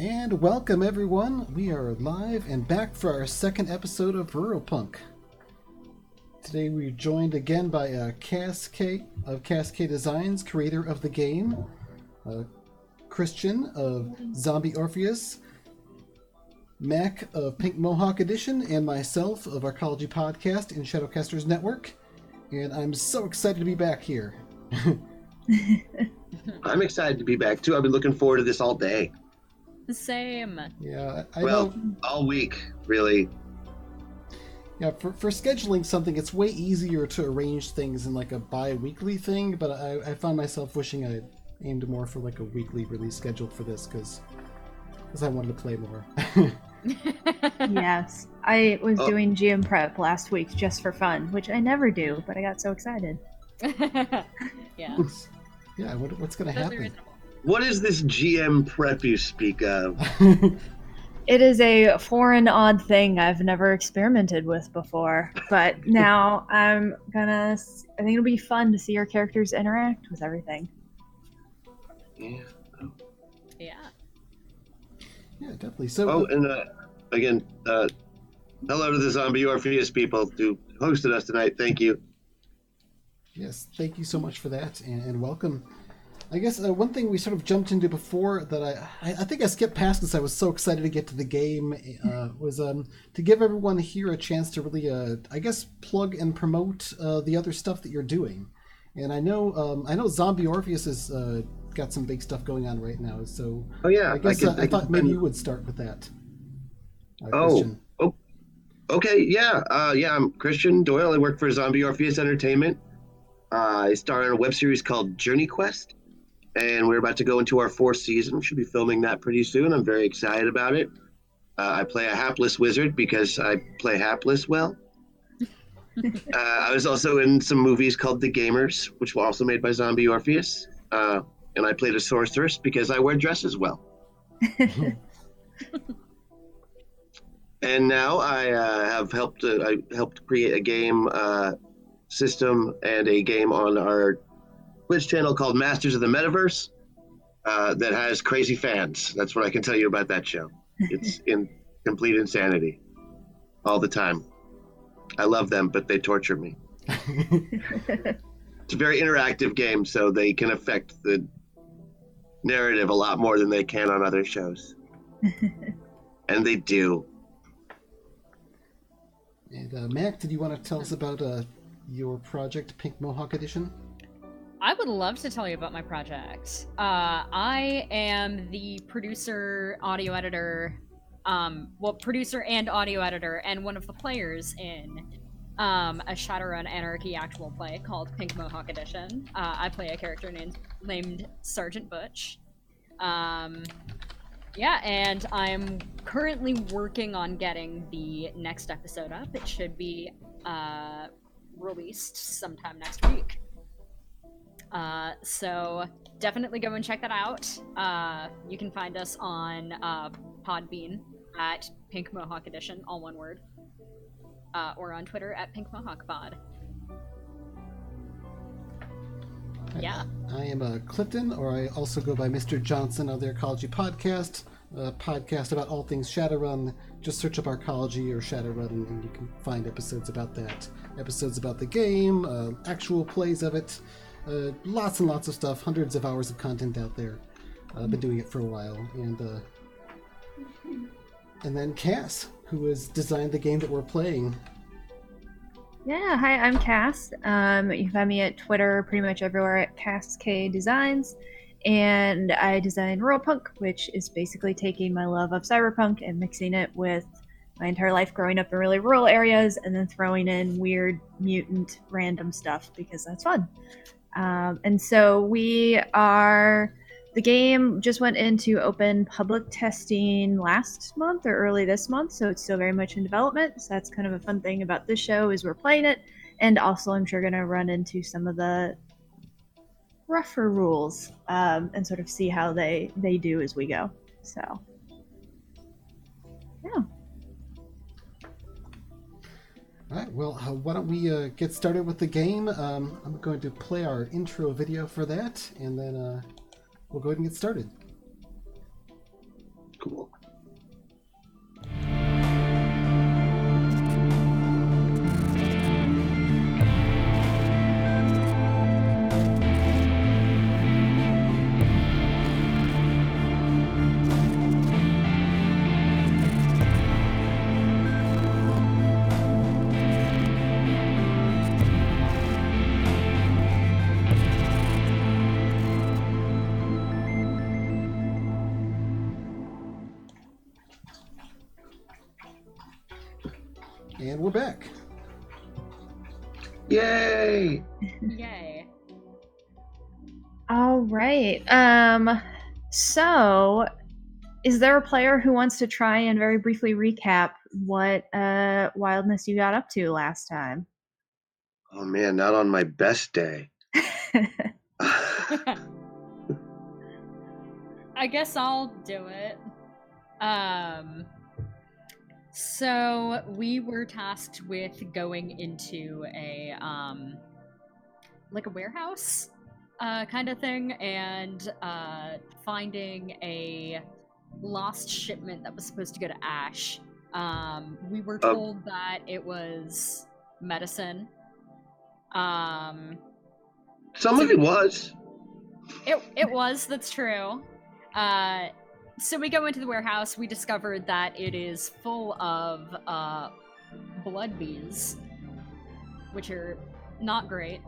And welcome everyone. We are live and back for our second episode of Ruralpunk. Today we're joined again by Cascade of Cascade Designs, creator of the game, Christian of Zombie Orpheus, Mac of Pink Mohawk Edition, and myself of Arcology Podcast and ShadowcastersNetwork. And I'm so excited to be back here. I'm excited to be back too. I've been looking forward to this all day. Same. Yeah, I well, know. All week, really. Yeah, for scheduling something, it's way easier to arrange things in like a bi-weekly thing, but I found myself wishing I aimed more for like a weekly release schedule for this, because I wanted to play more. Yes, I was doing GM prep last week just for fun, which I never do, but I got so excited. Yeah. Yeah, what's going to happen? What is this GM prep you speak of? It is a foreign, odd thing I've never experimented with before, but now I think it'll be fun to see our characters interact with everything. Yeah. Yeah. Yeah, definitely. So. And again, hello to the Zombie Orpheus people who hosted us tonight. Thank you. Yes, thank you so much for that, and welcome. I guess one thing we sort of jumped into before that I think I skipped past because I was so excited to get to the game was to give everyone here a chance to really, I guess, plug and promote the other stuff that you're doing. And I know Zombie Orpheus has got some big stuff going on right now. So yeah, I guess I thought maybe you would start with that. Christian. Okay, yeah, I'm Christian Doyle. I work for Zombie Orpheus Entertainment. I star in a web series called Journey Quest. And we're about to go into our fourth season. We should be filming that pretty soon. I'm very excited about it. I play a hapless wizard because I play hapless well. I was also in some movies called The Gamers, which were also made by Zombie Orpheus. And I played a sorceress because I wear dresses well. And now I helped create a game system and a game on our Twitch channel called Masters of the Metaverse that has crazy fans. That's what I can tell you about that show. It's in complete insanity all the time. I love them, but they torture me. It's a very interactive game, so they can affect the narrative a lot more than they can on other shows. And they do. And Mac, did you want to tell us about your project, Pink Mohawk Edition? I would love to tell you about my project. I am the producer, audio editor, producer and audio editor, and one of the players in a Shadowrun Anarchy actual play called Pink Mohawk Edition. I play a character named Sergeant Butch. Yeah, and I'm currently working on getting the next episode up. It should be released sometime next week. So definitely go and check that out. You can find us on Podbean at Pink Mohawk Edition, all one word, or on Twitter at Pink Mohawk Pod. Yeah. I am Clifton, or I also go by Mr. Johnson of the Arcology Podcast, a podcast about all things Shadowrun. Just search up Arcology or Shadowrun and you can find episodes about that. Episodes about the game, actual plays of it. Lots and lots of stuff, hundreds of hours of content out there. I've been doing it for a while. And then Cass, who has designed the game that we're playing. Yeah, hi, I'm Cass. You can find me at Twitter, pretty much everywhere at Cascade Designs. And I design Ruralpunk, which is basically taking my love of cyberpunk and mixing it with my entire life growing up in really rural areas and then throwing in weird, mutant, random stuff because that's fun. And so the game just went into open public testing last month or early this month, so it's still very much in development. So that's kind of a fun thing about this show is we're playing it, and also I'm sure going to run into some of the rougher rules and sort of see how they do as we go. So, yeah. All right, well, why don't we get started with the game? I'm going to play our intro video for that, and then we'll go ahead and get started. cool. And we're back. Yay! Yay. All right. So is there a player who wants to try and very briefly recap what wildness you got up to last time? Oh man, not on my best day. I guess I'll do it. So we were tasked with going into a like a warehouse kind of thing, and finding a lost shipment that was supposed to go to Ash. We were told that it was medicine. Some of it was. It was, that's true. So we go into the warehouse, we discovered that it is full of blood bees, which are not great.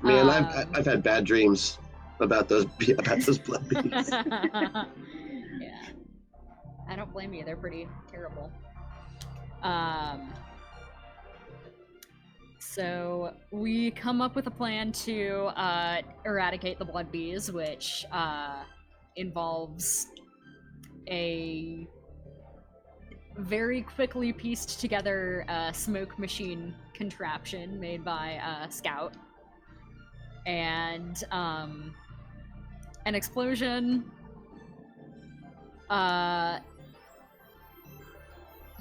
Man, I've had bad dreams about those blood bees. Yeah. I don't blame you, they're pretty terrible. So we come up with a plan to eradicate the blood bees, which involves a very quickly pieced together smoke machine contraption made by Scout, and an explosion.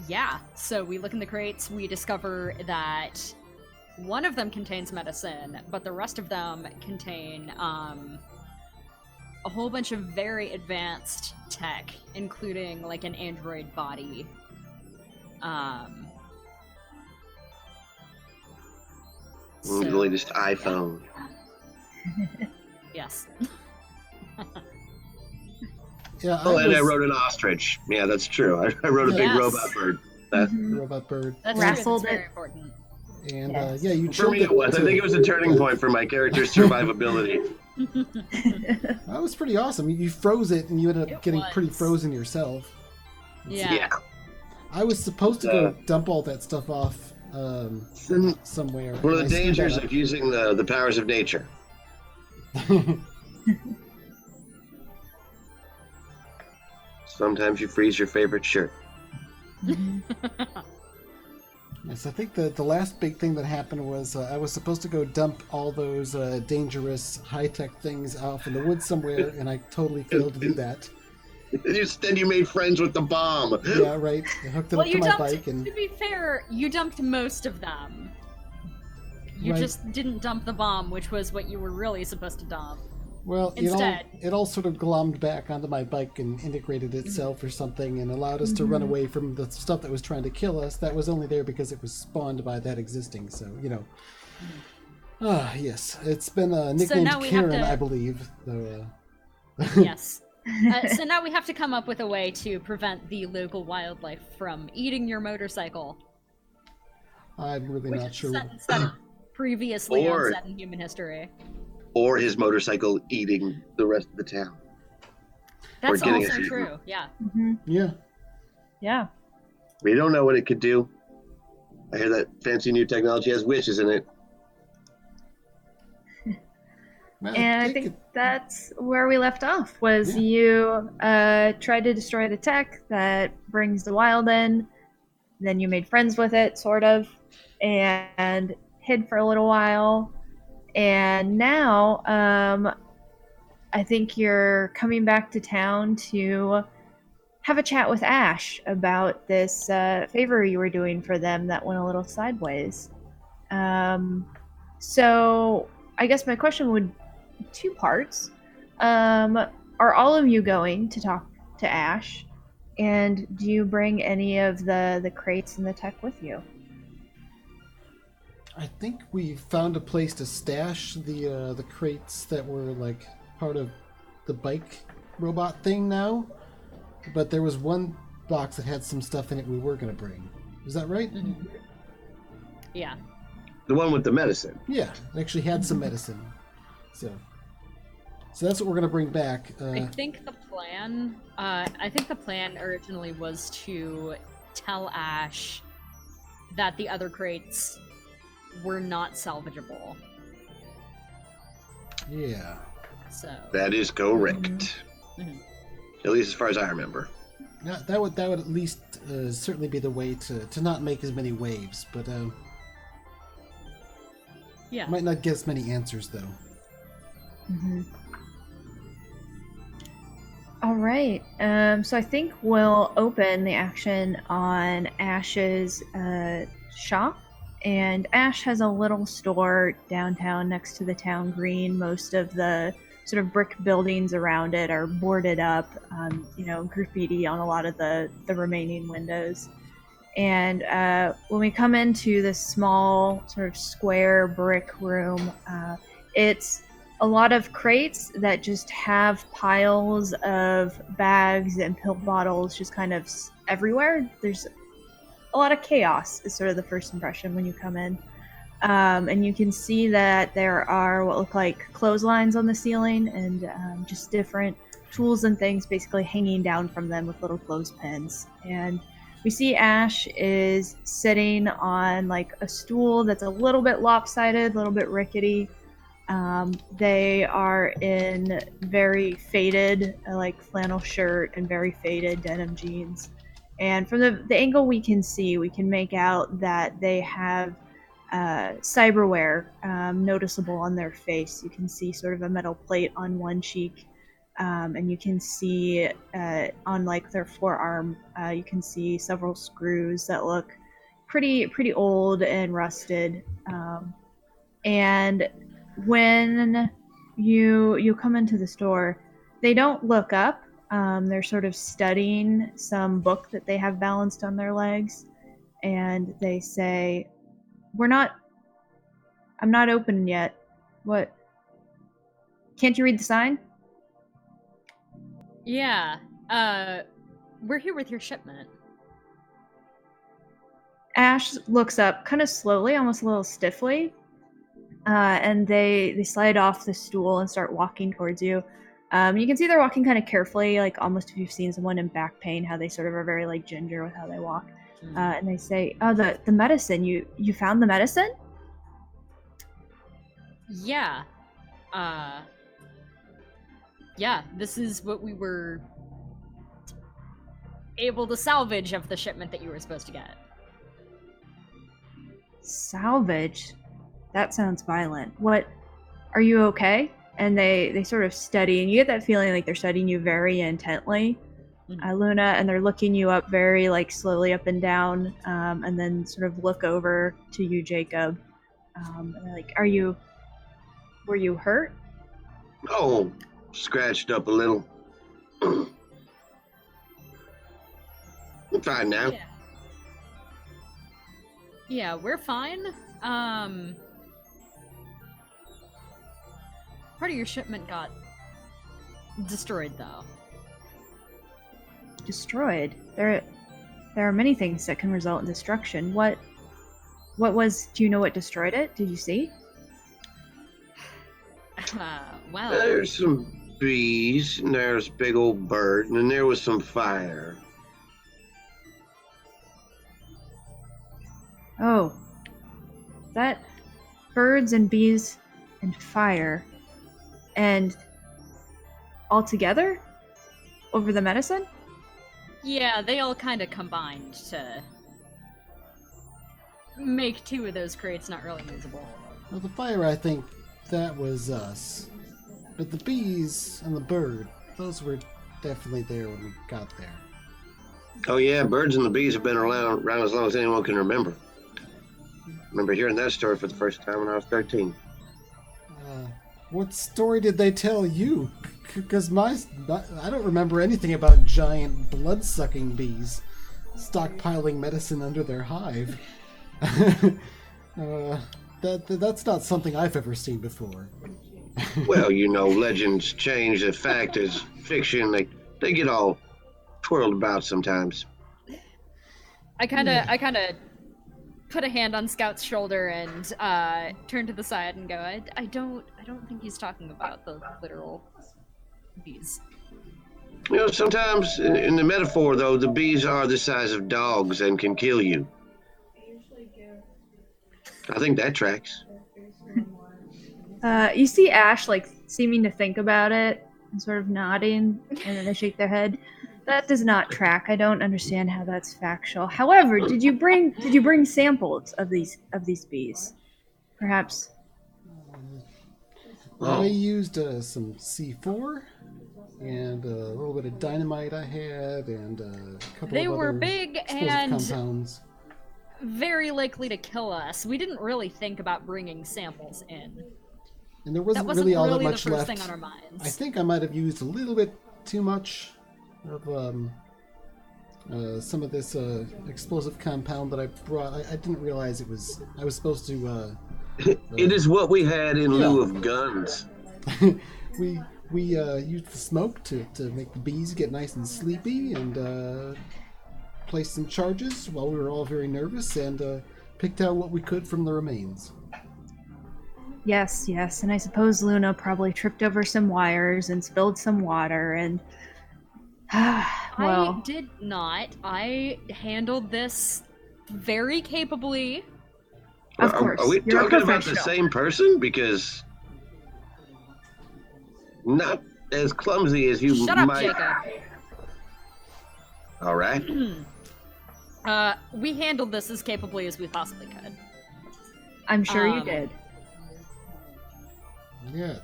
Yeah, so we look in the crates, we discover that one of them contains medicine, but the rest of them contain a whole bunch of very advanced tech, including like an android body. The latest iPhone. Yes. Yeah. I wrote an ostrich. Yeah, that's true. I wrote a big robot bird. Robot bird. That's Rassled very it. important. And Yes. you For me, it was. I think it was a turning point for my character's survivability. That was pretty awesome. You froze it, and you ended up getting pretty frozen yourself. Yeah. I was supposed to go dump all that stuff off somewhere. One of the dangers of using the powers of nature. Sometimes you freeze your favorite shirt. Yes, I think the last big thing that happened was I was supposed to go dump all those dangerous high-tech things off in the woods somewhere, and I totally failed to do that. Instead, you made friends with the bomb. Yeah, right. I hooked it up to my bike, and to be fair, you dumped most of them. You just didn't dump the bomb, which was what you were really supposed to dump. well, Instead. it all sort of glommed back onto my bike and integrated itself or something, and allowed us to run away from the stuff that was trying to kill us. That was only there because it was spawned by that existing. So yes, it's been nicknamed Karen, I believe. Though. Yes. So now we have to come up with a way to prevent the local wildlife from eating your motorcycle. I'm really not sure. Set previously Or- unset in human history. Or his motorcycle eating the rest of the town. That's getting also us eaten. true. Yeah. Yeah. Yeah. We don't know what it could do. I hear that fancy new technology has witches in it. Well, And I think that's where we left off, was you tried to destroy the tech that brings the wild in, then you made friends with it, sort of, and hid for a little while. And now I think you're coming back to town to have a chat with Ash about this favor you were doing for them that went a little sideways. So I guess my question would two parts. Are all of you going to talk to Ash? And do you bring any of the crates and the tech with you? I think we found a place to stash the crates that were like part of the bike robot thing now, but there was one box that had some stuff in it we were going to bring. Is that right? Mm-hmm. Yeah. The one with the medicine. Yeah, it actually had some medicine. So that's what we're going to bring back. I think the plan originally was to tell Ash that the other crates were not salvageable. Yeah. So that is correct. Mm-hmm. At least as far as I remember. Yeah, that would at least certainly be the way to not make as many waves, but yeah, might not get as many answers though. Mm-hmm. All right. So I think we'll open the action on Ash's shop. And Ash has a little store downtown next to the town green. Most of the sort of brick buildings around it are boarded up, graffiti on a lot of the remaining windows. And when we come into this small sort of square brick room, it's a lot of crates that just have piles of bags and pill bottles just kind of everywhere. There's a lot of chaos is sort of the first impression when you come in. And you can see that there are what look like clotheslines on the ceiling and just different tools and things basically hanging down from them with little clothespins. And we see Ash is sitting on like a stool that's a little bit lopsided, a little bit rickety. They are in very faded, like flannel shirt and very faded denim jeans. And from the angle we can see, we can make out that they have cyberware noticeable on their face. You can see sort of a metal plate on one cheek, and you can see on like their forearm, you can see several screws that look pretty old and rusted. And when you come into the store, they don't look up. They're sort of studying some book that they have balanced on their legs, and they say, I'm not open yet. What? Can't you read the sign? Yeah. We're here with your shipment. Ash looks up kind of slowly, almost a little stiffly, and they slide off the stool and start walking towards you. You can see they're walking kind of carefully, like almost if you've seen someone in back pain, how they sort of are very like ginger with how they walk. And they say, "Oh, the medicine. You found the medicine?" Yeah. Yeah, this is what we were able to salvage of the shipment that you were supposed to get. Salvage? That sounds violent. What? Are you okay? And they sort of study, and you get that feeling like they're studying you very intently, Luna, and they're looking you up very like slowly up and down, and then sort of look over to you, Jacob. And they're like, were you hurt? Oh, scratched up a little. I'm fine now. Yeah, we're fine. Part of your shipment got destroyed, though. Destroyed? There are many things that can result in destruction. What was? Do you know what destroyed it? Did you see? Well, There's some bees, and there's a big old bird, and then there was some fire. Oh, that birds and bees and fire, and all together over the medicine? yeah, they all kind of combined to make two of those crates not really usable. Well, the fire, I think that was us. But the bees and the bird, those were definitely there when we got there. Oh yeah, birds and the bees have been around as long as anyone can remember. Remember hearing that story for the first time when I was 13. What story did they tell you? Because I don't remember anything about giant blood-sucking bees stockpiling medicine under their hive. That's not something I've ever seen before. Well, you know, legends change. The fact is fiction. They get all twirled about sometimes. I kind of put a hand on Scout's shoulder and turn to the side and go, I don't think he's talking about the literal bees. You know, sometimes in the metaphor, though, the bees are the size of dogs and can kill you. I think that tracks. You see Ash like seeming to think about it and sort of nodding, and then they shake their head. That does not track. I don't understand how that's factual. However, did you bring samples of these bees? Perhaps. I used some C4 and a little bit of dynamite I had, and a couple They of were other big explosive and compounds. very likely to kill us. We didn't really think about bringing samples in. And there wasn't That wasn't really all that really much the first left. thing on our minds. I think I might have used a little bit too much of some of this explosive compound that I brought. I didn't realize I was supposed to. It is what we had in lieu of guns. we used the smoke to make the bees get nice and sleepy, and placed some charges while we were all very nervous, and picked out what we could from the remains. Yes, and I suppose Luna probably tripped over some wires and spilled some water, and well, I did not. I handled this very capably. Of course, Are we you're a talking about the professional. same person? Because not as clumsy as you Shut up, might. Jacob. All right. We handled this as capably as we possibly could. I'm sure you did. Yeah,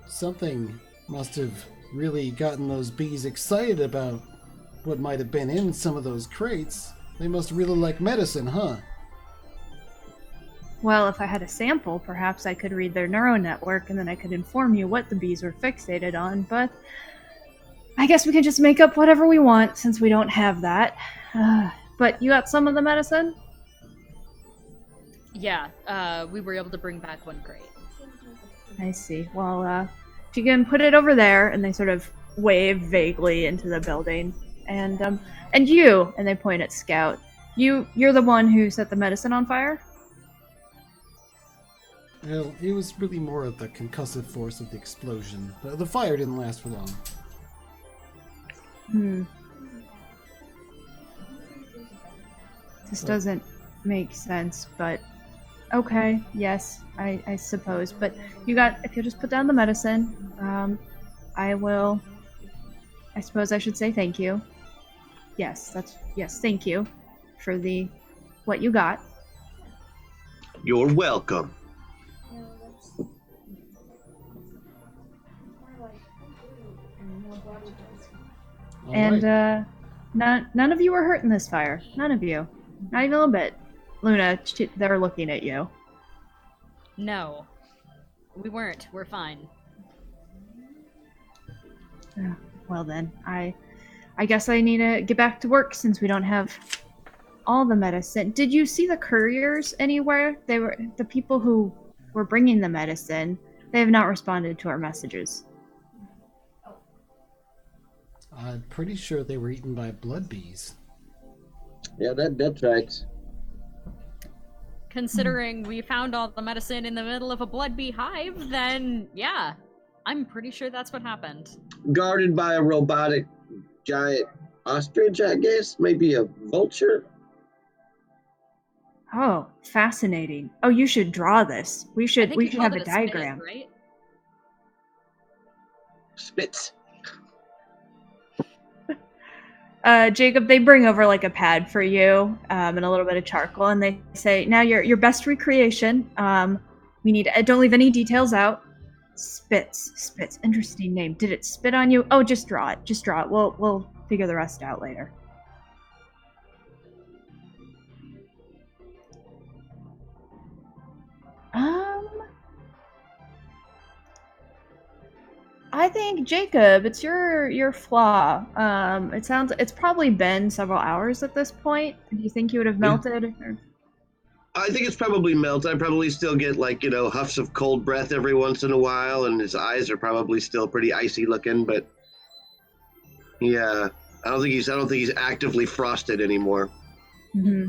something must have really gotten those bees excited about what might have been in some of those crates. They must really like medicine, huh? Well, if I had a sample, perhaps I could read their neural network and then I could inform you what the bees were fixated on, but I guess we can just make up whatever we want since we don't have that. But you got some of the medicine? Yeah, we were able to bring back one crate. I see. Well, if you can put it over there, and they sort of wave vaguely into the building, and you, and they point at Scout. You're the one who set the medicine on fire? Well, it was really more of the concussive force of the explosion. The fire didn't last for long. This doesn't make sense, but okay, yes, I suppose. But if you'll just put down the medicine, I suppose I should say thank you. Yes, thank you for what you got. You're welcome. And none of you were hurt in this fire. None of you. Not even a little bit. Luna, they're looking at you. No. We weren't. We're fine. Well then, I guess I need to get back to work since we don't have all the medicine. Did you see the couriers anywhere? They were the people who were bringing the medicine. They have not responded to our messages. I'm pretty sure they were eaten by blood bees. Yeah, that tracks. Considering we found all the medicine in the middle of a blood bee hive, then yeah, I'm pretty sure that's what happened. Guarded by a robotic giant ostrich, I guess? Maybe a vulture? Oh, fascinating. Oh, you should draw this. We should have a diagram. Spit, right? Spits. Jacob, they bring over like a pad for you and a little bit of charcoal, and they say, "Now your best recreation. We need. Don't leave any details out. Spits. Interesting name. Did it spit on you? Oh, just draw it. We'll figure the rest out later." I think Jacob, it's your flaw. It's probably been several hours at this point. Do you think you would have melted? Or... I think it's probably melted. I probably still get huffs of cold breath every once in a while, and his eyes are probably still pretty icy looking. But yeah, I don't think he's actively frosted anymore. Mm-hmm.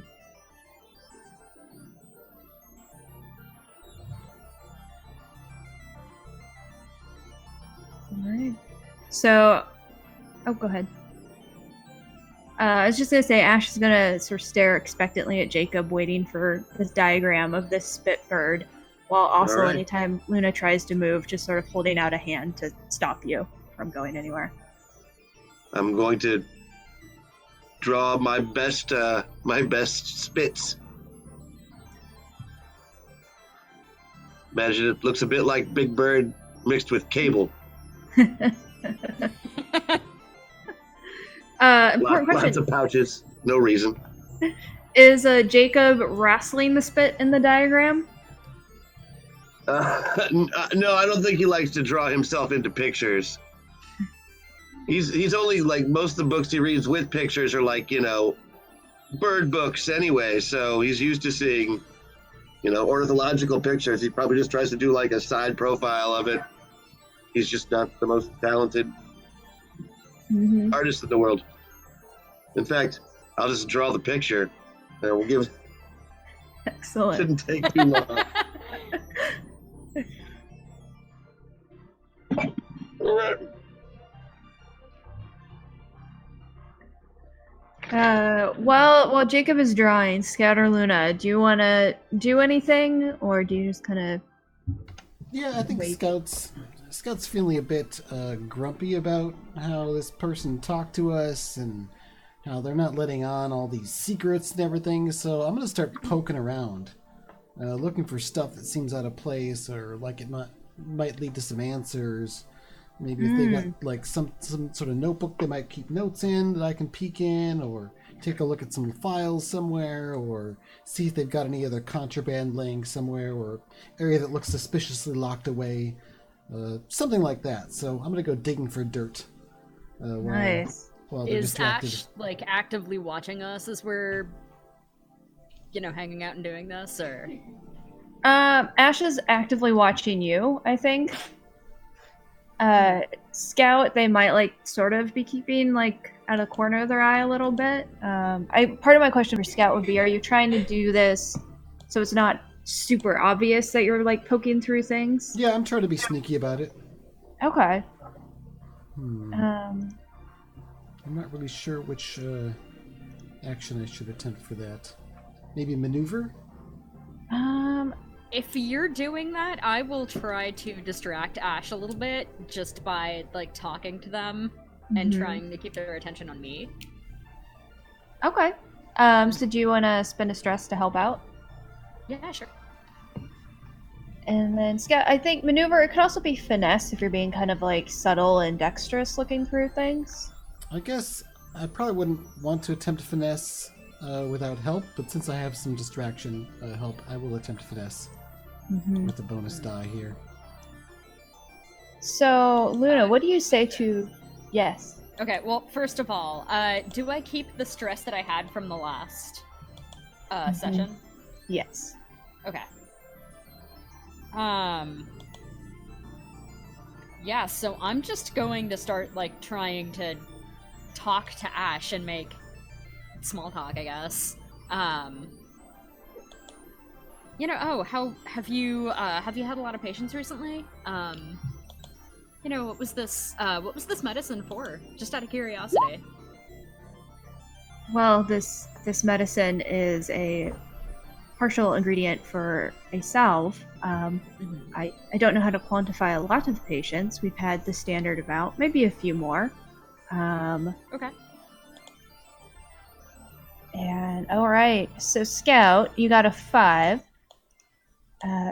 All right. So, go ahead. I was just going to say, Ash is going to sort of stare expectantly at Jacob, waiting for this diagram of this spit bird, while also anytime Luna tries to move, just sort of holding out a hand to stop you from going anywhere. I'm going to draw my best spits. Imagine it looks a bit like Big Bird mixed with Cable. Important question. Lots of pouches. No reason. Is Jacob wrestling the spit in the diagram? No, I don't think he likes to draw himself into pictures. He's only most of the books he reads with pictures are bird books anyway. So he's used to seeing, ornithological pictures. He probably just tries to do a side profile of it. He's just not the most talented artist in the world. In fact, I'll just draw the picture and we'll give it. Excellent. Shouldn't take too long. All right. While Jacob is drawing, Scout or Luna, do you want to do anything, or do you just kind of... Yeah, I think Scout's feeling a bit grumpy about how this person talked to us and how they're not letting on all these secrets and everything, so I'm going to start poking around, looking for stuff that seems out of place or like it might lead to some answers. Maybe if they got some sort of notebook they might keep notes in that I can peek in, or take a look at some files somewhere, or see if they've got any other contraband laying somewhere, or area that looks suspiciously locked away, something like that. So I'm gonna go digging for dirt. Nice. While they're Is distracted. Ash actively watching us as we're hanging out and doing this, or? Ash is actively watching you, I think. Scout, they might sort of be keeping out of the corner of their eye a little bit. Part of my question for Scout would be, are you trying to do this so it's not super obvious that you're poking through things? Yeah, I'm trying to be sneaky about it. Okay. I'm not really sure which action I should attempt for that. Maybe maneuver? If you're doing that, I will try to distract Ash a little bit just by talking to them and trying to keep their attention on me. Okay. So do you want to spend a stress to help out? Yeah, sure. And then Scout, I think maneuver, it could also be finesse if you're being kind of subtle and dexterous looking through things. I guess I probably wouldn't want to attempt finesse without help, but since I have some distraction help, I will attempt finesse with the bonus die here. So, Luna, what do you say to yes? Okay, well, first of all, do I keep the stress that I had from the last session? Yes. Okay. Yeah, so I'm just going to start, trying to talk to Ash and make small talk, I guess. How have you had a lot of patients recently? What was this medicine for? Just out of curiosity. Well, this medicine is a partial ingredient for a salve. I don't know how to quantify a lot of patients. We've had the standard amount, maybe a few more. Okay. And all right, so Scout, you got a 5.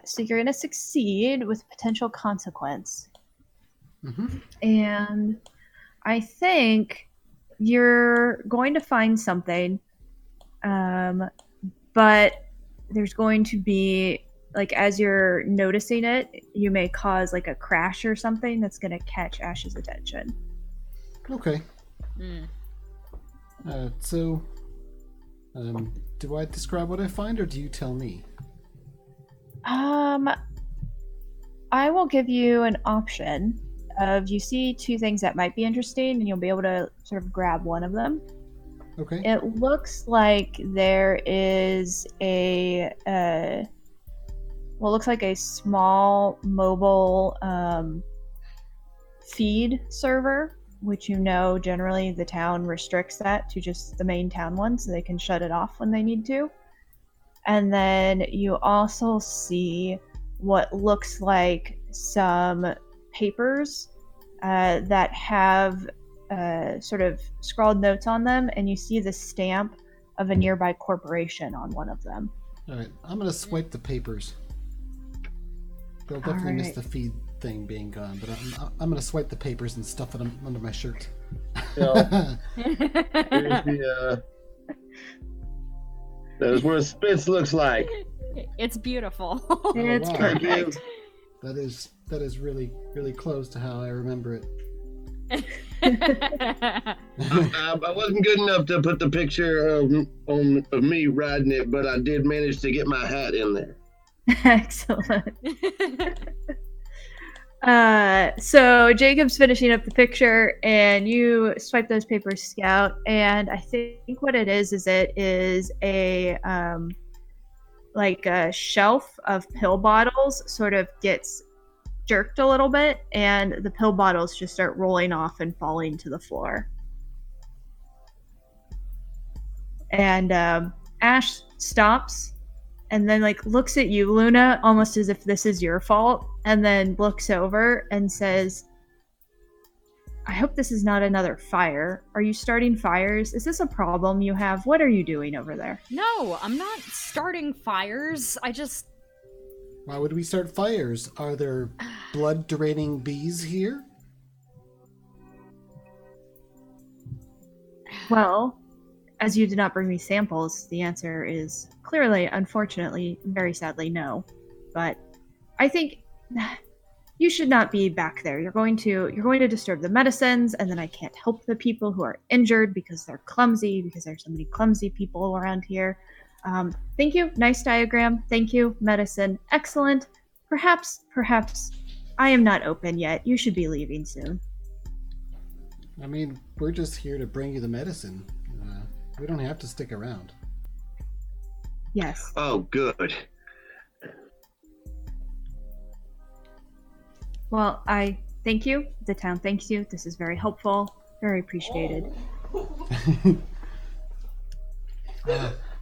So you're gonna succeed with potential consequence. And I think you're going to find something, but there's going to be like as you're noticing it, you may cause like a crash or something that's going to catch Ash's attention. Okay. So, do I describe what I find, or do you tell me? I will give you an option of you see two things that might be interesting, and you'll be able to sort of grab one of them. Okay. It looks like there is a looks like a small mobile feed server, which generally the town restricts that to just the main town one, so they can shut it off when they need to. And then you also see what looks like some papers that have sort of scrawled notes on them, and you see the stamp of a nearby corporation on one of them. All right, I'm gonna swipe the papers. They'll definitely miss the feed thing being gone, but I'm gonna swipe the papers and stuff it under my shirt. That's what a spitz looks like. It's beautiful. It's wow. perfect. That is really, really close to how I remember it. I wasn't good enough to put the picture of me riding it, but I did manage to get my hat in there. Excellent. So Jacob's finishing up the picture, and you swipe those papers, Scout, and I think what it is a like a shelf of pill bottles sort of gets jerked a little bit, and the pill bottles just start rolling off and falling to the floor. And Ash stops and then looks at you, Luna, almost as if this is your fault, and then looks over and says, I hope this is not another fire. Are you starting fires? Is this a problem you have? What are you doing over there? No, I'm not starting fires. Why would we start fires? Are there blood-draining bees here? Well, as you did not bring me samples, the answer is clearly, unfortunately, very sadly, no. But I think you should not be back there. You're going to disturb the medicines, and then I can't help the people who are injured because they're clumsy, because there's so many clumsy people around here. Thank you. Nice diagram. Thank you. Medicine. Excellent. Perhaps I am not open yet. You should be leaving soon. I mean, we're just here to bring you the medicine. We don't have to stick around. Yes. Oh, good. Well, I thank you. The town thanks you. This is very helpful. Very appreciated.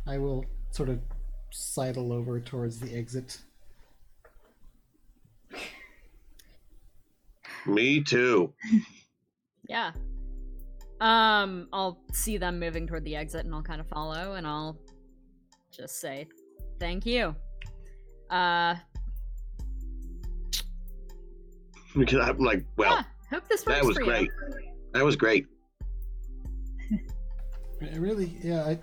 I will sort of sidle over towards the exit. Me too. Yeah. I'll see them moving toward the exit, and I'll kind of follow, and I'll just say, thank you. Because I'm like, well, yeah, hope this works that was for great. You. That was great. Really, yeah,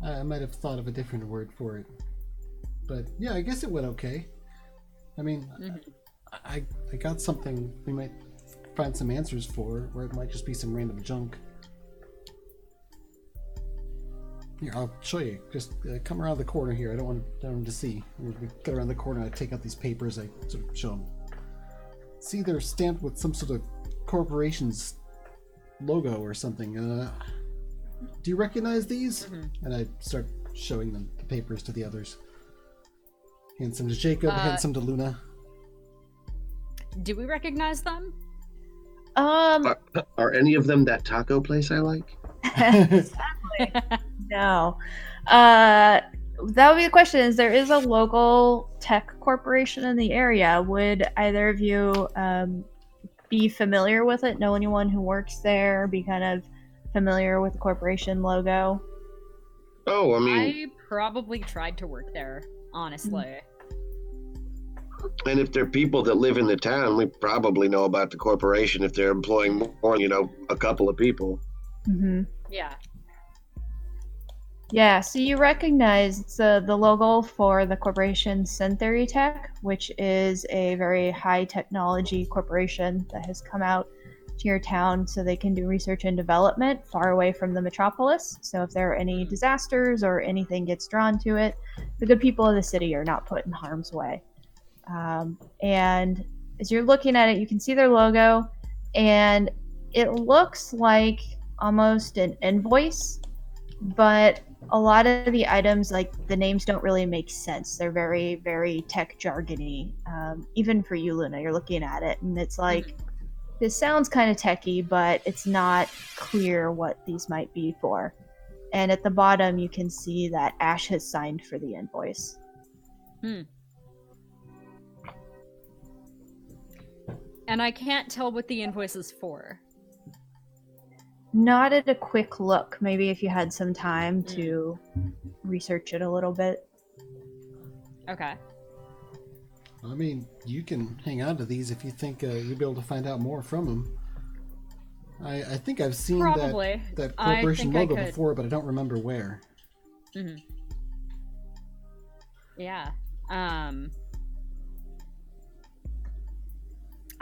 I might have thought of a different word for it. But yeah, I guess it went okay. I mean, I got something we might find some answers for, or it might just be some random junk. Here, I'll show you. Just come around the corner here. I don't want them to see. We get around the corner, I take out these papers, I sort of show them. See, they're stamped with some sort of corporation's logo or something. Do you recognize these? And I start showing them the papers to the others. Hand some to Jacob, hand some to Luna. Do we recognize them? Are any of them that taco place I like? Sadly, no. That would be the question. Is there is a local tech corporation in the area? Would either of you be familiar with it? Know anyone who works there? Be kind of familiar with the corporation logo? Oh, I mean, I probably tried to work there, honestly. And if they're people that live in the town, we probably know about the corporation if they're employing more, a couple of people. Mm-hmm. Yeah. Yeah, so you recognize the logo for the corporation Syntheory Tech, which is a very high technology corporation that has come out to your town so they can do research and development far away from the metropolis. So if there are any disasters or anything gets drawn to it, the good people of the city are not put in harm's way. And as you're looking at it, you can see their logo, and it looks like almost an invoice, but a lot of the items, like the names, don't really make sense. They're very, very tech jargony. Even for you, Luna, you're looking at it, and it's like, this sounds kind of techy, but it's not clear what these might be for. And at the bottom, you can see that Ash has signed for the invoice. And I can't tell what the invoice is for. Not at a quick look. Maybe if you had some time to research it a little bit. Okay. I mean, you can hang on to these if you think you'll be able to find out more from them. I think I've seen that corporation logo before, but I don't remember where. Mm-hmm. Yeah. I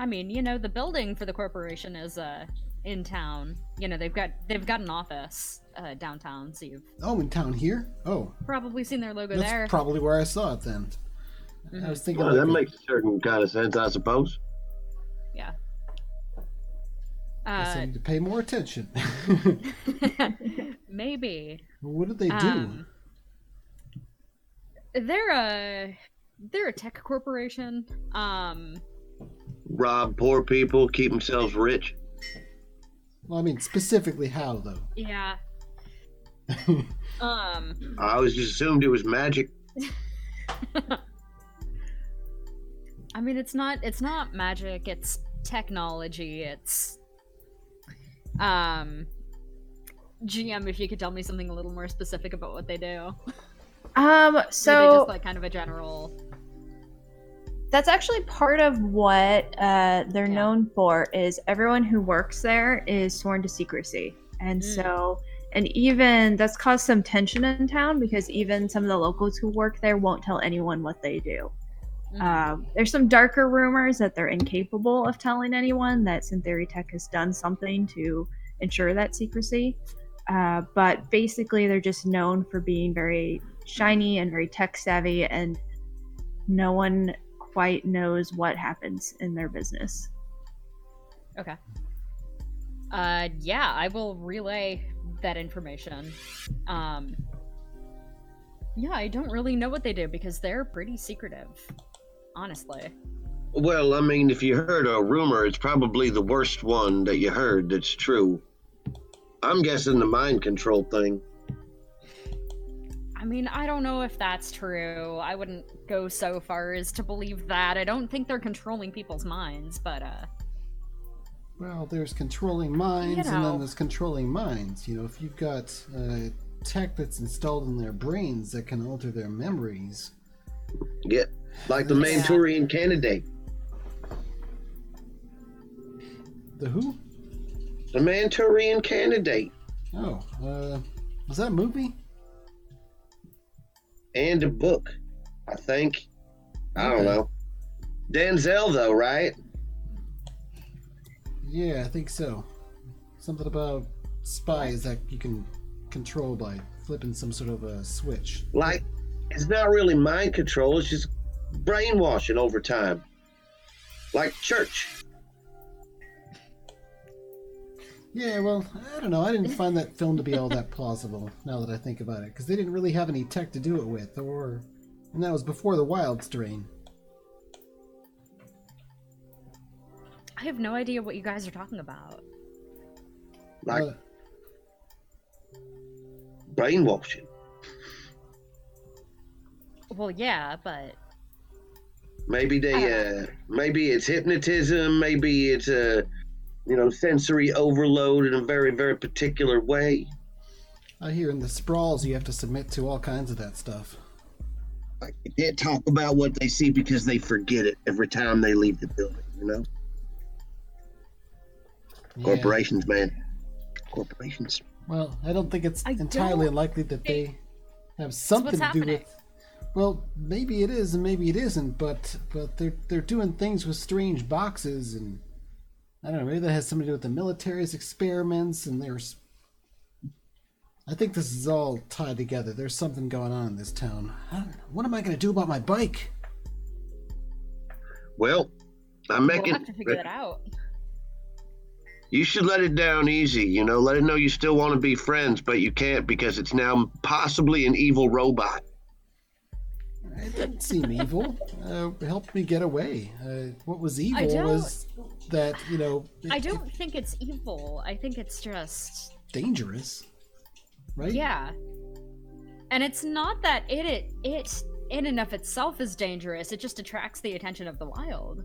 mean, the building for the corporation is in town. They've got an office downtown, so you've in town here? Oh. Probably seen their logo That's there. Probably where I saw it then. Mm-hmm. I was thinking that makes a certain kind of sense, I suppose. Yeah. I need to pay more attention. Maybe. What did they do? They're a tech corporation. Rob poor people, keep themselves rich. Well, I mean, specifically how, though? Yeah. I always just assumed it was magic. I mean, it's not magic, it's technology, it's GM, if you could tell me something a little more specific about what they do. So or they just like kind of a general. That's actually part of what they're known for. Is everyone who works there is sworn to secrecy, and and even that's caused some tension in town because even some of the locals who work there won't tell anyone what they do. There's some darker rumors that they're incapable of telling anyone, that Syntheory Tech has done something to ensure that secrecy. But basically, they're just known for being very shiny and very tech savvy, and no one quite knows what happens in their business. Okay. Yeah, I will relay that information. Yeah, I don't really know what they do because they're pretty secretive, honestly. Well, I mean, if you heard a rumor, it's probably the worst one that you heard that's true. I'm guessing the mind control thing. I mean, I don't know if that's true. I wouldn't go so far as to believe that. I don't think they're controlling people's minds, but, Well, there's controlling minds, and then there's controlling minds. If you've got tech that's installed in their brains that can alter their memories. Yeah, like the Manchurian Candidate. The who? The Manchurian Candidate. Oh, was that a movie? And a book, I think. I don't know. Denzel, though, right? Yeah, I think so. Something about spies that you can control by flipping some sort of a switch. Like, it's not really mind control, it's just brainwashing over time. Like church. Yeah, well, I don't know. I didn't find that film to be all that plausible, now that I think about it, because they didn't really have any tech to do it with, and that was before the wild strain. I have no idea what you guys are talking about. Like, brainwashing. Well, yeah, but... Maybe maybe it's hypnotism, maybe it's sensory overload in a very, very particular way. I hear in the sprawls you have to submit to all kinds of that stuff. Like, you can't talk about what they see because they forget it every time they leave the building, Yeah. Corporations, man. Corporations. Well, I don't think it's entirely unlikely that they have something to do with. Well, maybe it is and maybe it isn't, but they're doing things with strange boxes, and I don't know. Maybe that has something to do with the military's experiments, and there's. I think this is all tied together. There's something going on in this town. What am I going to do about my bike? Well, I'm making. We'll have to figure that out. You should let it down easy, let it know you still want to be friends, but you can't because it's now possibly an evil robot. It didn't seem evil. It helped me get away. What was evil was that, I don't think it's evil. I think it's just... dangerous. Right? Yeah. And it's not that it in and of itself is dangerous. It just attracts the attention of the wild.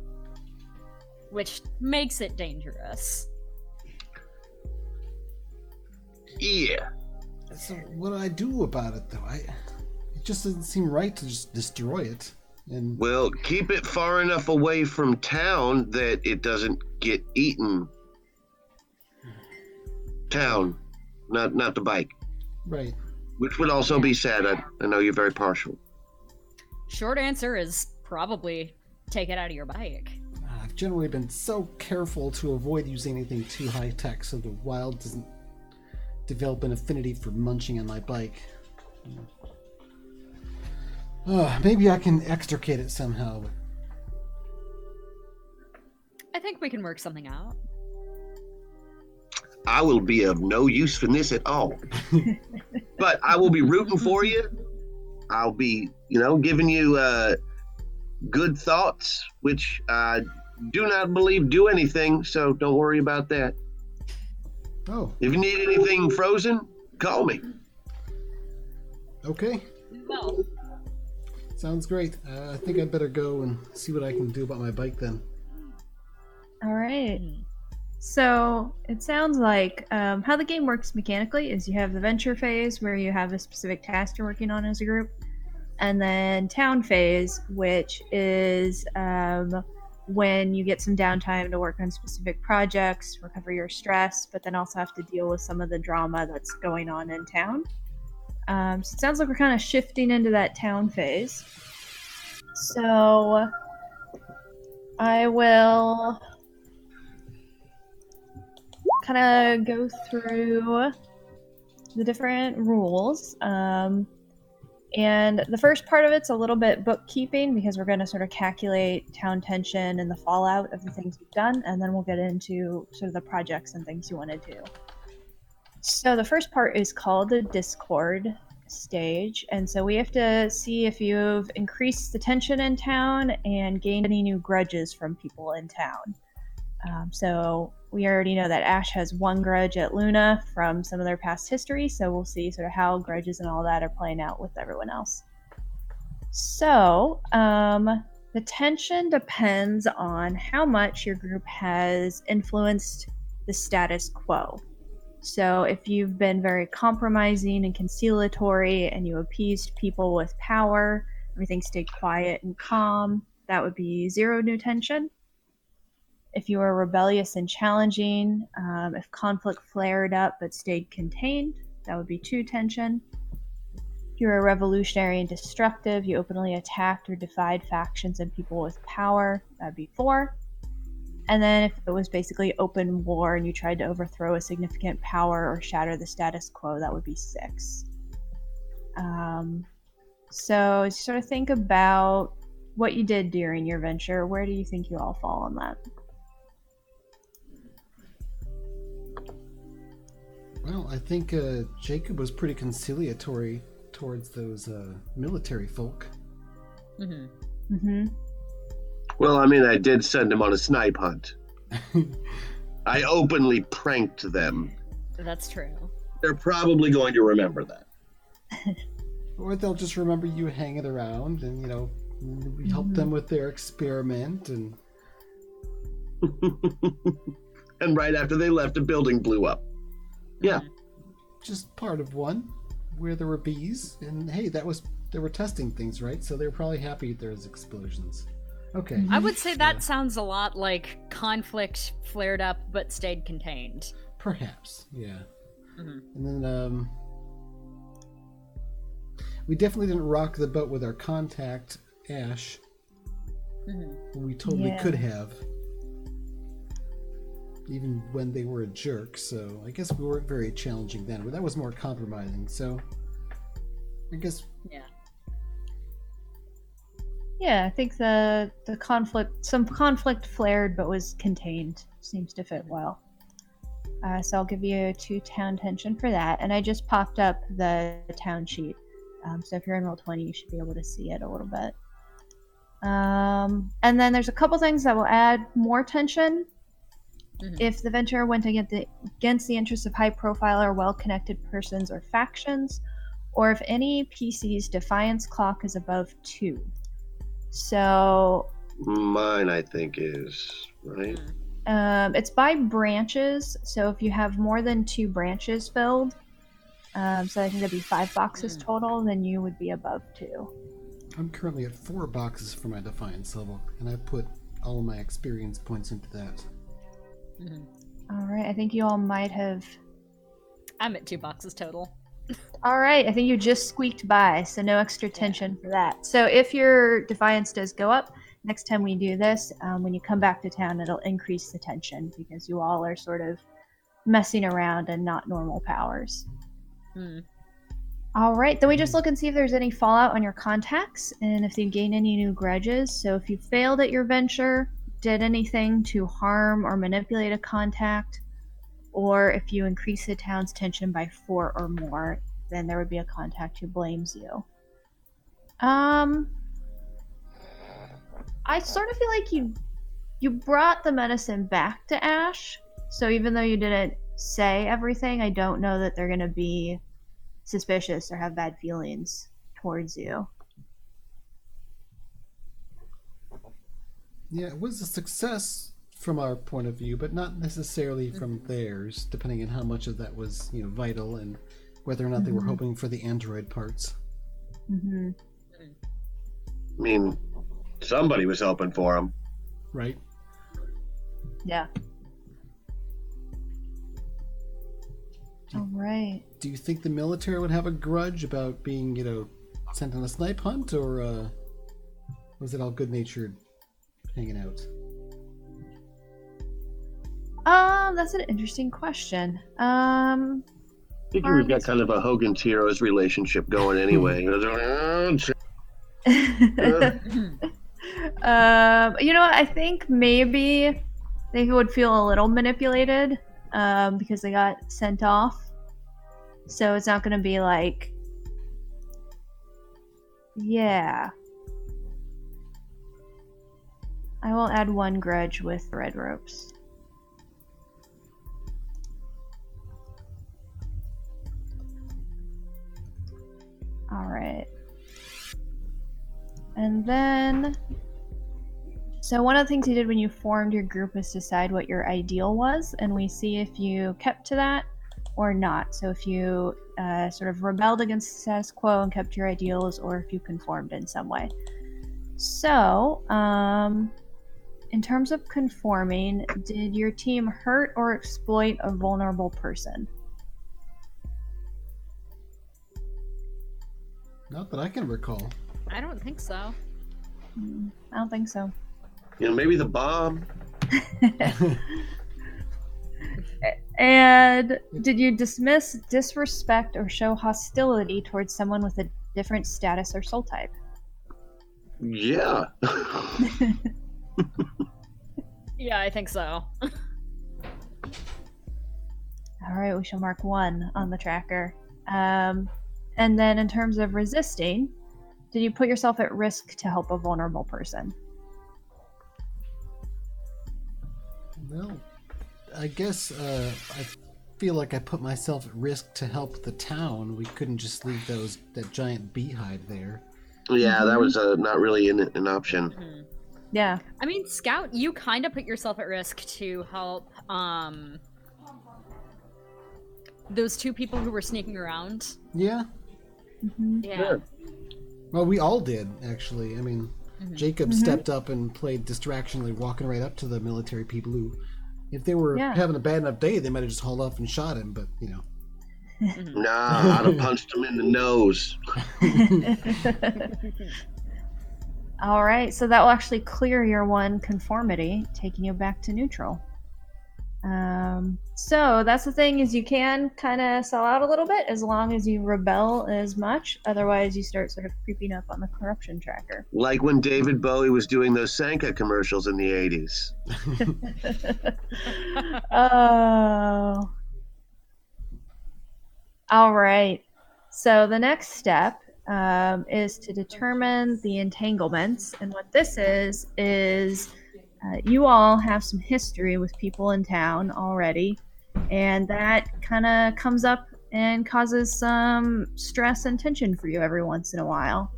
Which makes it dangerous. Yeah. So what do I do about it, though? It just doesn't seem right to just destroy it. And well, keep it far enough away from town that it doesn't get eaten. Town, not the bike. Right. Which would also be sad. I know you're very partial. Short answer is probably take it out of your bike. I've generally been so careful to avoid using anything too high-tech so the wild doesn't develop an affinity for munching on my bike. Maybe I can extricate it somehow. I think we can work something out. I will be of no use in this at all. But I will be rooting for you. I'll be, giving you good thoughts, which I do not believe do anything, so don't worry about that. Oh. If you need anything frozen, call me. Okay. Well. Sounds great. I think I'd better go and see what I can do about my bike then. All right. So it sounds like how the game works mechanically is you have the venture phase where you have a specific task you're working on as a group, and then town phase, which is when you get some downtime to work on specific projects, recover your stress, but then also have to deal with some of the drama that's going on in town. So it sounds like we're kind of shifting into that town phase. So I will kind of go through the different rules. And the first part of it's a little bit bookkeeping because we're going to sort of calculate town tension and the fallout of the things we've done, and then we'll get into sort of the projects and things you want to do. So the first part is called the Discord stage, and so we have to see if you've increased the tension in town and gained any new grudges from people in town. So we already know that Ash has one grudge at Luna from some of their past history, so we'll see sort of how grudges and all that are playing out with everyone else. So the tension depends on how much your group has influenced the status quo. So if you've been very compromising and conciliatory and you appeased people with power, everything stayed quiet and calm, that would be 0 new tension. If you were rebellious and challenging, if conflict flared up but stayed contained, that would be 2 tension. If you were revolutionary and destructive, you openly attacked or defied factions and people with power, that would be 4. And then if it was basically open war and you tried to overthrow a significant power or shatter the status quo, that would be 6. So sort of think about what you did during your venture. Where do you think you all fall on that? Well, I think Jacob was pretty conciliatory towards those military folk. Mm-hmm. Mm-hmm. Well, I mean, I did send him on a snipe hunt. I openly pranked them. That's true. They're probably going to remember that. Or they'll just remember you hanging around and, we helped them with their experiment and... And right after they left, a building blew up. Yeah. Just part of one where there were bees, and hey, they were testing things, right? So they were probably happy there's explosions. Okay. I would say that sounds a lot like conflict flared up but stayed contained. Perhaps, yeah. And then we definitely didn't rock the boat with our contact, Ash. We totally could have. Even when they were a jerk, so I guess we weren't very challenging then, but that was more compromising, so I guess... Yeah, I think the some conflict flared but was contained. Seems to fit well. So I'll give you 2 town tension for that, and I just popped up the town sheet. So if you're in Roll20, you should be able to see it a little bit. And then there's a couple things that will add more tension. If the venture went against the interests of high-profile or well-connected persons or factions, or if any PC's defiance clock is above 2. So... Mine, I think, is, right? It's by branches, so if you have more than 2 branches filled, so I think that'd be 5 boxes total, then you would be above 2. I'm currently at 4 boxes for my defiance level, and I put all of my experience points into that. Alright, I think you all might have... I'm at 2 boxes total. Alright, I think you just squeaked by, so no extra tension for that. So if your defiance does go up, next time we do this, when you come back to town, it'll increase the tension, because you all are sort of messing around and not normal powers. Alright, then we just look and see if there's any fallout on your contacts, and if you gain any new grudges. So if you failed at your venture, did anything to harm or manipulate a contact, or if you increase the town's tension by 4 or more, then there would be a contact who blames you. I sort of feel like you brought the medicine back to Ash, so even though you didn't say everything, I don't know that they're going to be suspicious or have bad feelings towards you. Yeah, it was a success from our point of view, but not necessarily from theirs, depending on how much of that was, vital and whether or not they were hoping for the android parts. I mean, somebody was hoping for them. Right. Yeah. All right. Do you think the military would have a grudge about being, sent on a snipe hunt, or was it all good-natured hanging out? That's an interesting question. I think we've got kind of a Hogan's Heroes relationship going anyway. I think maybe they would feel a little manipulated because they got sent off. So it's not going to be like, yeah. I will add 1 grudge with red ropes. Alright. And then... So one of the things you did when you formed your group is decide what your ideal was, and we see if you kept to that or not. So if you sort of rebelled against the status quo and kept your ideals, or if you conformed in some way. So, in terms of conforming, did your team hurt or exploit a vulnerable person? Not that I can recall. I don't think so. I don't think so. Maybe the bomb. And did you dismiss, disrespect, or show hostility towards someone with a different status or soul type? Yeah. Yeah, I think so. Alright, we shall mark 1 on the tracker. And then in terms of resisting, did you put yourself at risk to help a vulnerable person? Well, I guess I feel like I put myself at risk to help the town. We couldn't just leave that giant beehive there. Yeah, that was not really an option. Yeah. I mean, Scout, you kind of put yourself at risk to help those 2 people who were sneaking around. Yeah. Yeah. Sure. Well, we all did, actually. I mean, Jacob stepped up and played distractionally, walking right up to the military people who, if they were having a bad enough day, they might have just hauled off and shot him, but, Nah, I'd have punched him in the nose. All right, so that will actually clear your one conformity, taking you back to neutral. So that's the thing, is you can kind of sell out a little bit as long as you rebel as much. Otherwise, you start sort of creeping up on the corruption tracker. Like when David Bowie was doing those Sanka commercials in the 80s. Oh. All right. So the next step is to determine the entanglements. And what this is you all have some history with people in town already. And that kind of comes up and causes some stress and tension for you every once in a while.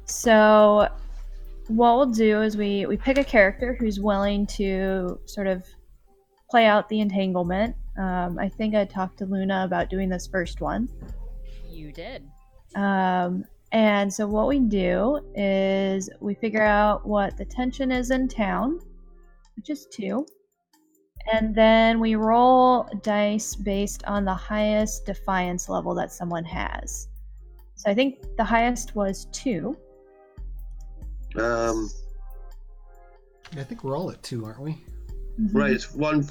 So what we'll do is we pick a character who's willing to sort of play out the entanglement. I think I talked to Luna about doing this first one. You did. And so what we do is we figure out what the tension is in town, which is 2. And then we roll dice based on the highest defiance level that someone has. So I think the highest was 2. I think we're all at 2, aren't we? Mm-hmm. Right, it's one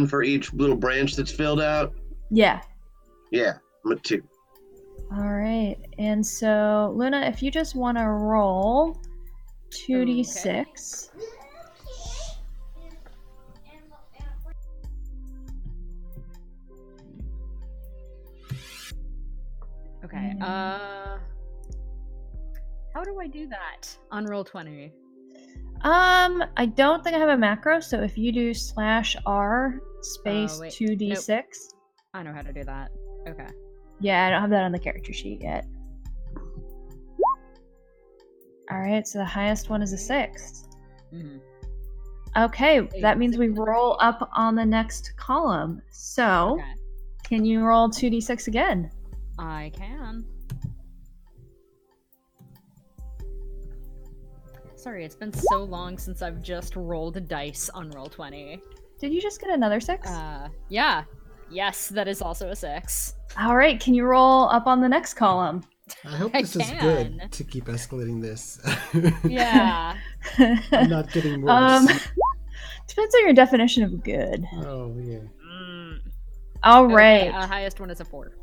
for each little branch that's filled out. Yeah. Yeah, I'm at 2. All right. And so, Luna, if you just want to roll 2d6. Okay. How do I do that on Roll20? I don't think I have a macro, so if you do /R space 2d6. Nope. I know how to do that. Okay. Yeah, I don't have that on the character sheet yet. Alright, so the highest one is a 6. Mm-hmm. Okay, that means we roll up on the next column. So, Can you roll 2d6 again? I can. Sorry, it's been so long since I've just rolled dice on Roll20. Did you just get another 6? Yeah. Yes, that is also a 6. Alright, can you roll up on the next column? I hope this is good to keep escalating this. Yeah. I'm not getting worse. Depends on your definition of good. Oh, yeah. Alright. Okay, highest one is a 4.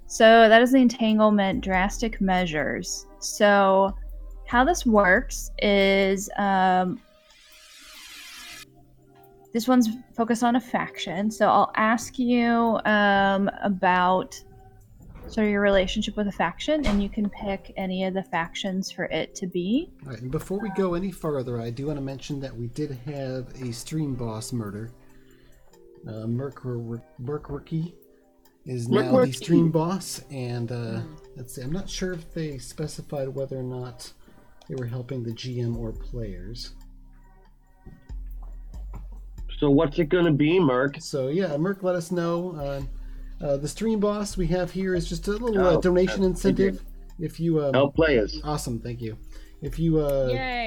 So that is the entanglement drastic measures. So how this works is this one's focused on a faction. So I'll ask you about sort of your relationship with a faction, and you can pick any of the factions for it to be. All right, and before we go any further, I do want to mention that we did have a stream boss murder. Merkwerky is now the stream boss, and let's see, I'm not sure if they specified whether or not they were helping the GM or players. So what's it going to be, Merc? So yeah, Merc, let us know. The stream boss we have here is just a little donation incentive. If you help players. Awesome, thank you. If you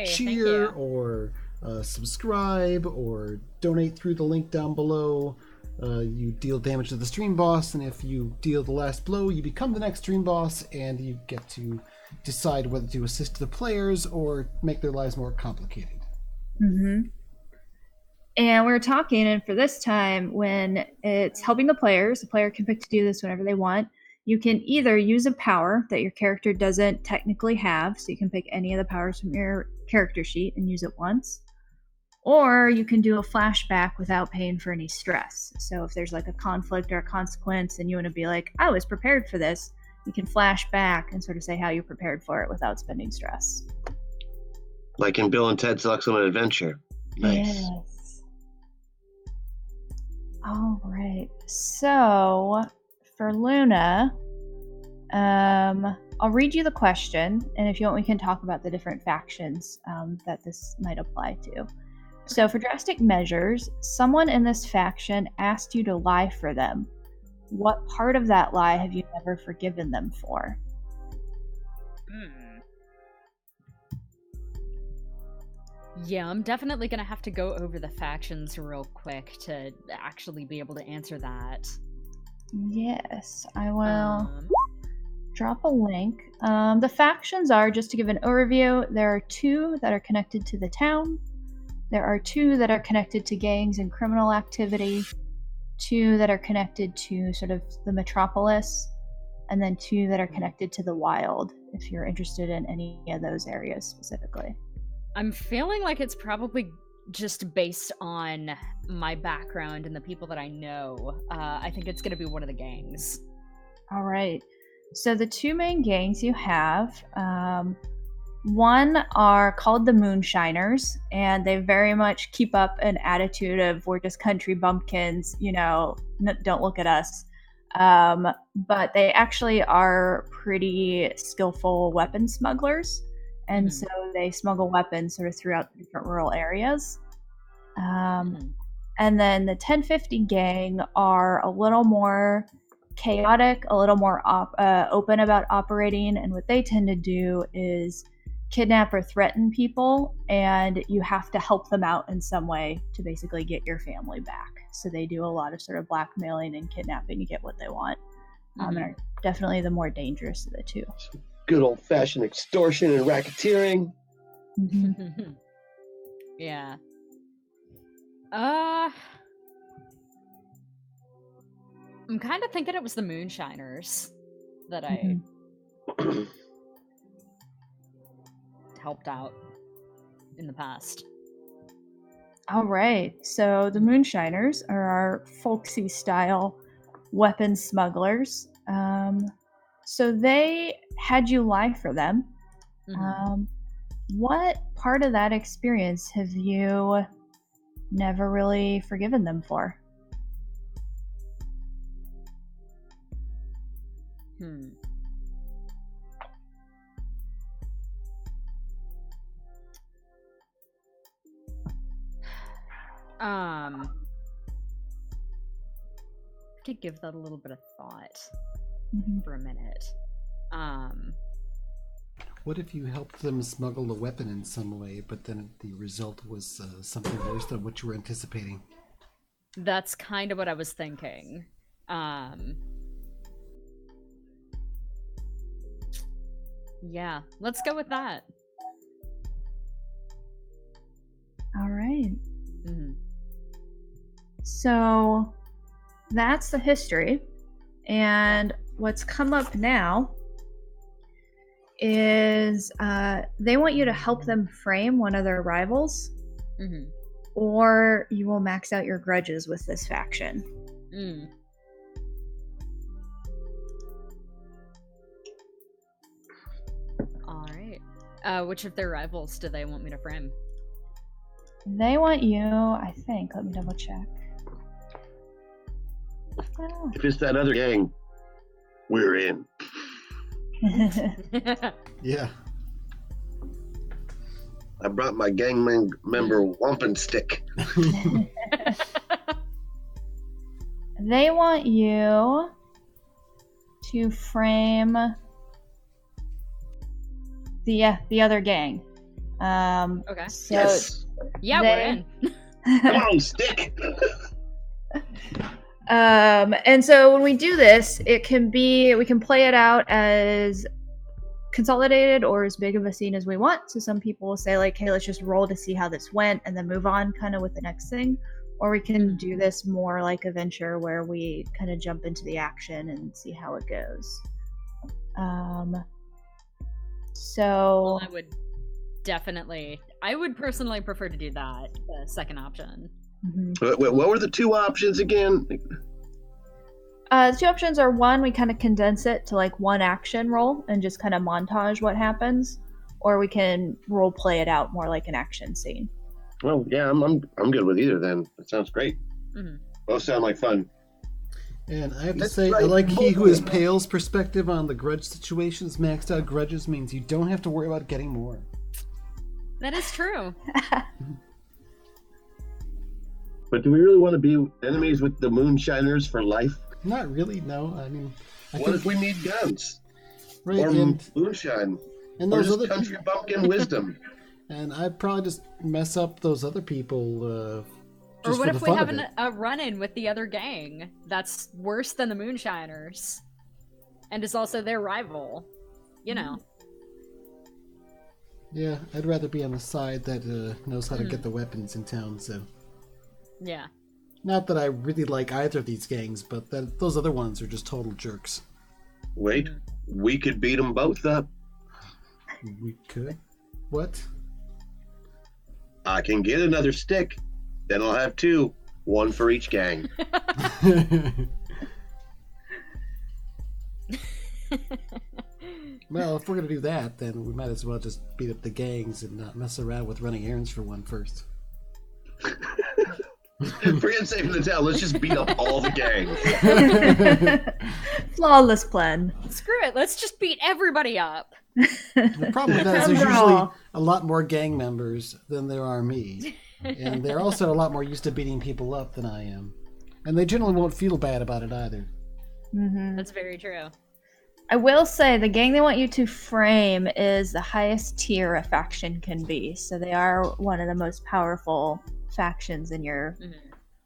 cheer or subscribe or donate through the link down below, you deal damage to the stream boss, and if you deal the last blow, you become the next stream boss, and you get to decide whether to assist the players or make their lives more complicated. Mm-hmm. And we're talking, and for this time, when it's helping the player can pick to do this whenever they want. You can either use a power that your character doesn't technically have, so you can pick any of the powers from your character sheet and use it once. Or you can do a flashback without paying for any stress. So if there's like a conflict or a consequence and you want to be like, I was prepared for this, you can flash back and sort of say how you prepared for it without spending stress. Like in Bill and Ted's Excellent Adventure. Nice. Yes. All right. So for Luna, I'll read you the question, and if you want, we can talk about the different factions that this might apply to. So for drastic measures, someone in this faction asked you to lie for them. What part of that lie have you never forgiven them for? Yeah, I'm definitely gonna have to go over the factions real quick to actually be able to answer that. Yes, I will drop a link. The factions are, just to give an overview, there are 2 that are connected to the town. There are 2 that are connected to gangs and criminal activity. 2 that are connected to sort of the metropolis. And then 2 that are connected to the wild, if you're interested in any of those areas specifically. I'm feeling like it's probably just based on my background and the people that I know. I think it's going to be one of the gangs. All right. So the 2 main gangs you have, one are called the Moonshiners, and they very much keep up an attitude of we're just country bumpkins, don't look at us. But they actually are pretty skillful weapon smugglers, and so they smuggle weapons sort of throughout the different rural areas. And then the 1050 gang are a little more chaotic, a little more open about operating, and what they tend to do is kidnap or threaten people, and you have to help them out in some way to basically get your family back. So they do a lot of sort of blackmailing and kidnapping to get what they want. And are definitely the more dangerous of the 2. Good old-fashioned extortion and racketeering. Yeah. I'm kind of thinking it was the Moonshiners that I helped out in the past. All right, so the Moonshiners are our folksy style weapon smugglers. So they had you lie for them. What part of that experience have you never really forgiven them for? I could give that a little bit of thought for a minute. What if you helped them smuggle a weapon in some way, but then the result was something worse than what you were anticipating? That's kind of what I was thinking. Yeah, let's go with that. All right. So that's the history. And what's come up now is they want you to help them frame one of their rivals, or you will max out your grudges with this faction. All right. Which of their rivals do they want me to frame? They want you, I think, let me double check. If it's that other gang, we're in. Yeah. I brought my gang member Wampin Stick. They want you to frame the other gang. Okay. So Yes. Yeah, we're in. Come on, Stick. And so when we do this, we can play it out as consolidated or as big of a scene as we want. So some people will say like, hey, let's just roll to see how this went and then move on kind of with the next thing. Or we can do this more like a venture where we kind of jump into the action and see how it goes. So I would personally prefer to do that, the second option. What were the 2 options again? The 2 options are, one, we kind of condense it to like one action roll and just kind of montage what happens, or we can role play it out more like an action scene. Well, yeah, I'm good with either then. That sounds great. Both sound like fun. And I have to say, I like He Who Is Pale's perspective on the grudge situations. Maxed out grudges means you don't have to worry about getting more. That is true. But do we really want to be enemies with the Moonshiners for life? Not really, no. I mean, What if we need guns? Right, Or and moonshine? and Or those just other country bumpkin wisdom? and I'd probably just mess up those other people Or Just what for the if we fun have of it. a run-in with the other gang that's worse than the Moonshiners? And is also their rival. You know. Yeah, I'd rather be on the side that knows how to get the weapons in town, so... Yeah. Not that I really like either of these gangs, but those other ones are just total jerks. Wait, we could beat them both up. We could? What? I can get another stick. Then I'll have two. One for each gang. Well, if we're going to do that, then we might as well just beat up the gangs and not mess around with running errands for one first. Forget saving the town. Let's just beat up all the gangs. Flawless plan. Screw it, let's just beat everybody up. The problem with that is there's After usually all. a lot more gang members than there are me. And they're also a lot more used to beating people up than I am. And they generally won't feel bad about it either. That's very true. I will say the gang they want you to frame is the highest tier a faction can be. So they are one of the most powerful factions in your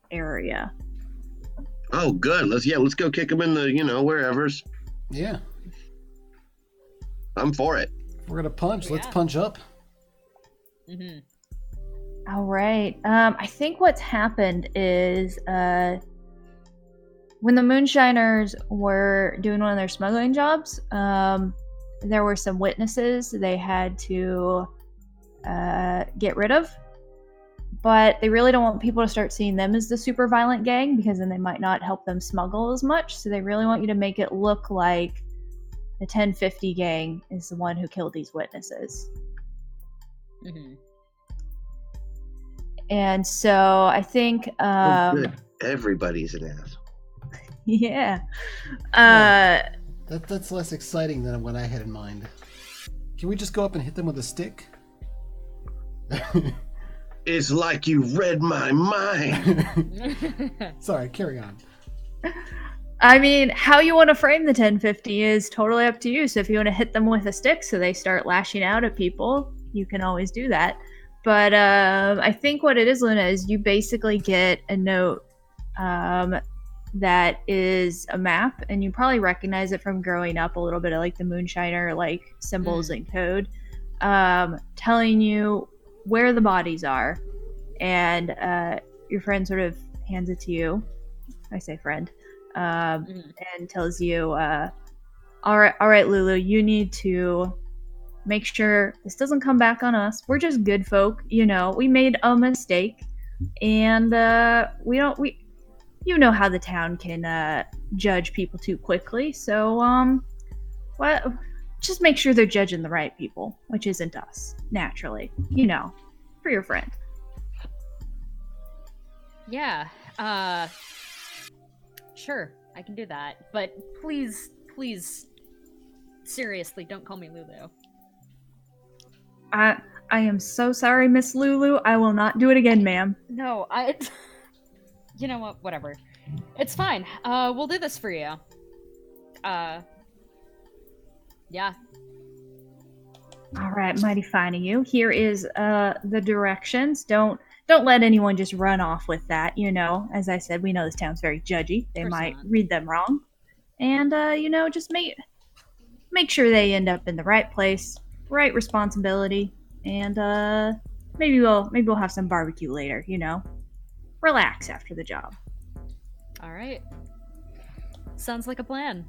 area. Oh, good. Let's go kick them in the wherever's. Yeah. I'm for it. If we're going to punch, let's Yeah. punch up. All right. I think what's happened is when the Moonshiners were doing one of their smuggling jobs, there were some witnesses they had to get rid of. But they really don't want people to start seeing them as the super violent gang because then they might not help them smuggle as much. So they really want you to make it look like the 1050 gang is the one who killed these witnesses. And so I think, Oh, good. Everybody's an ass. yeah. That's less exciting than what I had in mind. Can we just go up and hit them with a stick? It's like you read my mind. Sorry, carry on. I mean, how you want to frame the 1050 is totally up to you. So if you want to hit them with a stick so they start lashing out at people, you can always do that. But I think what it is, Luna, is you basically get a note that is a map, and you probably recognize it from growing up a little bit of like the Moonshiner like symbols and code, telling you where the bodies are, and your friend sort of hands it to you. I say friend, and tells you, all right, Lulu, you need to make sure this doesn't come back on us. We're just good folk, we made a mistake, and you know how the town can judge people too quickly. So just make sure they're judging the right people, which isn't us, naturally, for your friend. Yeah, sure, I can do that. But please, seriously, don't call me Lulu. I am so sorry, Miss Lulu. I will not do it again, ma'am. No, you know what? Whatever. It's fine. We'll do this for you. Yeah. All right, mighty fine of you. Here is the directions. Don't let anyone just run off with that. As I said, we know this town's very judgy. They might read them wrong, and just make sure they end up in the right place, right responsibility, and maybe we'll have some barbecue later. Relax after the job. All right. Sounds like a plan.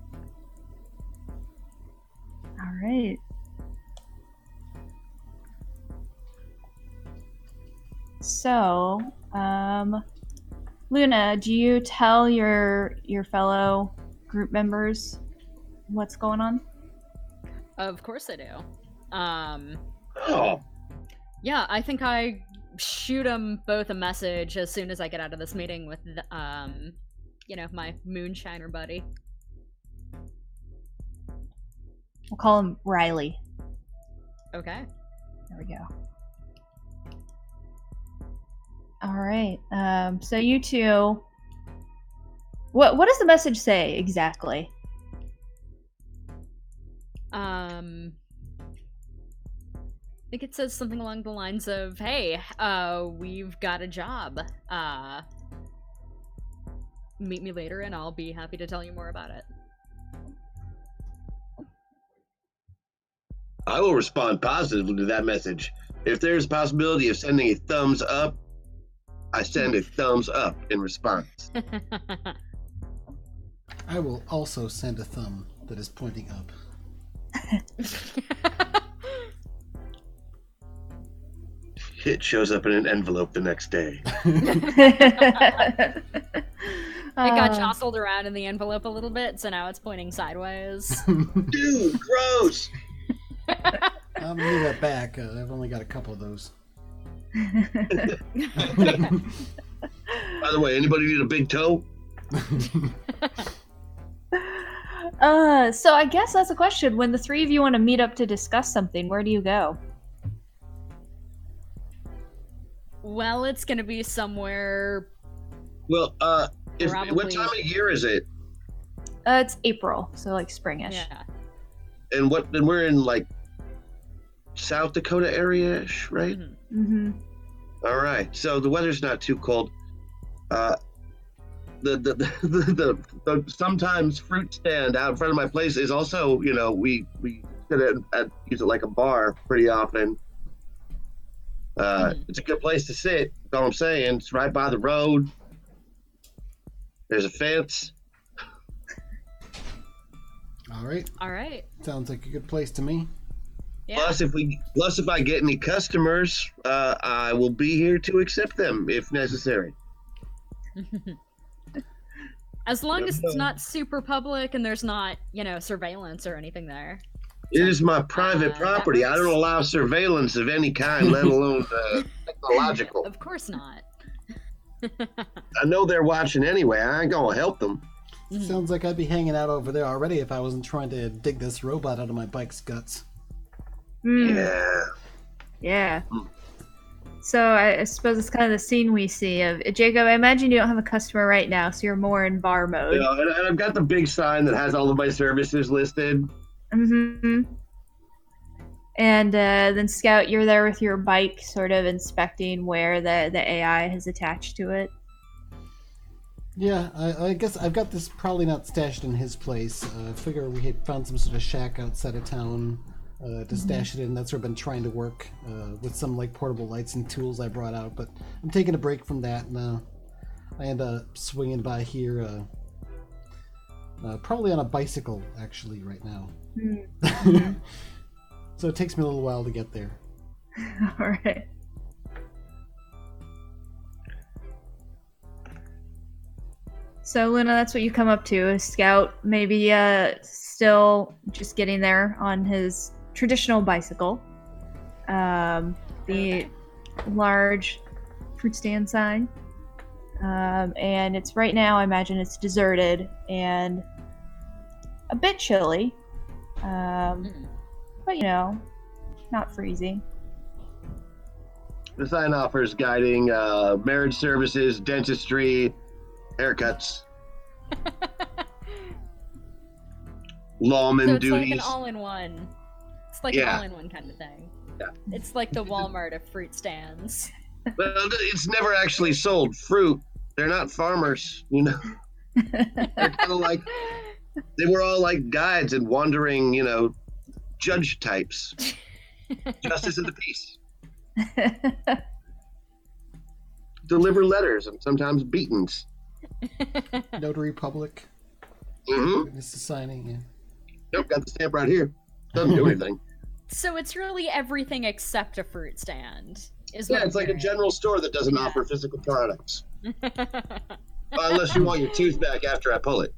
All right. So, Luna, do you tell your fellow group members what's going on? Of course I do. Oh, Yeah, I think I shoot them both a message as soon as I get out of this meeting with, my Moonshiner buddy. We'll call him Riley. Okay. There we go. All right. So you two, what does the message say exactly? think it says something along the lines of, hey, we've got a job. Meet me later and I'll be happy to tell you more about it. I will respond positively to that message. If there's a possibility of sending a thumbs up, I send a thumbs up in response. I will also send a thumb that is pointing up. It shows up in an envelope the next day. It got jostled around in the envelope a little bit, so now it's pointing sideways. Dude, gross! I'm gonna leave that back. I've only got a couple of those. By the way, anybody need a big toe? So I guess that's a question. When the three of you want to meet up to discuss something, where do you go? Well, it's gonna be somewhere. Well, what Probably- time of year is it? It's April, so like springish. Yeah. And we're in like South Dakota area-ish, right? Mhm. Mm-hmm. All right. So the weather's not too cold. The sometimes fruit stand out in front of my place is also, we sit use it like a bar pretty often. It's a good place to sit. That's all I'm saying. It's right by the road. There's a fence. All right. All right. Sounds like a good place to me. Yeah. Plus, if I get any customers, I will be here to accept them if necessary. As long as it's not super public and there's not, surveillance or anything there. It is my private that property. I don't works. allow surveillance of any kind, let alone technological. Of course not. I know they're watching anyway. I ain't gonna help them. Sounds like I'd be hanging out over there already if I wasn't trying to dig this robot out of my bike's guts. Yeah. Yeah. So I suppose it's kind of the scene we see of Jacob. I imagine you don't have a customer right now, so you're more in bar mode. Yeah, and I've got the big sign that has all of my services listed. Mm-hmm. And then Scout, you're there with your bike, sort of inspecting where the AI has attached to it. Yeah, I guess I've got this probably not stashed in his place. I figure we had found some sort of shack outside of town to stash it in. That's where I've been trying to work with some like portable lights and tools I brought out. But I'm taking a break from that now. I end up swinging by here, probably on a bicycle actually right now. Mm-hmm. So it takes me a little while to get there. All right. So Luna, that's what you come up to. A Scout, maybe still just getting there on his traditional bicycle. The large fruit stand sign. And it's right now, I imagine it's deserted and a bit chilly. But not freezing. The sign offers guiding marriage services, dentistry, haircuts, lawman So it's duties. like an all-in-one. It's like an all-in-one kind of thing. Yeah. It's like the Walmart of fruit stands. Well, it's never actually sold fruit. They're not farmers, They're kind of like, they were all like guides and wandering, judge types. Justice of the peace. Deliver letters and sometimes beatings. Notary public. Mm-hmm. Witness signing. Yeah. Nope, got the stamp right here. Doesn't do anything. So it's really everything except a fruit stand. Yeah, it's like a general store that doesn't offer physical products. Unless you want your tooth back after I pull it.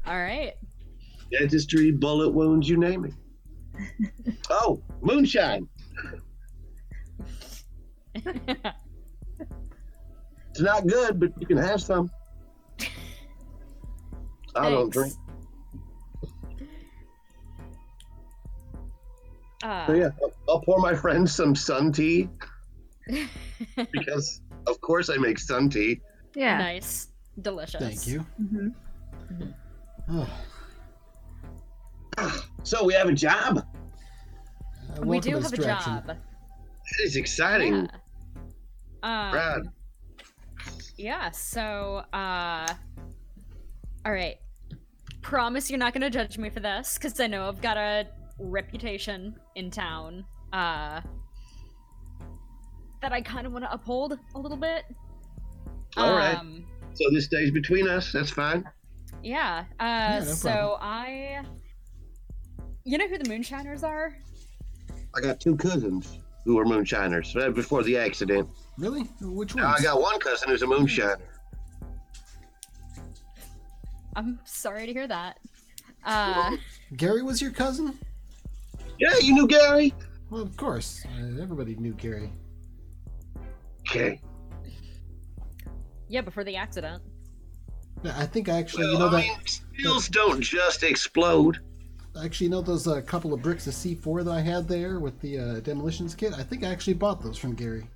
All right. Dentistry, bullet wounds, you name it. Oh, moonshine. It's not good, but you can have some. I don't drink. So yeah, I'll pour my friend some sun tea. Because, of course, I make sun tea. Yeah. Nice. Delicious. Thank you. Mm-hmm. Oh, So we have a job. We do have a job. That is exciting. Yeah. Brad. Yeah, so, all right. Promise you're not gonna judge me for this, because I know I've got a reputation in town, that I kind of want to uphold a little bit. All right. So this stays between us. That's fine. Yeah. No so problem. you know who the Moonshiners are? I got 2 cousins who were moonshiners right before the accident. Really? Which ones? Now I got one cousin who's a moonshiner. I'm sorry to hear that. Gary was your cousin? Yeah, you knew Gary? Well, of course. Everybody knew Gary. Okay. Yeah, before the accident. I think actually, skills don't just explode. Actually, those couple of bricks of C4 that I had there with the demolitions kit? I think I actually bought those from Gary.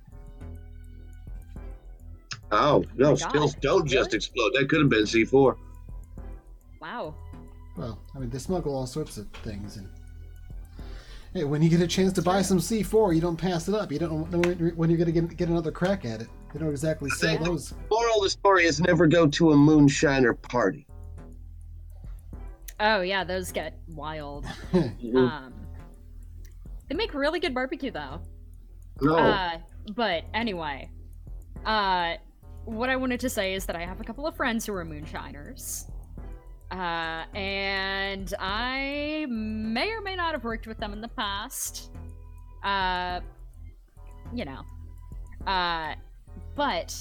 Oh, no, my skills God. don't just explode. That could have been C4. Wow. Well, I mean, they smuggle all sorts of things. And hey, when you get a chance to buy some C4, you don't pass it up. You don't know when you're going to get another crack at it. They don't exactly sell those. Moral of the story is never go to a moonshiner party. Oh yeah, those get wild. Mhm. They make really good barbecue though. No. But anyway, what I wanted to say is that I have a couple of friends who are moonshiners. And I may or may not have worked with them in the past. But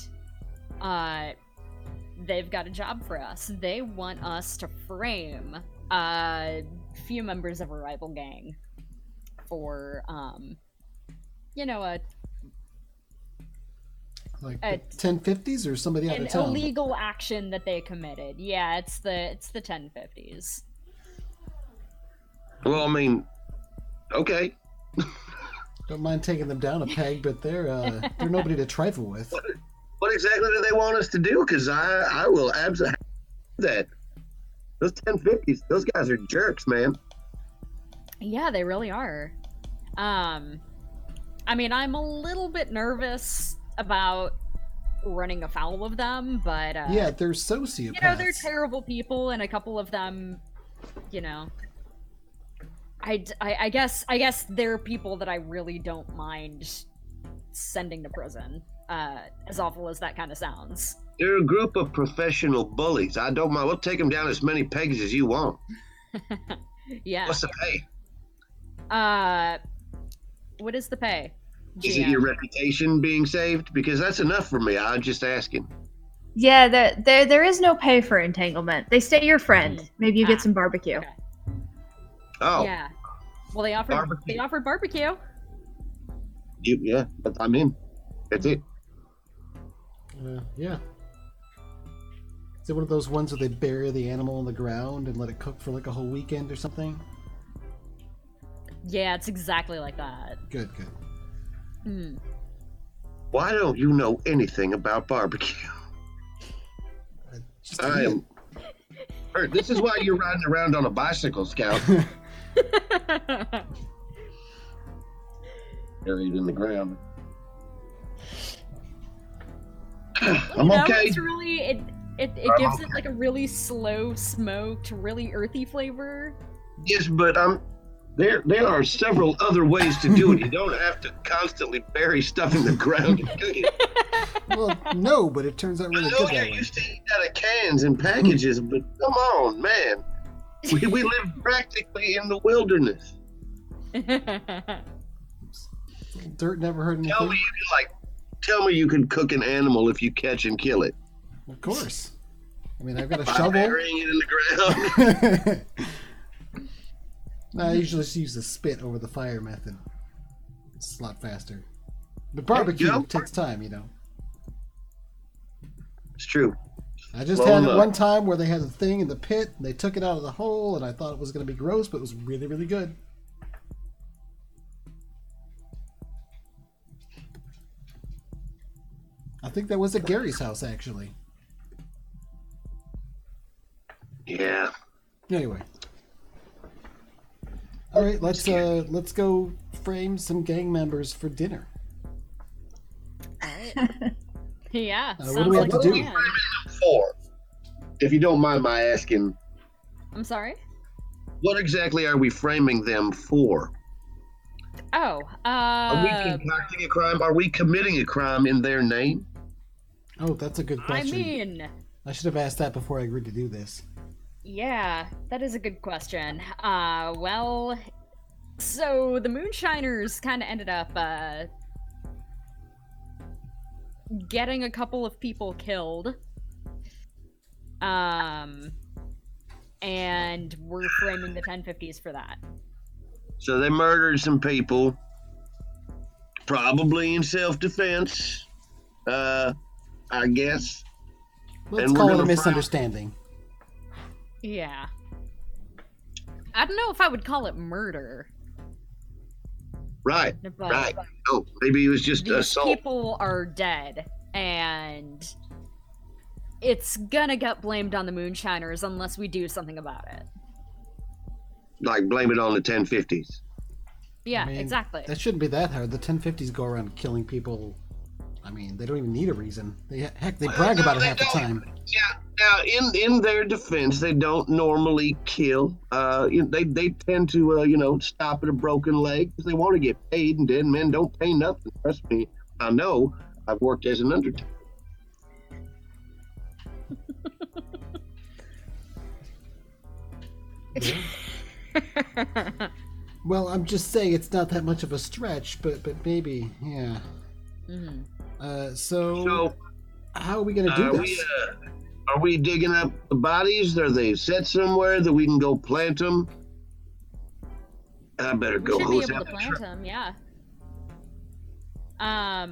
they've got a job for us. They want us to frame a few members of a rival gang for, Like the 1050s or somebody out an of town? illegal action that they committed. Yeah, it's the 1050s. Well, I mean, okay. Don't mind taking them down a peg, but they're nobody to trifle with. What exactly do they want us to do? Because I will absolutely do that. Those 1050s, those guys are jerks, man. Yeah, they really are. I mean, I'm a little bit nervous about running afoul of them, but yeah, they're sociopaths. they're terrible people, and a couple of them, I guess they're people that I really don't mind sending to prison. As awful as that kind of sounds. They're a group of professional bullies. I don't mind. We'll take them down as many pegs as you want. Yeah. What's the pay? What is the pay? Is it your reputation being saved? Because that's enough for me. I'm just asking. Yeah, there is no pay for entanglement. They stay your friend. Maybe you get some barbecue. Okay. Oh. Yeah. Well, they offered barbecue. Yeah, I'm in. That's it. Yeah. Is it one of those ones where they bury the animal in the ground and let it cook for like a whole weekend or something? Yeah, it's exactly like that. Good. Why don't you know anything about barbecue? I am. This is why you're riding around on a bicycle, Scout. Buried in the ground. I'm okay. It's really it gives it like a really slow smoked, really earthy flavor. Yes, but there are several other ways to do it. You don't have to constantly bury stuff in the ground and cook it. Well, no, but it turns out really good I know that you're way. used to eating out of cans and packages, but come on, man. We live practically in the wilderness. Dirt never hurt anything. Tell me you can cook an animal if you catch and kill it. Of course. I mean, I've got a By shovel. burying it in the ground. I usually just use the spit over the fire method. It's a lot faster. But barbecue takes time, It's true. I just had it one time where they had a thing in the pit, and they took it out of the hole, and I thought it was going to be gross, but it was really, really good. I think that was at Gary's house, actually. Yeah. Anyway. All right, let's go frame some gang members for dinner. Yeah. What do we have to do? For, if you don't mind my asking. I'm sorry? What exactly are we framing them for? Oh, Are we concocting a crime? Are we committing a crime in their name? Oh, that's a good question. I mean, I should have asked that before I agreed to do this. yeah, that is a good question. Well, so the Moonshiners kind of ended up, getting a couple of people killed. And we're framing the 1050s for that. So they murdered some people, probably in self-defense, I guess. Let's call it a misunderstanding. Yeah. I don't know if I would call it murder. Right, right. Oh, maybe it was just assault. These people are dead, and it's gonna get blamed on the Moonshiners unless we do something about it. Like, blame it on the 1050s. Yeah, exactly. That shouldn't be that hard. The 1050s go around killing people. I mean, they don't even need a reason. They brag about it half the time. Yeah. Now, in their defense, they don't normally kill. They tend to, stop at a broken leg because they want to get paid, and dead men don't pay nothing. Trust me, I know. I've worked as an undertaker. Well, I'm just saying it's not that much of a stretch, but maybe, yeah. Mm-hmm. So how are we going to do this? Are we digging up the bodies? Are they set somewhere that we can go plant them? I better go. We should be able to plant them, yeah. Oh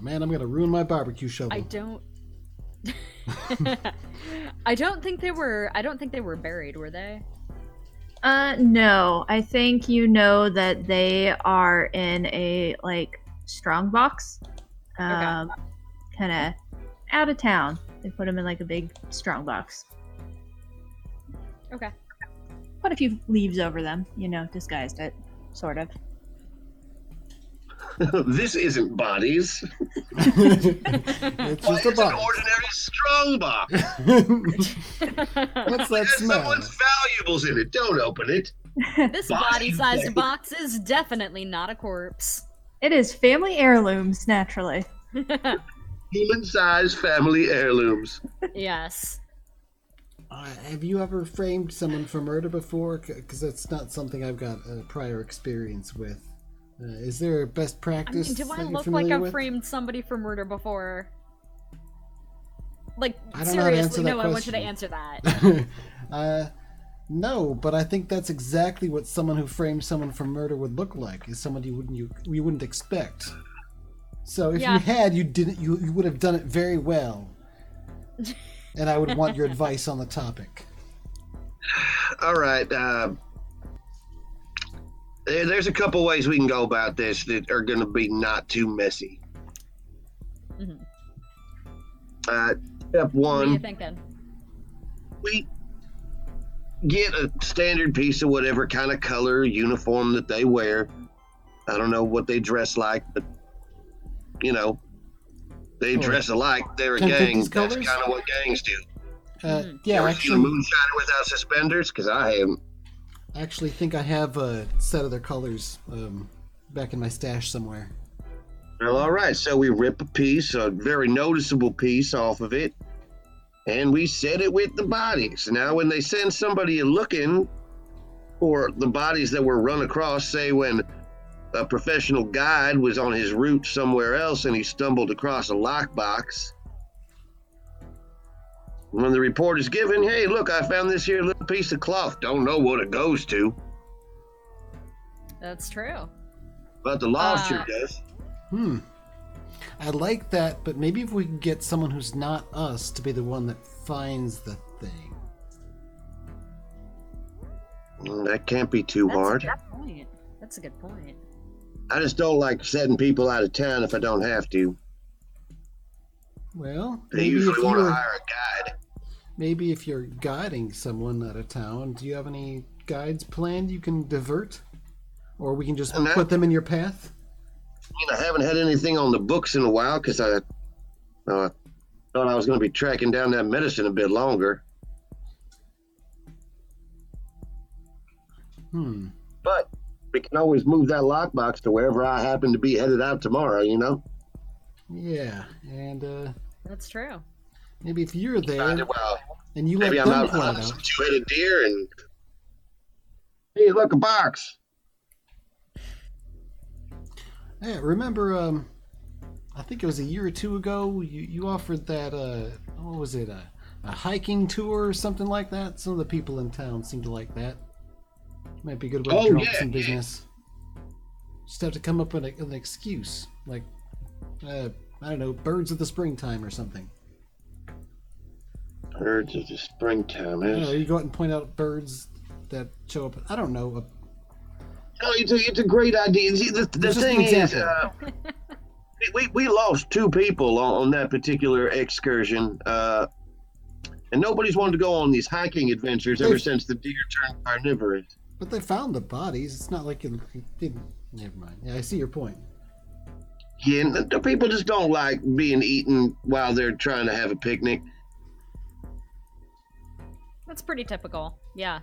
man, I'm going to ruin my barbecue shovel. I don't. I don't think they were buried, were they? No. I think you know that they are in a strong box. Kind of out of town. They put them in a big strong box. Okay. Put a few leaves over them, disguised it, sort of. This isn't bodies. It's just a box. An ordinary strong box. What's that smell? Someone's valuables in it. Don't open it. This body-sized box is definitely not a corpse. It is family heirlooms, naturally. Human-sized family heirlooms. Yes. Have you ever framed someone for murder before? Because that's not something I've got prior experience with. Is there a best practice? I mean, do I look like I've framed somebody for murder before? Seriously, no, I want you to answer that. No, but I think that's exactly what someone who framed someone for murder would look like. Is someone you wouldn't expect. So if you had, you would have done it very well. And I would want your advice on the topic. All right. There's a couple ways we can go about this that are going to be not too messy. Mm-hmm. Step one. What are you thinking? We get a standard piece of whatever kind of color uniform that they wear. I don't know what they dress like, but they dress alike. They're a gang. That's kind of what gangs do. Yeah, you ever seen a moonshiner without suspenders? Because I haven't. I actually think I have a set of their colors back in my stash somewhere. Well, all right. So we rip a very noticeable piece off of it, and we set it with the bodies. Now, when they send somebody looking for the bodies that were run across, say when a professional guide was on his route somewhere else and he stumbled across a lockbox, when the report is given, hey, look, I found this here little piece of cloth. Don't know what it goes to. That's true. But the law sure does. I like that, but maybe if we can get someone who's not us to be the one that finds the thing. That can't be too hard. That's a good point. I just don't like setting people out of town if I don't have to. Well, they usually want to hire a guide. Maybe if you're guiding someone out of town, do you have any guides planned you can divert? Or we can just And put them in your path? I haven't had anything on the books in a while because I thought I was going to be tracking down that medicine a bit longer. But we can always move that lockbox to wherever I happen to be headed out tomorrow, you know? Yeah, and That's true. maybe if you're there Well, and you maybe let I'm them out point hunting it some out. two-headed deer and... Hey, look, a box! Yeah, remember, I think it was a year or two ago, you offered that, what was it, a hiking tour or something like that? Some of the people in town seem to like that. Might be a good way to drum up some business. Just have to come up with an excuse, like, I don't know, birds of the springtime or something. Birds of the springtime, I don't know, you go out and point out birds that show up. I don't know. No, it's a great idea. See, the thing is, we lost two people on that particular excursion, and nobody's wanted to go on these hiking adventures ever since the deer turned carnivorous. But they found the bodies. It's not like it didn't. Never mind. Yeah, I see your point. Yeah, and the people just don't like being eaten while they're trying to have a picnic. That's pretty typical. Yeah.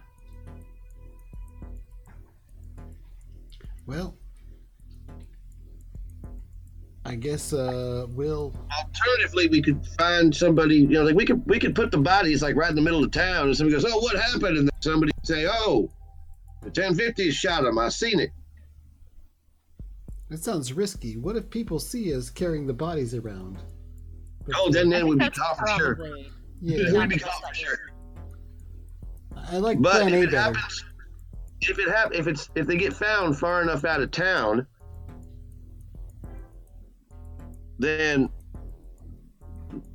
Well, I guess we'll. Alternatively, we could find somebody. You know, like we could put the bodies like right in the middle of town, and somebody goes, "Oh, what happened?" And then somebody would say, "Oh, the 1050s shot him. I seen it." That sounds risky. What if people see us carrying the bodies around? Oh, then we'd be caught for sure. Yeah, We'd be caught for sure. I like But Plan A if it better. happens, if they get found far enough out of town, then,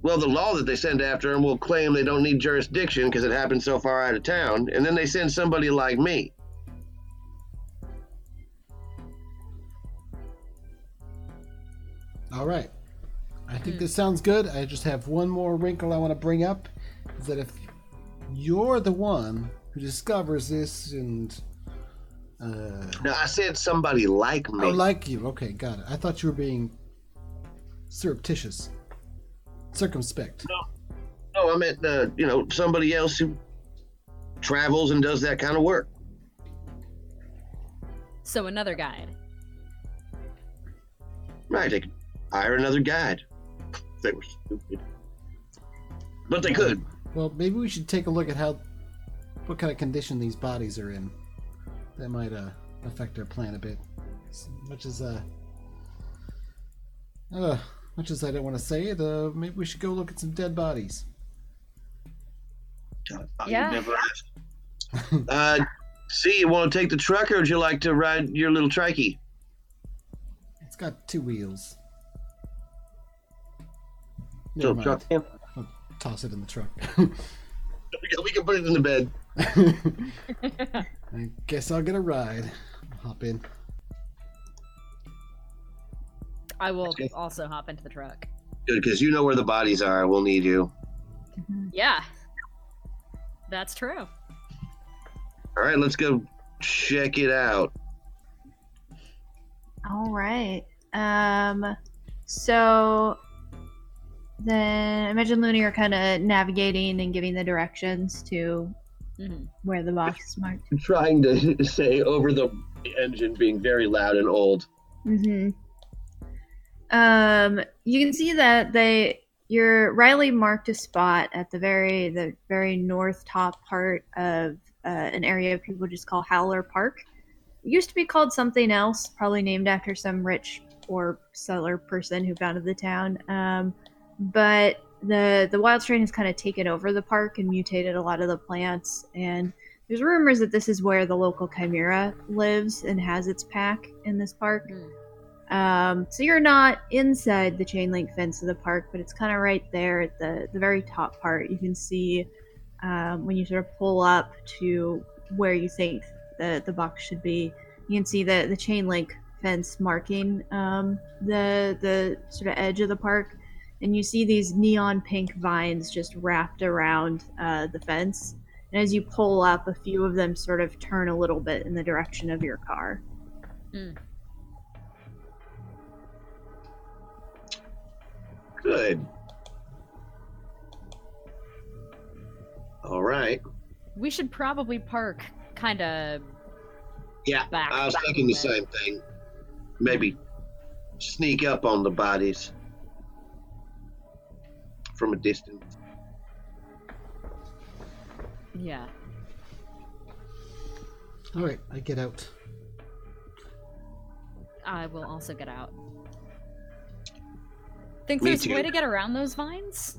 well, the law that they send after them will claim they don't need jurisdiction because it happened so far out of town, and then they send somebody like me. All right. I think this sounds good. I just have one more wrinkle I want to bring up. Is that if you're the one who discovers this and... Now, I said somebody like me. Oh, like you. Okay, got it. I thought you were being surreptitious. Circumspect. No, I meant, somebody else who travels and does that kind of work. So another guide. Right, they could hire another guide. They were stupid. But they could. Well, maybe we should take a look at what kind of condition these bodies are in. That might affect our plan a bit. As much as I don't want to say it, maybe we should go look at some dead bodies. Yeah. Never asked. See, you want to take the truck, or would you like to ride your little trikey? It's got two wheels. So Never truck. mind. I'll toss it in the truck. We can put it in the bed. I guess I'll get a ride. I'll hop in. I will also hop into the truck. Good, because you know where the bodies are. We'll need you. Yeah. That's true. All right, let's go check it out. All right. So then I imagine Looney are kind of navigating and giving the directions to where the box is marked. I'm trying to say over the engine being very loud and old. You can see that Riley marked a spot at the very north top part of an area people just call Howler Park. It used to be called something else, probably named after some rich or settler person who founded the town. But the wild strain has kind of taken over the park and mutated a lot of the plants. And there's rumors that this is where the local chimera lives and has its pack in this park. So you're not inside the chain link fence of the park, but it's kind of right there at the very top part. You can see when you sort of pull up to where you think the box should be, you can see the chain link fence marking the sort of edge of the park, and you see these neon pink vines just wrapped around the fence, And as you pull up, a few of them sort of turn a little bit in the direction of your car. Good. All right. We should probably park kind of Yeah, back. I was thinking the same thing. Maybe sneak up on the bodies from a distance. Yeah. All right, I get out. I will also get out. Think Me there's a way too. to get around those vines?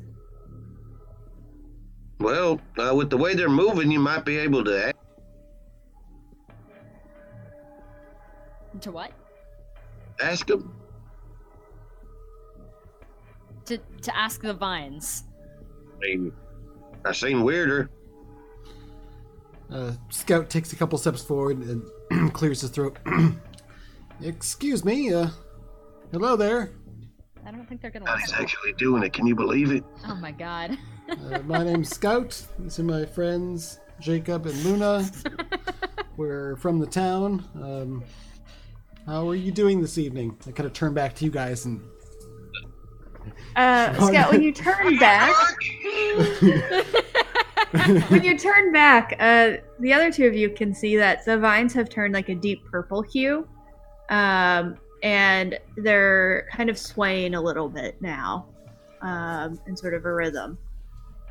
Well, with the way they're moving, you might be able to To what? ask them. To ask the vines. I mean, I seem weirder. Scout takes a couple steps forward and clears his throat. Excuse me, hello there. I don't think they're gonna Now he's listen. actually doing it. Can you believe it? Oh my god. My name's Scout. These are my friends, Jacob and Luna. We're from the town. How are you doing this evening? I kind of turn back to you guys and... Scout, when you turn back... when you turn back, the other two of you can see that the vines have turned like a deep purple hue. And they're kind of swaying a little bit now, in sort of a rhythm.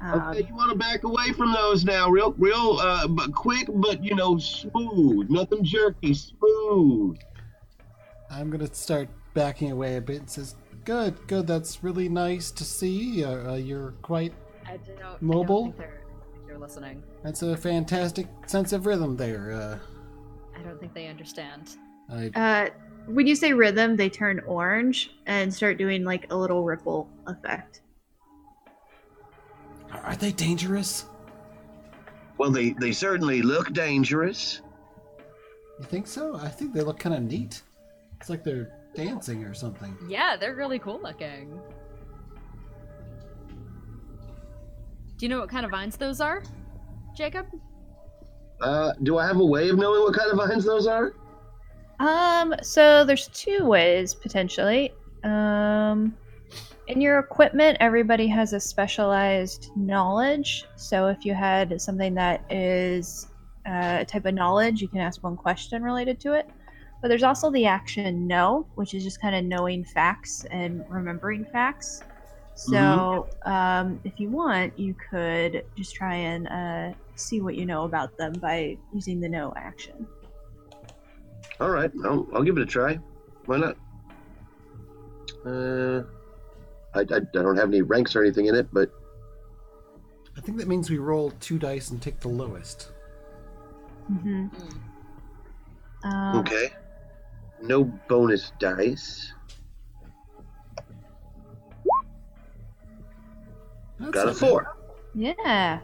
Okay, you want to back away from those now, real, but quick, but smooth, nothing jerky, smooth. I'm gonna start backing away a bit and says, good, that's really nice to see. You're quite mobile. I don't think they're listening. That's a fantastic sense of rhythm there. I don't think they understand. When you say rhythm, they turn orange and start doing like a little ripple effect. Are they dangerous? Well, they certainly look dangerous. You think so? I think they look kind of neat. It's like they're dancing or something. Yeah, they're really cool looking. Do you know what kind of vines those are, Jacob? Do I have a way of knowing what kind of vines those are? So there's two ways potentially. In your equipment, everybody has a specialized knowledge. So if you had something that is a type of knowledge, you can ask one question related to it. But there's also the action know, which is just kind of knowing facts and remembering facts. So if you want, you could just try and see what you know about them by using the know action. All right, I'll give it a try. Why not? I don't have any ranks or anything in it, but I think that means we roll 2 dice and take the lowest. Mm-hmm. okay. No bonus dice. That's Got a not bad. 4. Yeah.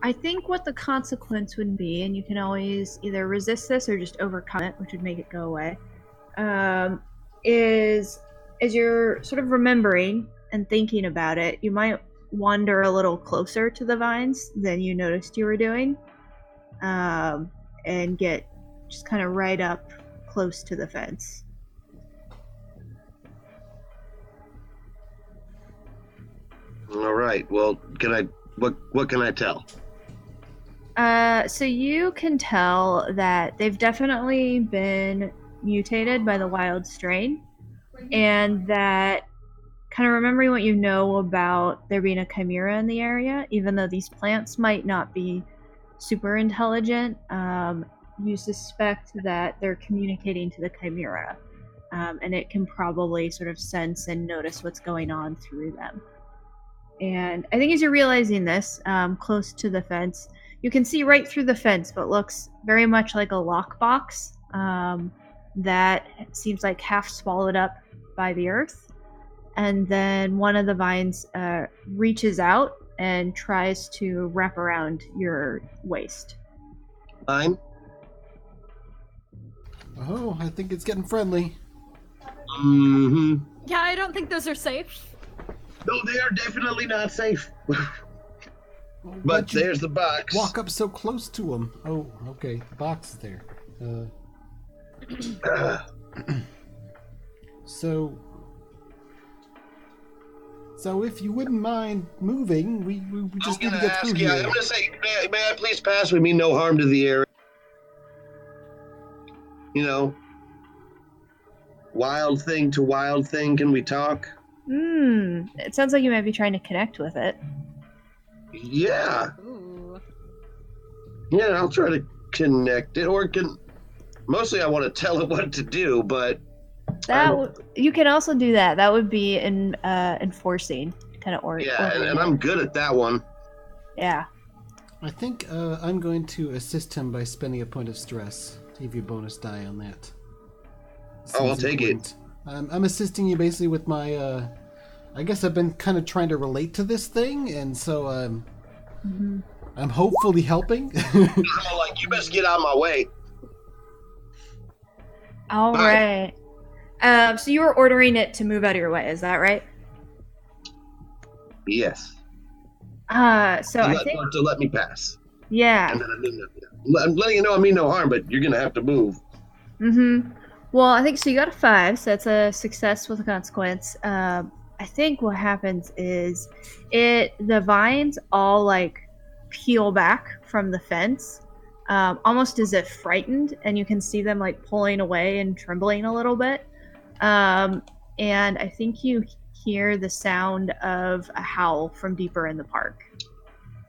I think what the consequence would be, and you can always either resist this or just overcome it, which would make it go away, is as you're sort of remembering and thinking about it, you might wander a little closer to the vines than you noticed you were doing, and get just kind of right up close to the fence. All right. Well, what can I tell? So you can tell that they've definitely been mutated by the wild strain, and that kind of remembering what you know about there being a chimera in the area, even though these plants might not be super intelligent, you suspect that they're communicating to the chimera, and it can probably sort of sense and notice what's going on through them. And I think as you're realizing this, close to the fence, you can see right through the fence what looks very much like a lockbox that seems like half swallowed up by the earth. And then one of the vines reaches out and tries to wrap around your waist. Fine. Oh, I think it's getting friendly. Mm-hmm. Yeah, I don't think those are safe. No, they are definitely not safe. Well, But why'd you there's the box. walk up so close to them. Oh, okay. The box is there. So if you wouldn't mind moving, we just need to get through here. I'm gonna say, may I please pass? We mean no harm to the area. You know, wild thing to wild thing. Can we talk? It sounds like you might be trying to connect with it. Yeah. Ooh. Yeah, I'll try to connect it, or mostly I want to tell it what to do, but You can also do that. That would be enforcing, kind of and I'm good at that one. Yeah. I think I'm going to assist him by spending a point of stress. Give you a bonus die on that. Oh, I'll take it. I'm assisting you basically with my. I guess I've been kind of trying to relate to this thing, and so I'm hopefully helping. Like, you best get out of my way. All right. So you were ordering it to move out of your way, is that right? Yes. So I think to let me pass. yeah. And then I'm letting you know I mean no harm, but you're gonna have to move. Well, I think so. You got a 5, so that's a success with a consequence. I think what happens is the vines all like peel back from the fence, almost as if frightened, and you can see them like pulling away and trembling a little bit. And I think you hear the sound of a howl from deeper in the park.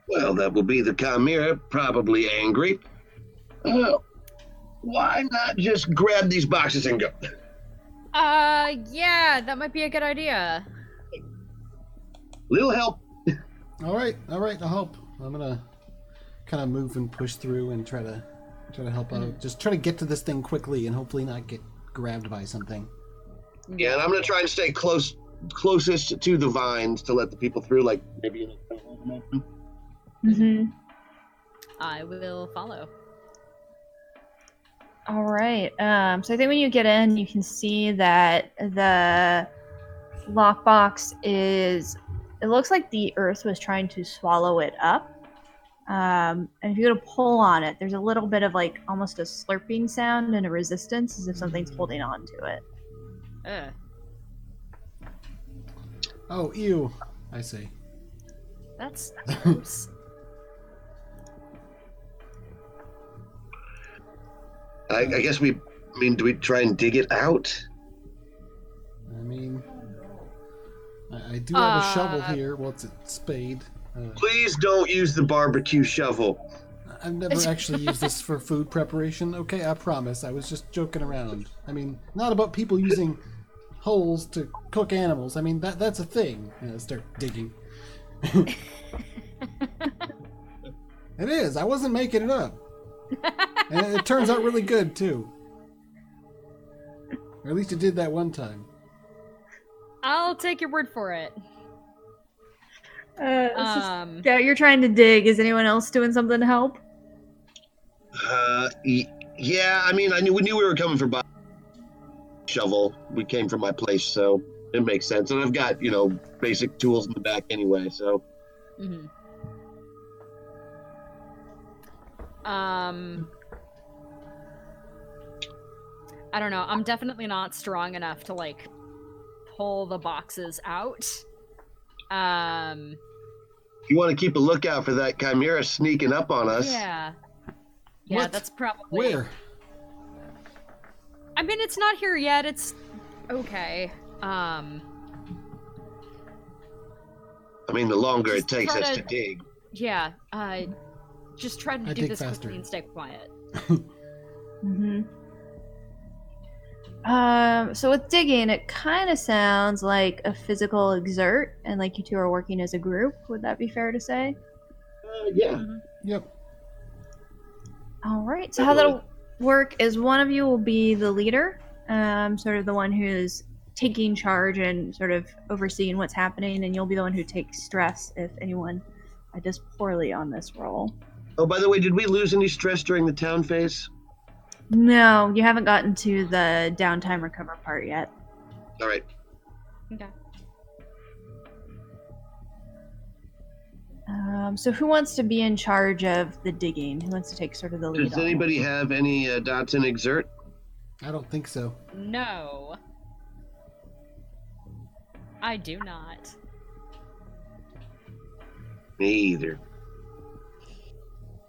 Well, that will be the Chimera, probably angry. Why not just grab these boxes and go? Yeah, that might be a good idea. Little help. All right, I'll help. I'm gonna kind of move and push through and try to help out. Just try to get to this thing quickly and hopefully not get grabbed by something. Yeah, and I'm gonna try and stay closest to the vines to let the people through, like maybe in a I will follow. All right. So I think when you get in, you can see that the lockbox it looks like the earth was trying to swallow it up. And if you go to pull on it, there's a little bit of like almost a slurping sound and a resistance as if something's holding on to it. Oh, ew, I see. That's gross. I guess do we try and dig it out? I mean, I do have a shovel here. Well, it's a spade. Please don't use the barbecue shovel. I've never actually used this for food preparation. Okay, I promise. I was just joking around. I mean, not about people using holes to cook animals. I mean, that's a thing. Start digging. It is. I wasn't making it up. And it turns out really good, too. Or at least it did that one time. I'll take your word for it. Yeah, you're trying to dig. Is anyone else doing something to help? Yeah, I mean, we knew we were coming for shovel. We came from my place, so it makes sense. And I've got, basic tools in the back anyway, so. I don't know. I'm definitely not strong enough to like pull the boxes out. You want to keep a lookout for that Chimera sneaking up on us. Yeah, What? that's probably... Where? I mean, it's not here yet. It's okay. I mean, the longer it takes us to dig. Yeah, just try to do dig this faster. quickly and stay quiet. So with digging, it kind of sounds like a physical exert, and like you two are working as a group. Would that be fair to say? Yeah. Yep. All right. So how that'll work is one of you will be the leader, sort of the one who's taking charge and sort of overseeing what's happening, and you'll be the one who takes stress if anyone does poorly on this roll. Oh, by the way, did we lose any stress during the town phase? No, you haven't gotten to the downtime recover part yet. All right. Okay. So who wants to be in charge of the digging? Who wants to take sort of the lead? Does anybody have any dots in exert? I don't think so. No. I do not. Me either.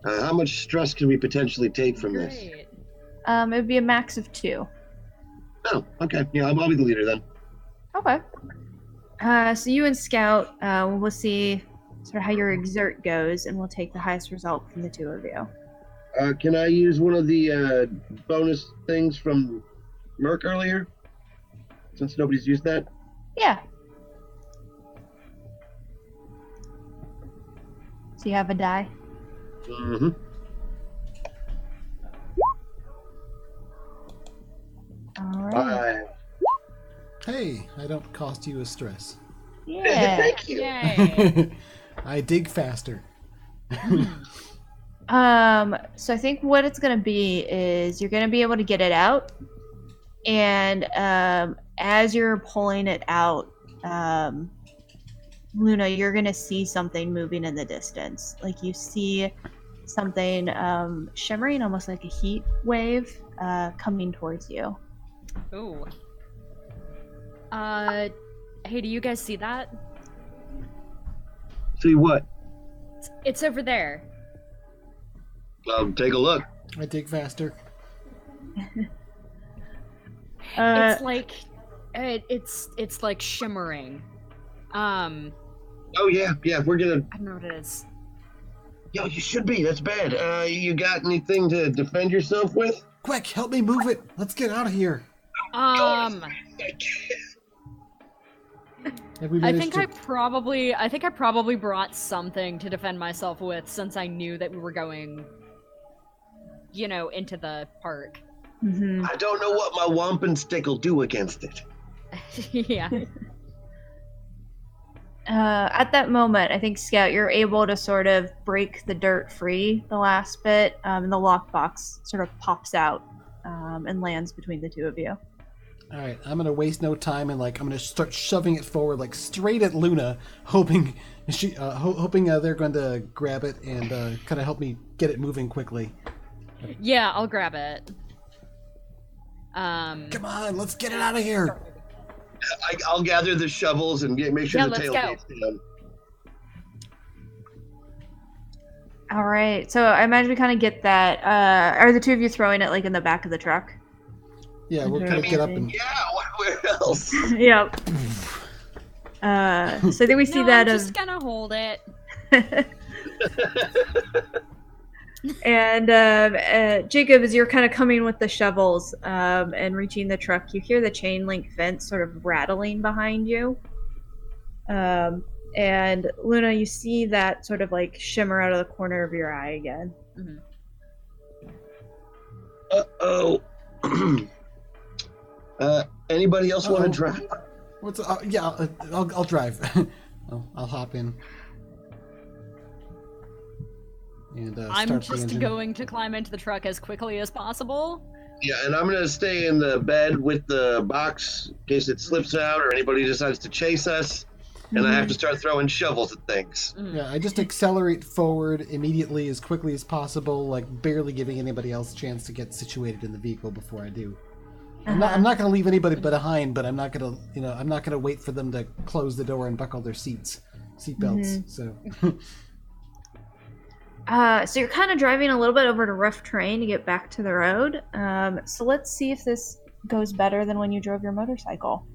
How much stress can we potentially take from this? Great. It would be a max of 2. Oh, okay. Yeah, I'll be the leader then. Okay. So you and Scout, we'll see sort of how your exert goes, and we'll take the highest result from the 2 of you. Can I use one of the bonus things from Merc earlier? Since nobody's used that? Yeah. So you have a die? Mm-hmm. All right. Hey, I don't cost you a stress. Yeah. Thank you. Yay. I dig faster. So I think what it's going to be is you're going to be able to get it out, and as you're pulling it out, Luna, you're going to see something moving in the distance. Like you see something shimmering, almost like a heat wave, coming towards you. Ooh. Hey, do you guys see that? See what? It's over there. Take a look. I dig faster. It's like it's like shimmering. Oh yeah, we're gonna. I don't know what it is. Yo, you should be. That's bad. You got anything to defend yourself with? Quick, help me move it. Let's get out of here. Have we I managed think I probably brought something to defend myself with, since I knew that we were going, into the park. Mm-hmm. I don't know what my wampin stick will do against it. Yeah. At that moment, I think, Scout, you're able to sort of break the dirt free the last bit, and the lockbox sort of pops out and lands between the 2 of you. All right, I'm gonna waste no time and I'm gonna start shoving it forward straight at Luna, hoping they're going to grab it and kind of help me get it moving quickly. Yeah, I'll grab it. Come on, let's get it out of here. I'll gather the shovels and make sure the let's go. tailgate's down. All right, so I imagine we kind of get that. Are the 2 of you throwing it in the back of the truck? Yeah, we'll kind of get up and. Yeah, where else? Yep. So I think we see that I'm as. just gonna hold it. And Jacob, as you're kind of coming with the shovels and reaching the truck, you hear the chain link fence sort of rattling behind you. And Luna, you see that sort of shimmer out of the corner of your eye again. Mm-hmm. Uh-oh. Anybody else want to drive? What's? Yeah, I'll drive. I'll hop in. And I'm start the just engine. going to climb into the truck as quickly as possible. Yeah, and I'm gonna stay in the bed with the box in case it slips out or anybody decides to chase us, and I have to start throwing shovels at things. Yeah, I just accelerate forward immediately as quickly as possible, barely giving anybody else a chance to get situated in the vehicle before I do. I'm not going to leave anybody behind, but I'm not going to wait for them to close the door and buckle their seatbelts. So. So you're kind of driving a little bit over to rough terrain to get back to the road. So let's see if this goes better than when you drove your motorcycle.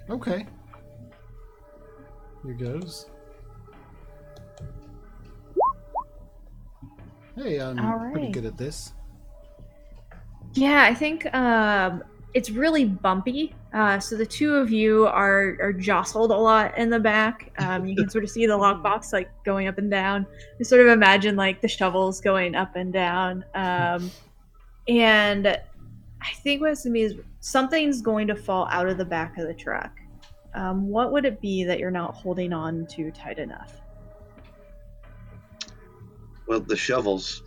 Okay. Here goes. Hey, I'm pretty good at this. Yeah, I think it's really bumpy. So the 2 of you are jostled a lot in the back. You can sort of see the lockbox going up and down. You sort of imagine the shovels going up and down. And I think what's going to be is something's going to fall out of the back of the truck. What would it be that you're not holding on to tight enough? Well, the shovels.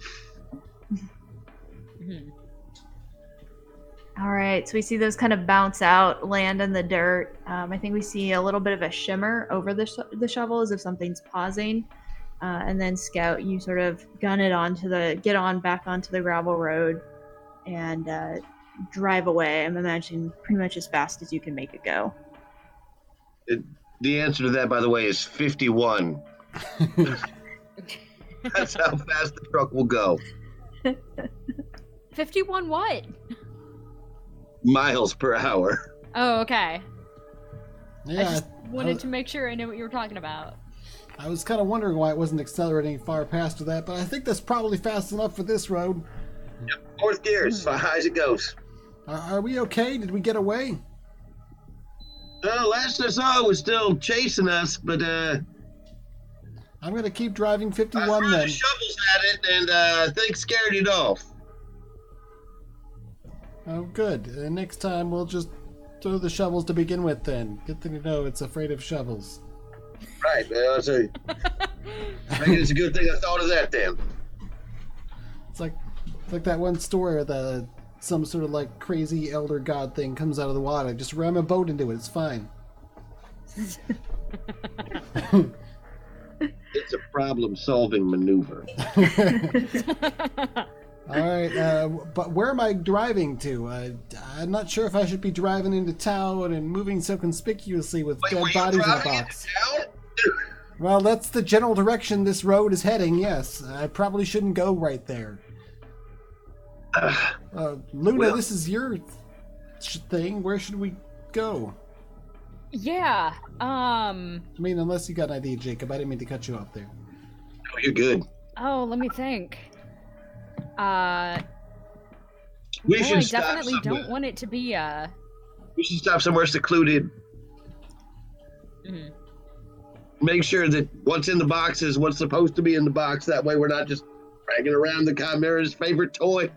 All right, so we see those kind of bounce out, land in the dirt. I think we see a little bit of a shimmer over the shovel as if something's pausing. And then Scout, you sort of gun it back onto the gravel road and drive away. I'm imagining pretty much as fast as you can make it go. The answer to that, by the way, is 51. That's how fast the truck will go. 51 what? Miles per hour. Oh, okay. Yeah, I just wanted to make sure I knew what you were talking about. I was kind of wondering why it wasn't accelerating far past that, but I think that's probably fast enough for this road. Yep, fourth gear, as high as it goes. Are we okay? Did we get away? Last I saw, it was still chasing us, but I'm going to keep driving 51 I threw then. the shovels at it, and I think scared it off. Oh, good. Next time we'll just throw the shovels to begin with then. Good thing to know it's afraid of shovels. Right, so maybe it's a good thing I thought of that then. It's like that one story where some sort of like crazy elder god thing comes out of the water. Just ram a boat into it. It's fine. It's a problem-solving maneuver. All right, but where am I driving to? I'm not sure if I should be driving into town and moving so conspicuously with dead bodies in a box. Well, that's the general direction this road is heading, yes. I probably shouldn't go right there. Luna, well, this is your thing. Where should we go? Yeah, I mean, unless you got an idea, Jacob. I didn't mean to cut you off there. Oh, you're good. Oh, let me think. We I should stop definitely somewhere. don't want it to be, We should stop somewhere secluded. Mhm. Make sure that what's in the box is what's supposed to be in the box. That way we're not just dragging around the Chimera's favorite toy.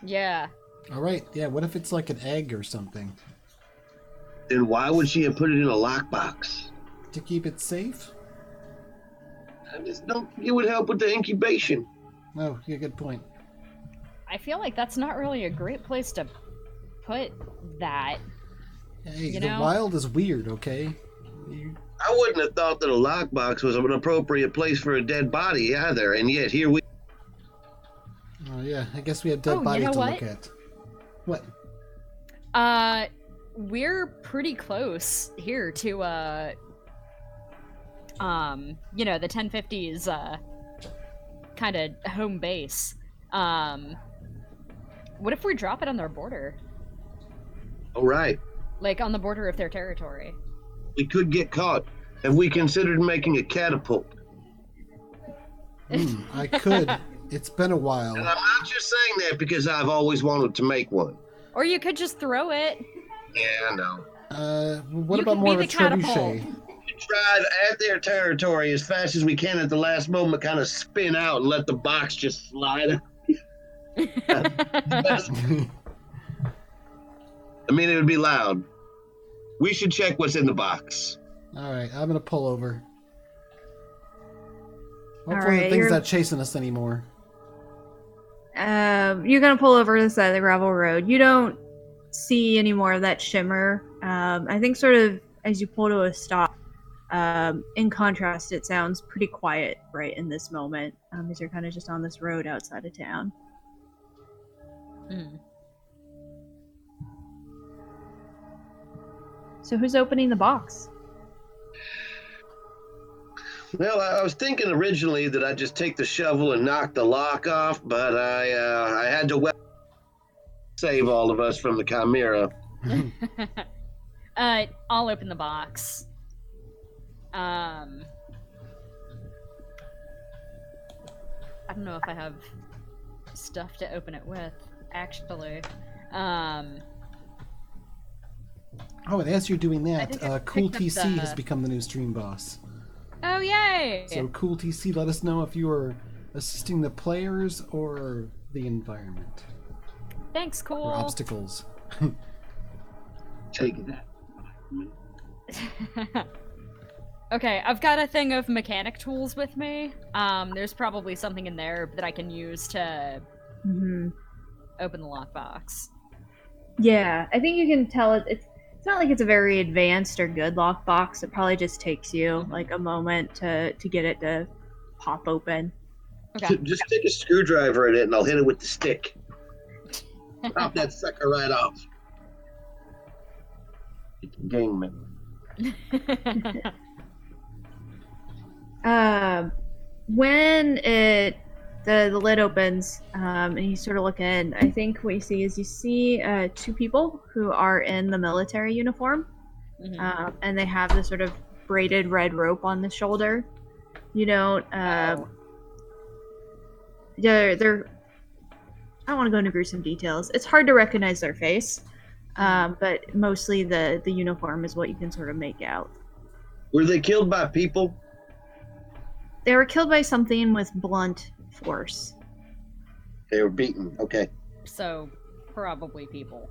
Yeah. All right, yeah, what if it's like an egg or something? Then why would she have put it in a lockbox? To keep it safe? I just don't think it would help with the incubation. Oh, yeah, good point. I feel like that's not really a great place to put that. Hey, You the know? wild is weird, okay? I wouldn't have thought that a lockbox was an appropriate place for a dead body either, and yet here we... Oh, yeah, I guess we have dead Oh, you bodies know to what? look at. What? We're pretty close here to, the 1050's, kind of home base. What if we drop it on their border? All right, Like, on the border of their territory? we could get caught. Have we considered making a catapult? I could. It's been a And while. I'm not just saying that because I've always wanted to make one. Or you could just throw it. Yeah, I know. What You about could more be of a the catapult. trebuchet? We drive at their territory as fast as we can at the last moment, kind of spin out and let the box just slide. I mean, it would be loud. We should check what's in the box. All right, I'm gonna pull over. All Hopefully the right, thing's you're- not chasing us anymore. You're gonna pull over to the side of the gravel road. You don't see any more of that shimmer. I think sort of as you pull to a stop, in contrast, it sounds pretty quiet right in this moment, as you're kind of just on this road outside of town. Mm. So who's opening the box? Well, I was thinking originally that I'd just take the shovel and knock the lock off, but I had to save all of us from the Chimera. I'll open the box. I don't know if I have stuff to open it with, actually. Oh, and as you're doing I that, think I Cool picked up TC the- has become the new stream boss. Oh, yay! So Cool TC, let us know if you are assisting the players or the environment Thanks, or cool. obstacles. Take that. Okay, I've got a thing of mechanic tools with me. There's probably something in there that I can use to Mm-hmm. open the lockbox. Yeah, I think you can tell it's not like it's a very advanced or good lockbox. It probably just takes you like a moment to get it to pop open. Okay. Just stick a screwdriver in it and I'll hit it with the stick. Pop that sucker right off. It's a gang member. When the lid opens and you sort of look in, I think what you see is two people who are in the military uniform, and they have this sort of braided red rope on the shoulder. You don't. They're. I don't want to go into gruesome details. It's hard to recognize their face, but mostly the uniform is what you can sort of make out. Were they killed by people? They were killed by something with blunt force. They were beaten. Okay. So, probably people.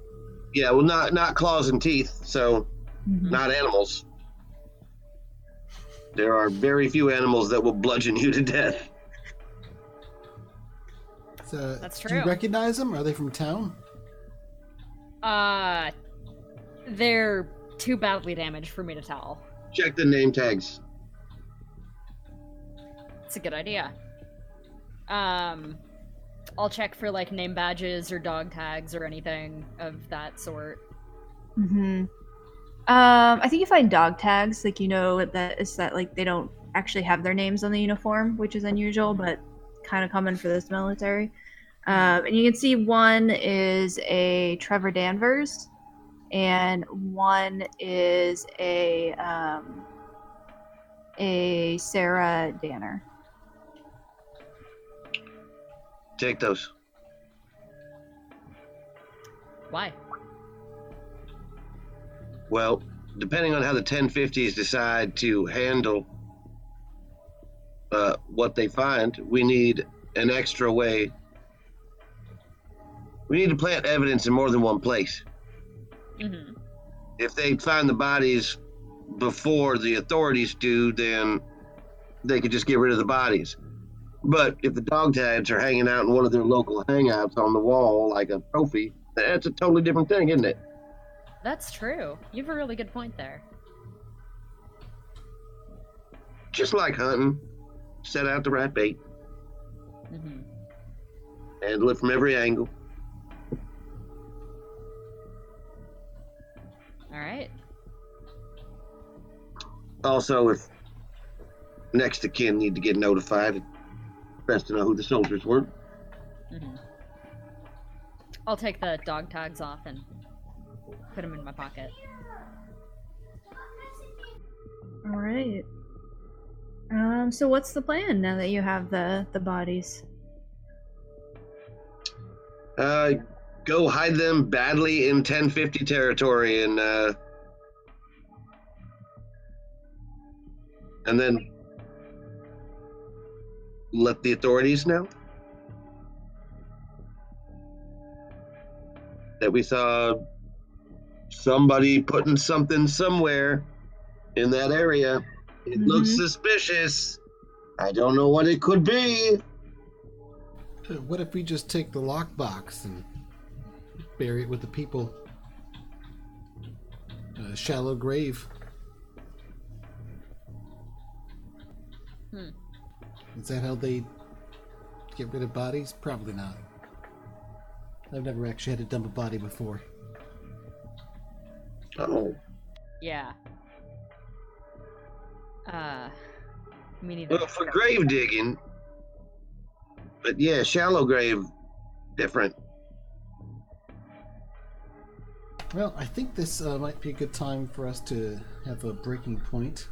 Yeah, well, not claws and teeth, so not animals. There are very few animals that will bludgeon you to death. So, that's true. Do you recognize them? Are they from town? They're too badly damaged for me to tell. Check the name tags. It's a good idea. I'll check for like name badges or dog tags or anything of that sort. I think you find dog tags, like that like they don't actually have their names on the uniform, which is unusual, but kind of common for this military. And you can see one is a Trevor Danvers, and one is a Sarah Danner. Take those. Why? Well, depending on how the 1050s decide to handle what they find, we need an extra way. We need to plant evidence in more than one place. If they find the bodies before the authorities do, then they could just get rid of the bodies. But if the dog tags are hanging out in one of their local hangouts on the wall like a trophy, that's a totally different thing, isn't it? That's true. You have a really good point there. Just like hunting, set out the right bait. Handle it from every angle. All right. Also, if next of kin need to get notified, it's best to know who the soldiers were. I'll take the dog tags off and put them in my pocket. All right. So what's the plan now that you have the bodies? Go hide them badly in 1050 territory and then let the authorities know that we saw somebody putting something somewhere in that area. It looks suspicious. I don't know what it could be. What if we just take the lockbox and bury it with the people? A shallow grave. Is that how they get rid of bodies? Probably not. I've never actually had to dump a body before. Oh. Yeah. Me neither. Well, for grave digging, but yeah, shallow grave, different. Well, I think this might be a good time for us to have a breaking point.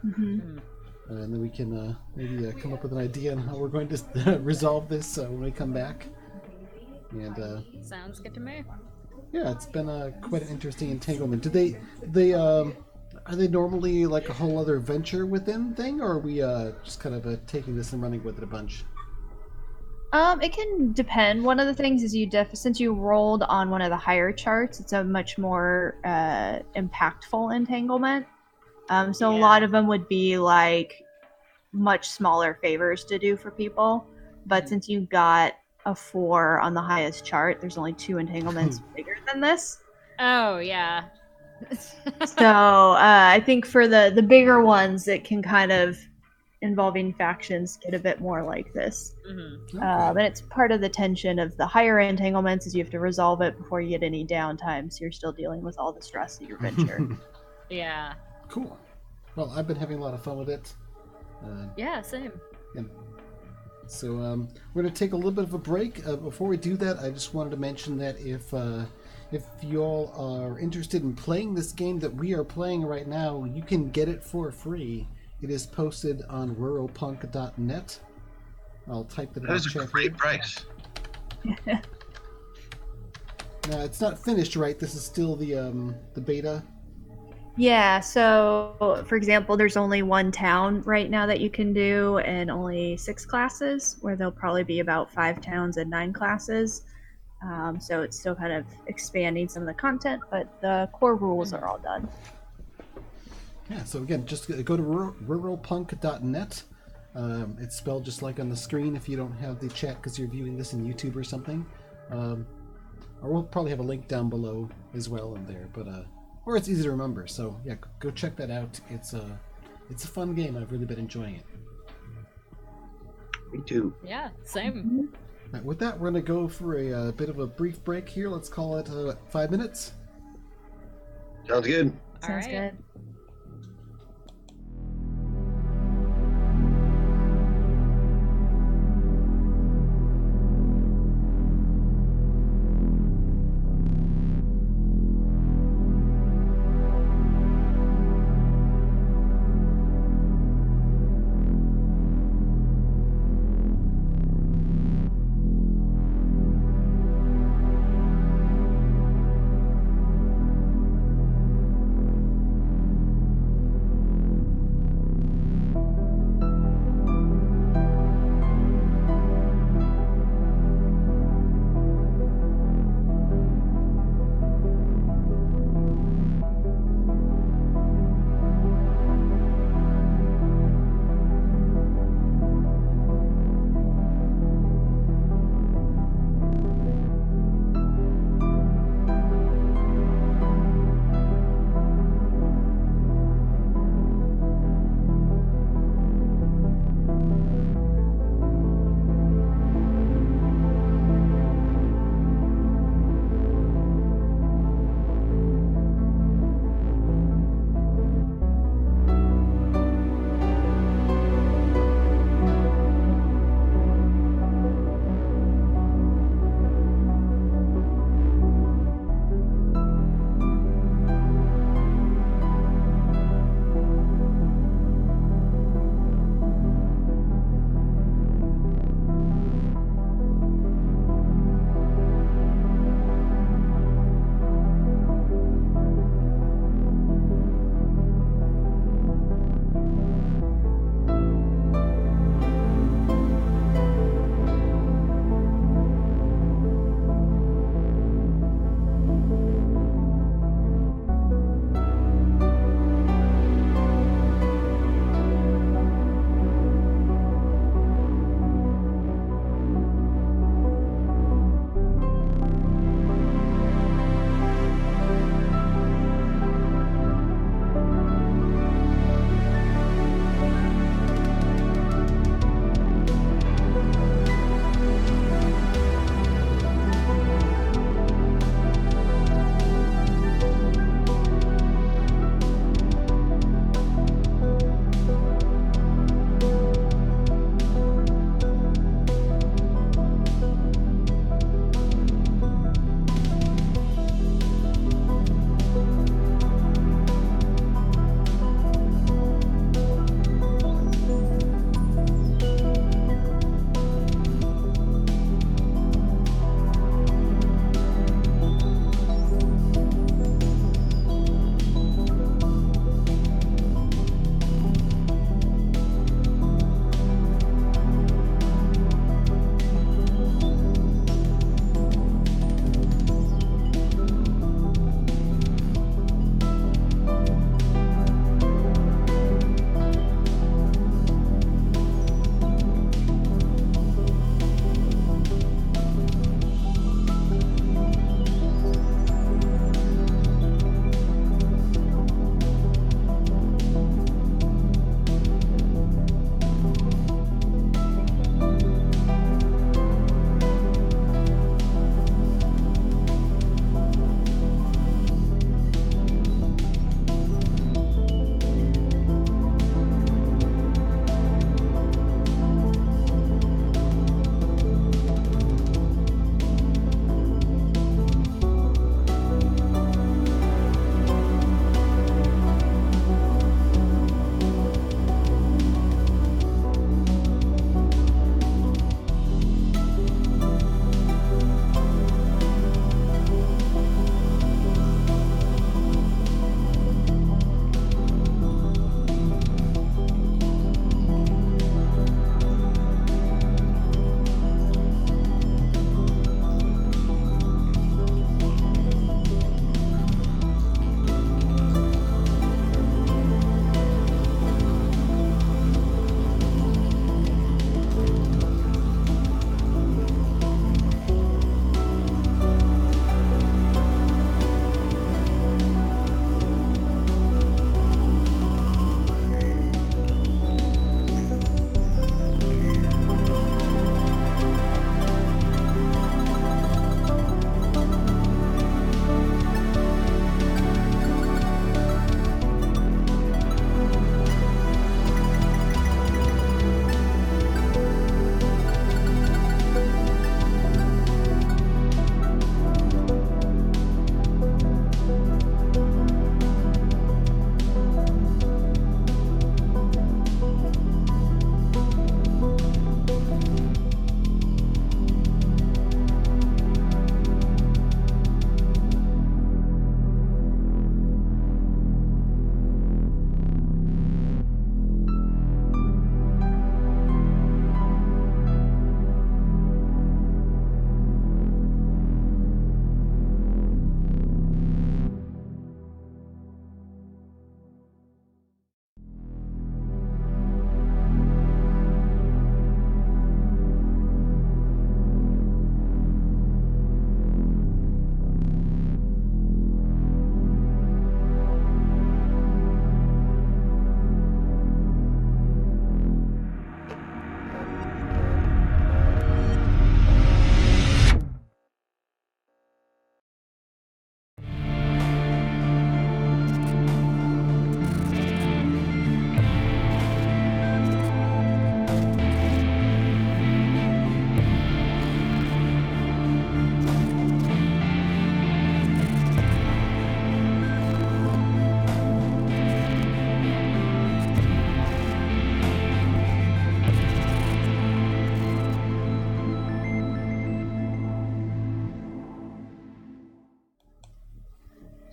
And then we can maybe come up with an idea on how we're going to resolve this when we come back. And sounds good to me. Yeah, it's been quite an interesting entanglement. Do are they normally like a whole other venture within thing, or are we just kind of taking this and running with it a bunch? It can depend. One of the things is since you rolled on one of the higher charts, it's a much more impactful entanglement. So a lot of them would be like much smaller favors to do for people. But since you got a 4 on the highest chart, there's only 2 entanglements bigger than this. Oh yeah. So I think for the bigger ones, it can kind of involving factions get a bit more like this. Mm-hmm. Okay. And it's part of the tension of the higher entanglements is you have to resolve it before you get any downtime, so you're still dealing with all the stress of your venture. Yeah. Cool. Well, I've been having a lot of fun with it. Yeah, same. Yeah. So we're going to take a little bit of a break. Before we do that, I just wanted to mention that if you all are interested in playing this game that we are playing right now, you can get it for free. It is posted on Ruralpunk.net. I'll type it in the That is chat a great here. price. Now, it's not finished, right? This is still the beta. Yeah, so for example, there's only one town right now that you can do and only 6 classes, where there'll probably be about 5 towns and 9 classes. So it's still kind of expanding some of the content, but the core rules are all done. Yeah, so again, just go to ruralpunk.net. It's spelled just like on the screen if you don't have the chat because you're viewing this in YouTube or something. Or we'll probably have a link down below as well in there, but or it's easy to remember. So yeah, go check that out. It's a fun game. I've really been enjoying it. Me too. Yeah, same. Right, with that, we're going to go for a bit of a brief break here. Let's call it 5 minutes. Sounds good. Sounds All right. good.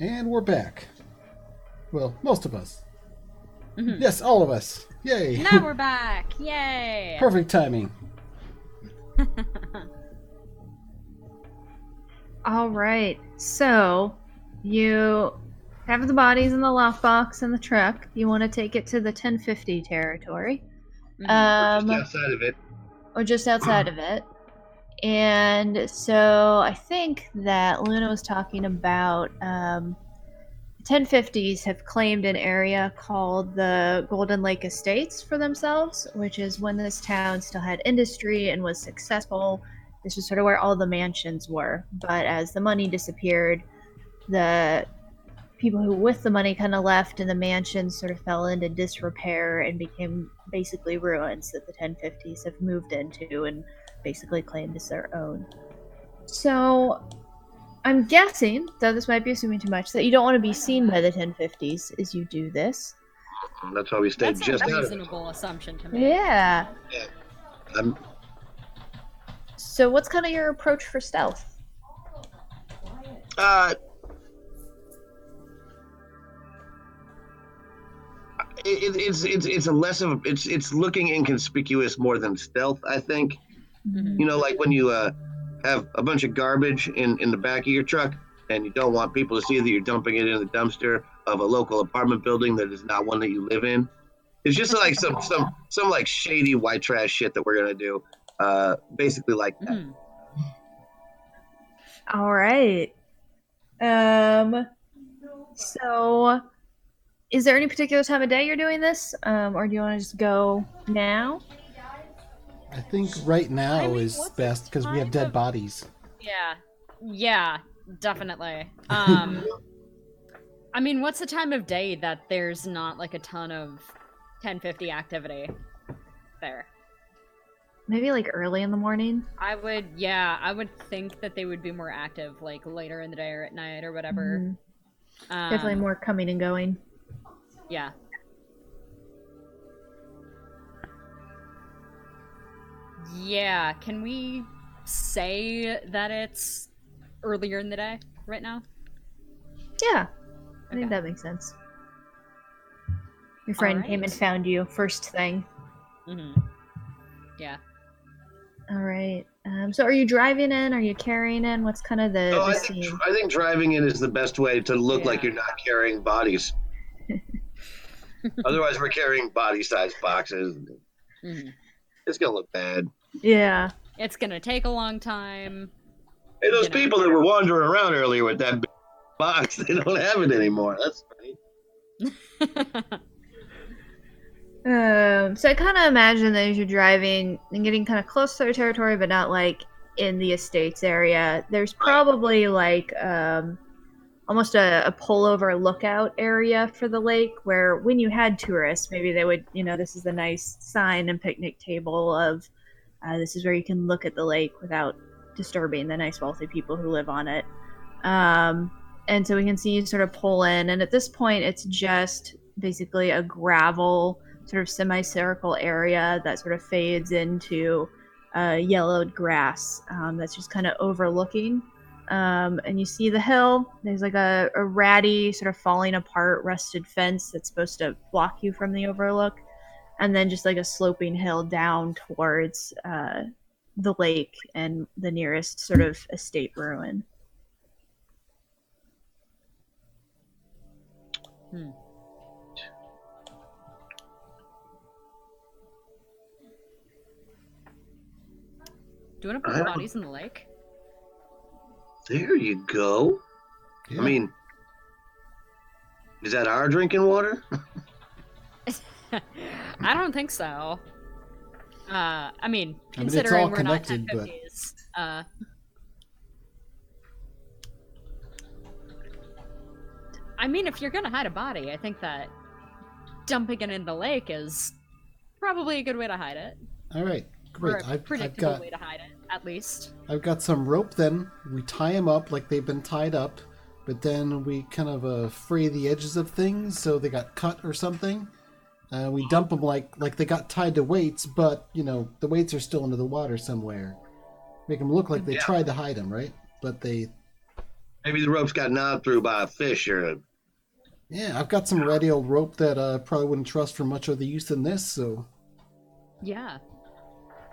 And we're back. Well, most of us. Mm-hmm. Yes, all of us. Yay! Now we're back. Yay! Perfect timing. All right. So, you have the bodies in the lockbox in the truck. You want to take it to the 1050 territory. Just outside of it. Or just outside of it. And so I think that Luna was talking about 1050s have claimed an area called the Golden Lake Estates for themselves, which is when this town still had industry and was successful. This was sort of where all the mansions were. But as the money disappeared, the people who with the money kind of left, and the mansions sort of fell into disrepair and became basically ruins that the 1050s have moved into and basically claimed as their own. So I'm guessing, though this might be assuming too much, that you don't want to be seen by the 1050s as you do this. That's why we stayed just out of it. That's a reasonable assumption to make. Yeah. Yeah. So what's kind of your approach for stealth? It's a less of it's looking inconspicuous more than stealth, I think. Mm-hmm. You know, like when you have a bunch of garbage in the back of your truck and you don't want people to see that you're dumping it in the dumpster of a local apartment building that is not one that you live in. It's just like some like shady white trash shit that we're gonna do. Basically like that. Mm-hmm. All right. So is there any particular time of day you're doing this? Or do you want to just go now? I think right now is best because we have dead bodies. Yeah, definitely. I mean, what's the time of day that there's not like a ton of 1050 activity there? Maybe like early in the morning. I would think that they would be more active like later in the day or at night or whatever. Mm-hmm. Definitely more coming and going. Yeah. Yeah, can we say that it's earlier in the day right now? Yeah, I think that makes sense. Your friend came and found you first thing. Mm-hmm. Yeah. All right. So are you driving in? Are you carrying in? What's kind of the scene? I think driving in is the best way to look like you're not carrying bodies. Otherwise, we're carrying body-sized boxes. Mm-hmm. It's going to look bad. Yeah. It's going to take a long time. Hey, those people that were wandering around earlier with that big box, they don't have it anymore. That's funny. So I kind of imagine that as you're driving and getting kind of close to their territory, but not like in the estates area, there's probably like almost a pullover lookout area for the lake where when you had tourists, maybe they would, this is a nice sign and picnic table of this is where you can look at the lake without disturbing the nice wealthy people who live on it. And so we can see you sort of pull in, and at this point it's just basically a gravel sort of semicircle area that sort of fades into yellowed grass that's just kind of overlooking. And you see the hill. There's like a ratty sort of falling apart rusted fence that's supposed to block you from the overlook. And then just like a sloping hill down towards the lake and the nearest sort of estate ruin. Do you want to put bodies in the lake? There you go. Yeah. I mean, is that our drinking water? I don't think so. I mean, considering we're not 1050s. I mean, if you're gonna hide a body, I think that dumping it in the lake is probably a good way to hide it. All right, great. Or a predictable way to hide it, at least. I've got some rope. Then we tie them up like they've been tied up, but then we kind of fray the edges of things so they got cut or something. We dump them like they got tied to weights, but the weights are still under the water somewhere. Make them look like they tried to hide them, right? But they Maybe the rope's got gnawed through by a fish or a... Yeah, I've got some ratty old rope that I probably wouldn't trust for much other use than this, so... Yeah.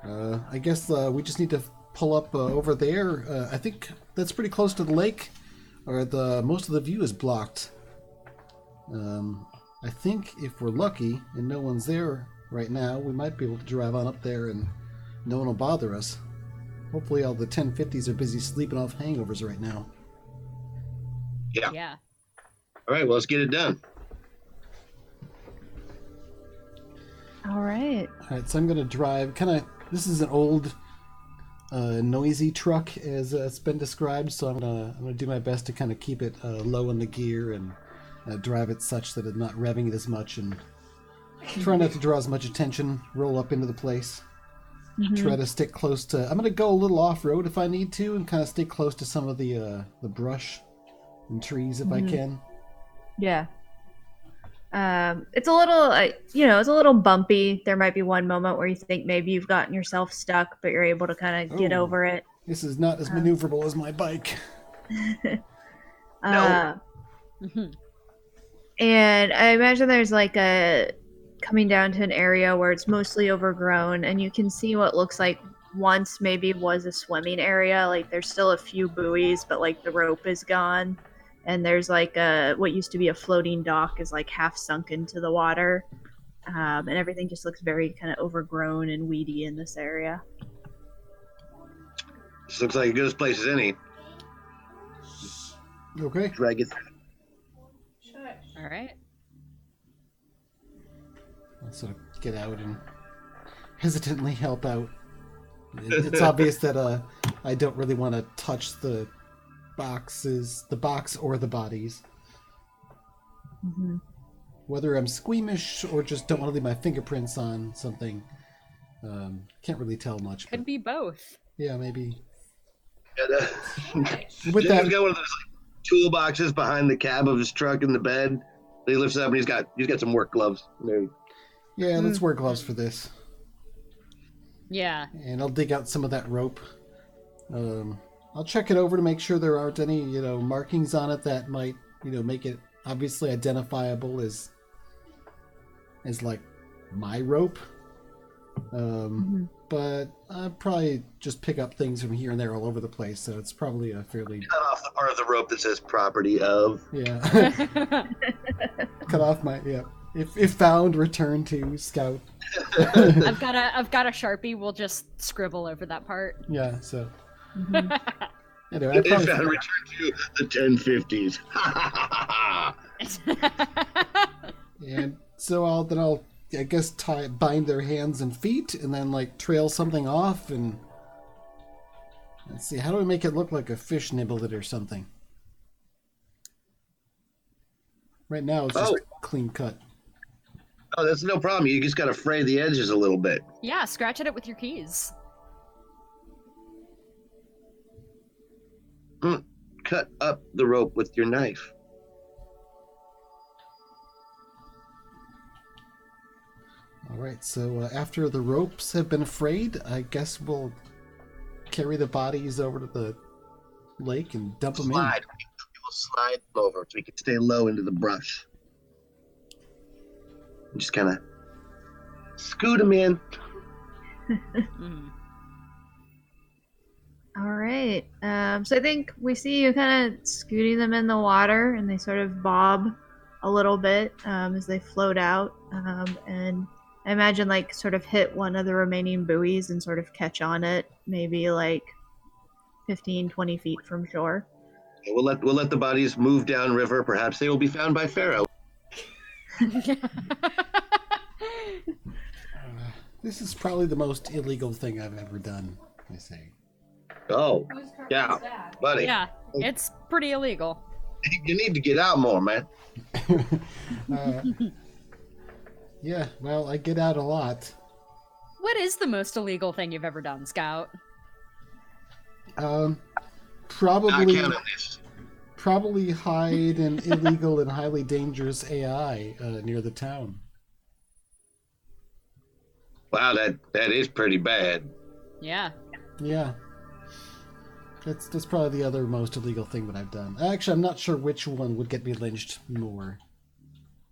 I guess we just need to pull up over there. I think that's pretty close to the lake, or most of the view is blocked. I think if we're lucky and no one's there right now, we might be able to drive on up there and no one will bother us. Hopefully all the 1050s are busy sleeping off hangovers right now. Yeah. Yeah. All right, well, let's get it done. All right. All right, so I'm going to drive. This is an old, noisy truck, as it's been described. So I'm gonna do my best to kind of keep it low in the gear and drive it such that it's not revving it as much, and try not to draw as much attention. Roll up into the place. Try to stick close to. I'm gonna go a little off road if I need to, and kind of stay close to some of the brush and trees if I can. Yeah. It's a little, it's a little bumpy. There might be one moment where you think maybe you've gotten yourself stuck, but you're able to kind of get over it. This is not as maneuverable as my bike. No. And I imagine there's like coming down to an area where it's mostly overgrown, and you can see what looks like once maybe was a swimming area. Like there's still a few buoys, but like the rope is gone. And there's like what used to be a floating dock is like half sunk into the water. And everything just looks very kind of overgrown and weedy in this area. This looks like as good a place as any. Okay. Drag it. All right. I'll sort of get out and hesitantly help out. It's obvious that I don't really want to touch the box or the bodies. Whether I'm squeamish or just don't want to leave my fingerprints on something, can't really tell much. Could be both. Yeah, maybe. Yeah, With that, he's got one of those toolboxes behind the cab of his truck in the bed. He lifts it up and he's got some work gloves. yeah, let's wear gloves for this. Yeah. And I'll dig out some of that rope. I'll check it over to make sure there aren't any, markings on it that might, make it obviously identifiable as like my rope. But I'll probably just pick up things from here and there all over the place, so it's probably a fairly... Cut off the part of the rope that says property of. Yeah. Cut off my... Yeah. If found, return to Scout. I've got a Sharpie. We'll just scribble over that part. Yeah, so... Anyway, if found, return to the 1050s. And so I'll I guess bind their hands and feet, and then like trail something off, and let's see, how do I make it look like a fish nibbled it or something? Right now it's just clean cut. Oh, that's no problem. You just got to fray the edges a little bit. Yeah, scratch at it with your keys. Cut up the rope with your knife. All right, so after the ropes have been frayed, I guess we'll carry the bodies over to the lake and dump them in. We'll slide them over so we can stay low into the brush. And just kind of scoot them in. All right. So I think we see you kind of scooting them in the water, and they sort of bob a little bit as they float out. And I imagine like sort of hit one of the remaining buoys and sort of catch on it, maybe like 15, 20 feet from shore. Okay, we'll let the bodies move downriver. Perhaps they will be found by Pharaoh. This is probably the most illegal thing I've ever done, I say. Oh, yeah, buddy. Yeah, it's pretty illegal. You need to get out more, man. Yeah, well, I get out a lot. What is the most illegal thing you've ever done, Scout? Probably hide an illegal and highly dangerous AI near the town. Wow, that is pretty bad. Yeah. Yeah. That's probably the other most illegal thing that I've done. Actually, I'm not sure which one would get me lynched more.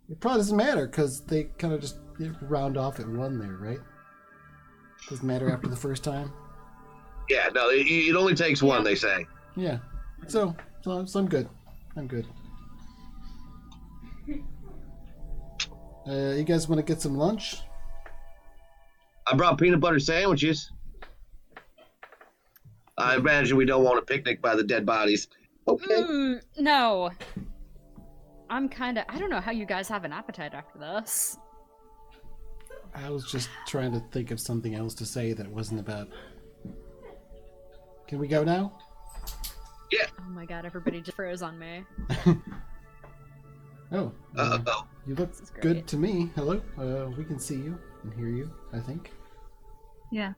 It probably doesn't matter, because they kind of just round off at one there, right? Doesn't matter after the first time? Yeah, no, it only takes one, they say. Yeah. So I'm good. I'm good. You guys want to get some lunch? I brought peanut butter sandwiches. I imagine we don't want a picnic by the dead bodies. Okay. No. I don't know how you guys have an appetite after this. I was just trying to think of something else to say that wasn't about... Can we go now? Yeah. Oh my god, everybody just froze on me. Oh. You look good to me. Hello. We can see you and hear you, I think. Yeah.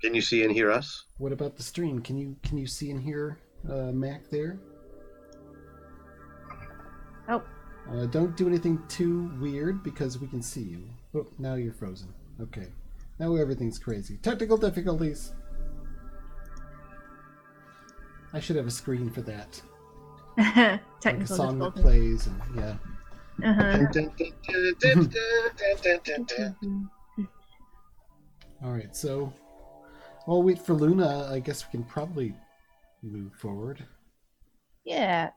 Can you see and hear us? What about the stream? Can you see and hear Mac there? Oh. Don't do anything too weird because we can see you. Oh, now you're frozen. Okay. Now everything's crazy. Technical difficulties. I should have a screen for that. Technical like a song that difficulty. plays and yeah. All right, so while we wait for Luna, I guess we can probably move forward. Yeah.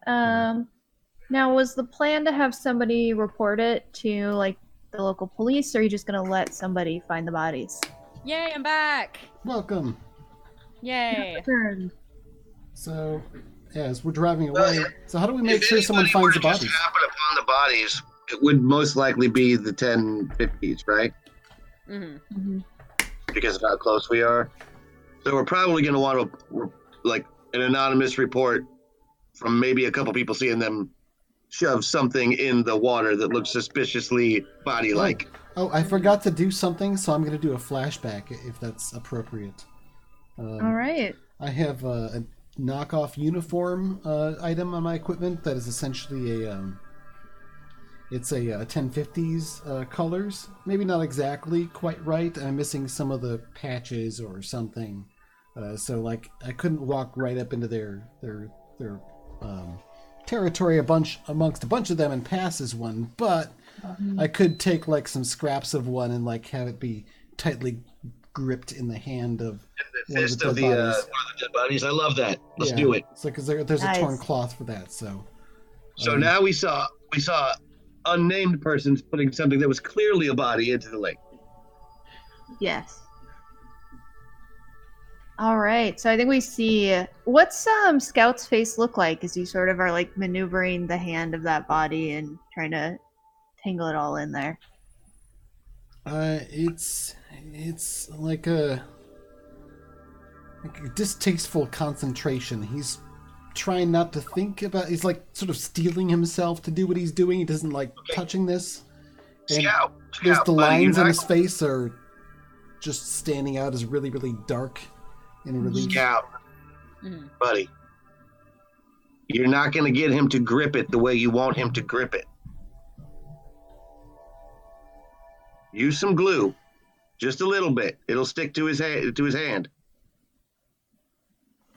Now, was the plan to have somebody report it to like the local police, or are you just gonna let somebody find the bodies? Yay, I'm back! Welcome. Yay! So, yeah, as we're driving away, so how do we make sure someone finds the bodies? If happen upon the bodies, it would most likely be the 1050s, right? Mm-hmm. Because of how close we are. So we're probably going to want to, like, an anonymous report from maybe a couple people seeing them shove something in the water that looks suspiciously body-like. Oh, I forgot to do something, so I'm going to do a flashback if that's appropriate. All right. I have a knockoff uniform item on my equipment that is essentially it's a 1050s colors. Maybe not exactly quite right. I'm missing some of the patches or something. So like I couldn't walk right up into their territory amongst a bunch of them and pass as one, but I could take like some scraps of one and like have it be tightly gripped in the hand of one of the dead bodies. One of the dead bodies. I love that. Let's do it. So because there's Nice. a torn cloth for that. So Now we saw unnamed persons putting something that was clearly a body into the lake. Yes. All right. So I think we see what's Scout's face look like as you sort of are like maneuvering the hand of that body and trying to tangle it all in there. It's like a distasteful concentration. He's trying not to think about. He's like sort of steeling himself to do what he's doing. He doesn't like touching this. And there's the lines in his face are just standing out as really, really dark in relief. Scout, buddy, you're not going to get him to grip it the way you want him to grip it. Use some glue, just a little bit. It'll stick to his hand.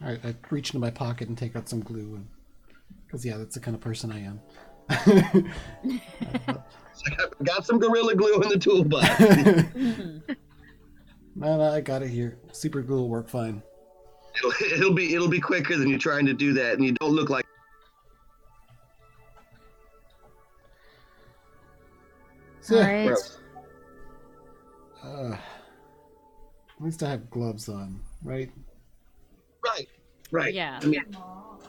All right, I reach into my pocket and take out some glue, because that's the kind of person I am. I got some Gorilla Glue in the toolbox. No, I got it here. Super glue will work fine. It'll be quicker than you're trying to do that, and you don't look like. All right. At least I have gloves on, right? Right. Yeah. I mean, Mom,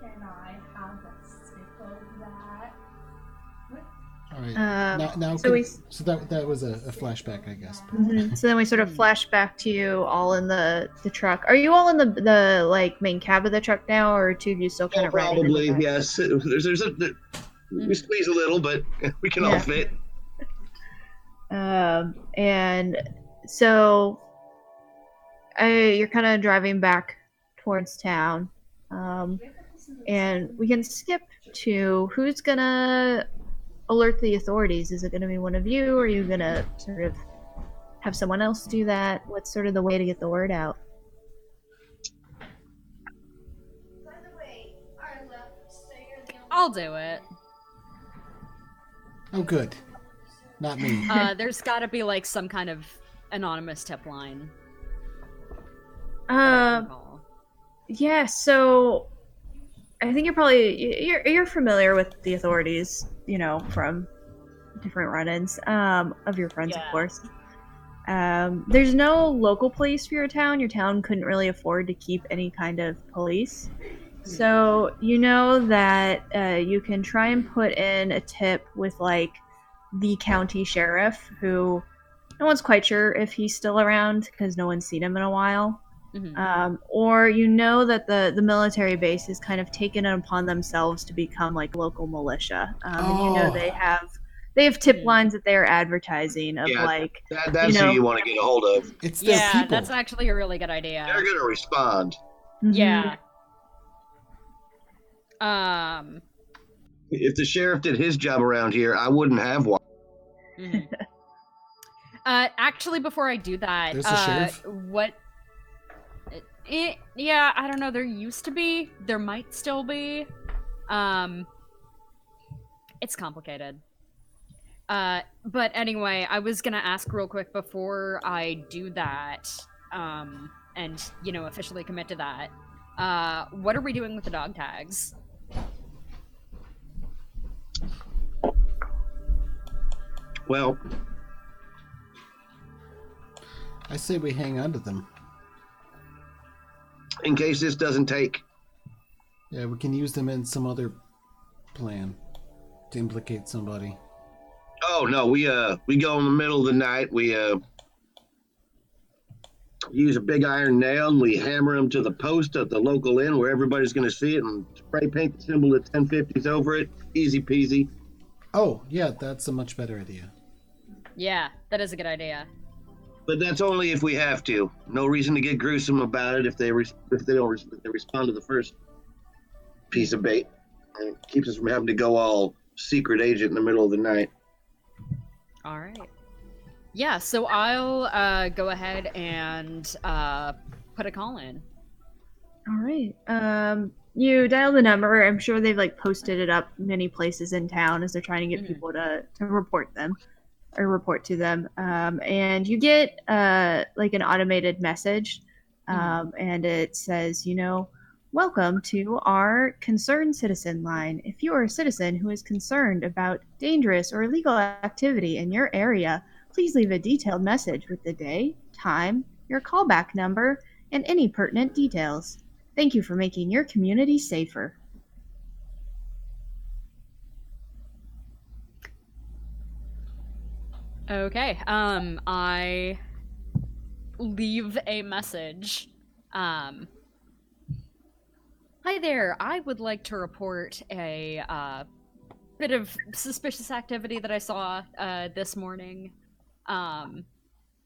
can I have a sip of that? All right. Now so that was a flashback, I guess. So then we sort of flash back to you all in the truck. Are you all in the like main cab of the truck now, or two of you still kind of riding in the probably back? yes. We squeeze a little, but we can all fit. And so you're kind of driving back towards town, and we can skip to who's gonna alert the authorities. Is it going to be one of you, or are you going to sort of have someone else do that? What's sort of the way to get the word out? I'll do it. Oh, good. Not me. There's got to be like some kind of anonymous tip line. Yeah. So I think you're familiar with the authorities, you know, from different run-ins of your friends, of course. There's no local police for your town. Your town couldn't really afford to keep any kind of police. So you know that you can try and put in a tip with like the county sheriff, who no one's quite sure if he's still around because no one's seen him in a while. Mm-hmm. Or you know that the military base has kind of taken it upon themselves to become like local militia. And you know they have tip lines that they're advertising of like that's who you want to get a hold of. It's their people. That's actually a really good idea. They're gonna respond. Mm-hmm. Yeah. If the sheriff did his job around here, I wouldn't have one. Mm-hmm. Actually, before I do that, There's a sheriff? what? Yeah, I don't know. There used to be. There might still be. It's complicated. But anyway, I was gonna ask real quick before I do that, and you know, officially commit to that. What are we doing with the dog tags? Well, I say we hang on to them. in case this doesn't take. Yeah, we can use them in some other plan to implicate somebody. Oh no, we go in the middle of the night. We use a big iron nail and we hammer them to the post at the local inn where everybody's going to see it, and spray paint the symbol of 1050s over it. Easy peasy. Oh yeah, that's a much better idea. Yeah, that is a good idea. But that's only if we have to. No reason to get gruesome about it if they respond to the first piece of bait. It keeps us from having to go all secret agent in the middle of the night. All right. Yeah, so I'll go ahead and put a call in. All right. You dial the number. I'm sure they've like posted it up many places in town as they're trying to get people to report them or report to them. And you get like an automated message, and it says, you know, welcome to our concerned citizen line. If you are a citizen who is concerned about dangerous or illegal activity in your area, please leave a detailed message with the day, time, your callback number, and any pertinent details. Thank you for making your community safer. Okay, I leave a message. Hi there, I would like to report a bit of suspicious activity that I saw this morning.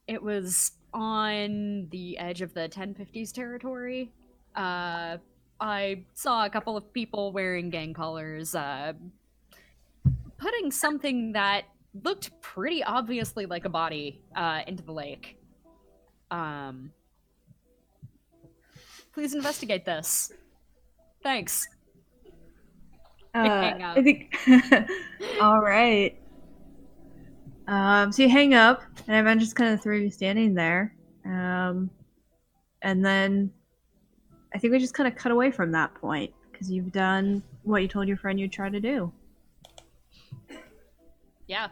It was on the edge of the 1050s territory. I saw a couple of people wearing gang colors, putting something that looked pretty obviously like a body into the lake. Please investigate this. Thanks. Hang up. I think. All right. So you hang up, and I'm just kind of through you standing there. And then I think we just kind of cut away from that point because you've done what you told your friend you'd try to do. Yeah.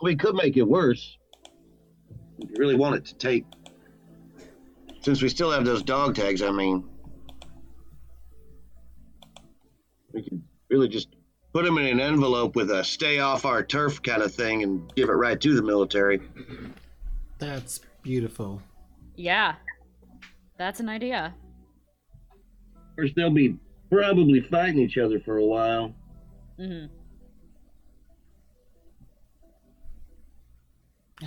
We could make it worse. If you really want it to take. Since we still have those dog tags, I mean. We could really just put them in an envelope with a stay off our turf kind of thing and give it right to the military. That's beautiful. Yeah. That's an idea. Of course, they'll be probably fighting each other for a while. Mm-hmm.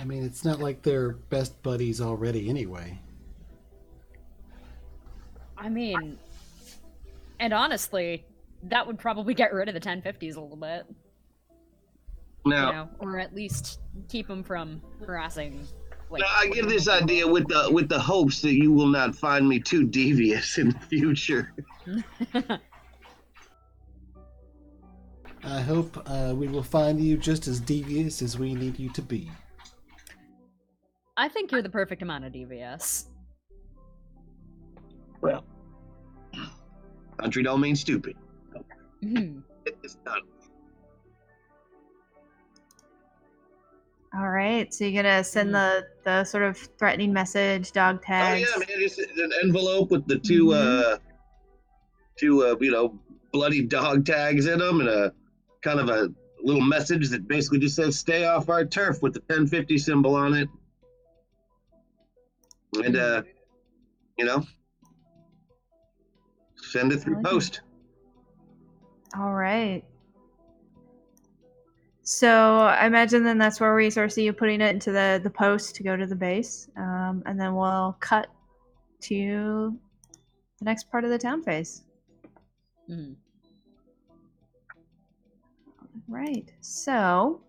I mean, it's not like they're best buddies already anyway. I mean, and honestly, that would probably get rid of the 1050s a little bit. Now, you know, or at least keep them from harassing. Like, now I give this idea with the hopes that you will not find me too devious in the future. I hope we will find you just as devious as we need you to be. I think you're the perfect amount of devious. Well, country don't mean stupid. It's done. All right, so you're gonna send the sort of threatening message, dog tags. Oh yeah, man! Just an envelope with the two bloody dog tags in them, and a kind of a little message that basically just says "Stay off our turf" with the 1050 symbol on it, and send it through post. All right. So I imagine then that's where we sort of see you putting it into the post to go to the base, and then we'll cut to the next part of the town phase. Right. So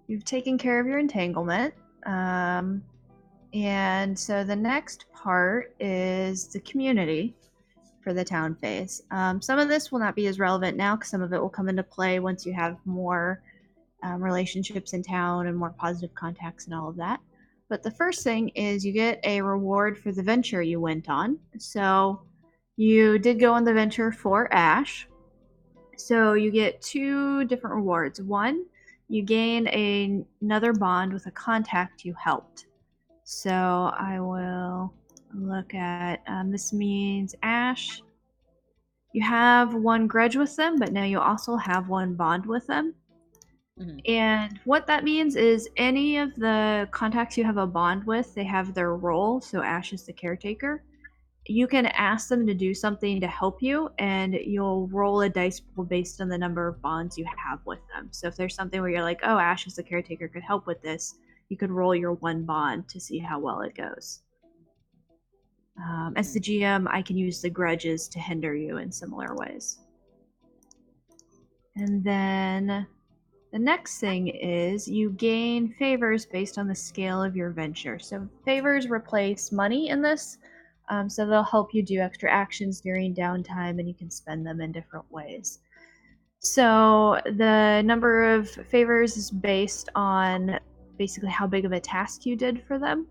you've taken care of your entanglement. And so the next part is the community for the town phase. Some of this will not be as relevant now because some of it will come into play once you have more relationships in town and more positive contacts and all of that. But the first thing is you get a reward for the venture you went on. So you did go on the venture for Ash. So you get 2 different rewards. One, you gain another bond with a contact you helped. So I will look at, this means Ash, you have 1 grudge with them, but now you also have 1 bond with them. And what that means is any of the contacts you have a bond with, they have their role, so Ash is the caretaker. You can ask them to do something to help you, and you'll roll a dice pool based on the number of bonds you have with them. So if there's something where you're like, oh, Ash is the caretaker, could help with this, you could roll your 1 bond to see how well it goes. As the GM, I can use the grudges to hinder you in similar ways. And then the next thing is you gain favors based on the scale of your venture. So favors replace money in this, so they'll help you do extra actions during downtime and you can spend them in different ways. So the number of favors is based on basically how big of a task you did for them.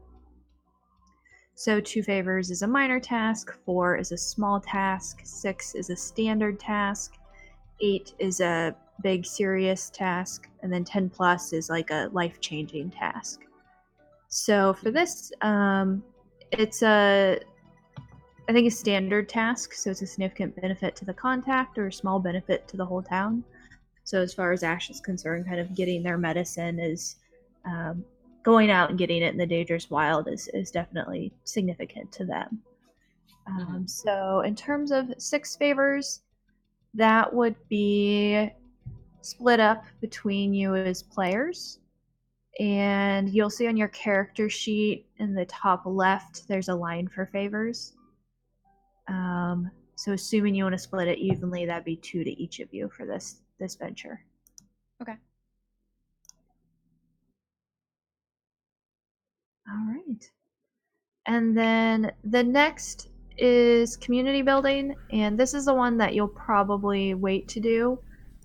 So 2 favors is a minor task, 4 is a small task, 6 is a standard task, 8 is a big serious task, and then 10 plus is like a life-changing task. So for this, it's I think a standard task, so it's a significant benefit to the contact or a small benefit to the whole town. So as far as Ash is concerned, kind of getting their medicine is going out and getting it in the dangerous wild is definitely significant to them. So in terms of 6 favors, that would be split up between you as players. And you'll see on your character sheet in the top left, there's a line for favors. So assuming you want to split it evenly, that'd be 2 to each of you for this venture. Okay. All right. And then the next is community building, and this is the one that you'll probably wait to do.